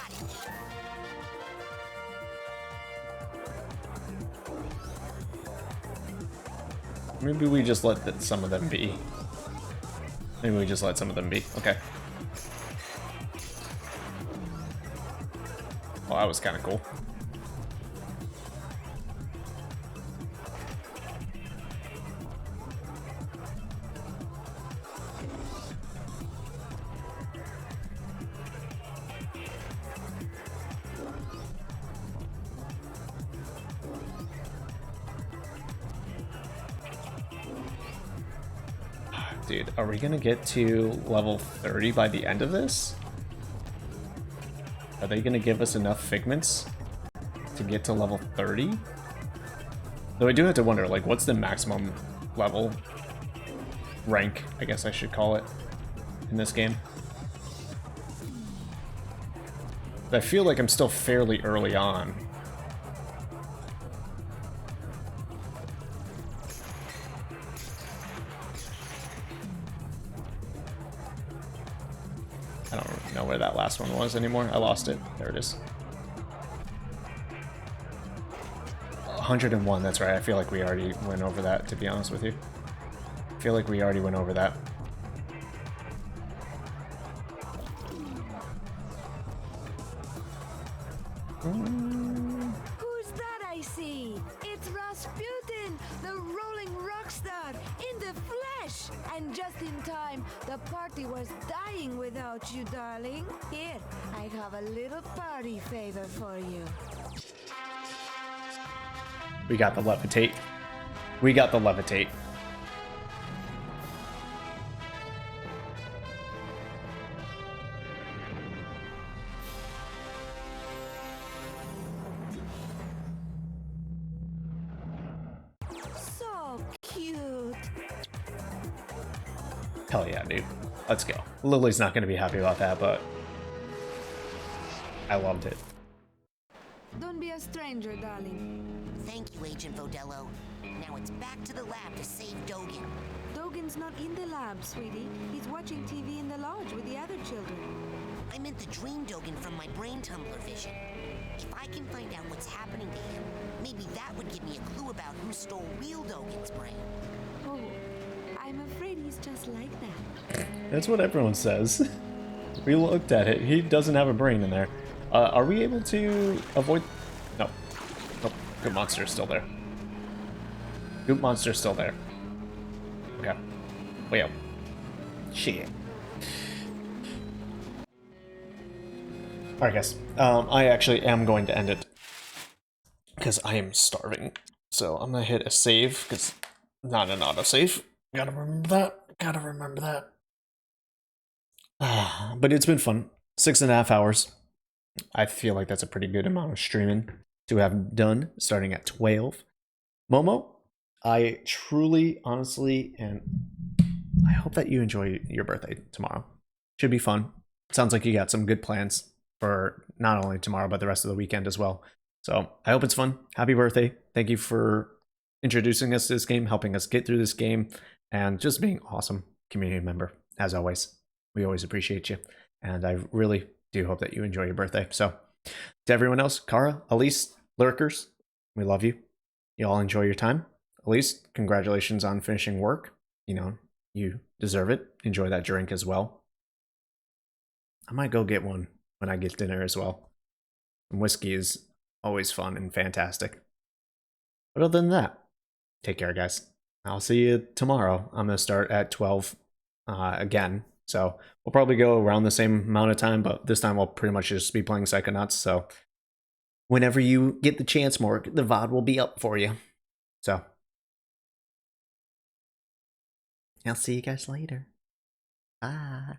Maybe we just let some of them be. Maybe we just let some of them be. Okay. Well, that was kind of cool. Dude, are we gonna get to level 30 by the end of this? Are they gonna give us enough figments to get to level 30? Though I do have to wonder, like, what's the maximum level rank, I guess I should call it, in this game? I feel like I'm still fairly early on. I don't know where that last one was anymore. I lost it. There it is. 101, that's right. I feel like we already went over that, to be honest with you. I feel like we already went over that. Who's that I see? It's Rasputin, the rolling rock star, in the flesh! And just in time, the party was dying without you, darling. Here, I have a little party favor for you. We got the levitate. We got the levitate. So cute. Hell yeah, dude. Let's go. Lily's not going to be happy about that, but I loved it. Don't be a stranger, darling. Thank you, Agent Vodello. Now it's back to the lab to save Dogen. Dogen's not in the lab, sweetie. He's watching TV in the lodge with the other children. I meant the dream Dogen from my brain tumbler vision. If I can find out what's happening to him, maybe that would give me a clue about who stole real Dogen's brain. Oh, I'm afraid he's just like that. That's what everyone says. We looked at it. He doesn't have a brain in there. Are we able to avoid... No. Nope. Goop Monster's still there. Goop Monster's still there. Okay. Well. Shit. Alright, guys. I actually am going to end it. Because I am starving. So I'm going to hit a save, because not an autosave. Gotta remember that. Gotta remember that. But it's been fun. 6.5 hours. I feel like that's a pretty good amount of streaming to have done, starting at 12. Momo, I truly, honestly, and I hope that you enjoy your birthday tomorrow. Should be fun. Sounds like you got some good plans for not only tomorrow, but the rest of the weekend as well. So I hope it's fun. Happy birthday. Thank you for introducing us to this game, helping us get through this game, and just being awesome community member, as always. We always appreciate you. And I really do hope that you enjoy your birthday. So to everyone else, Kara, Elise, Lurkers, we love you. You all enjoy your time. Elise, congratulations on finishing work. You know, you deserve it. Enjoy that drink as well. I might go get one when I get dinner as well. And whiskey is always fun and fantastic. But other than that, take care, guys. I'll see you tomorrow. I'm going to start at 12 again. So we'll probably go around the same amount of time, but this time we'll pretty much just be playing Psychonauts. So whenever you get the chance, Morg, the VOD will be up for you. So I'll see you guys later. Bye.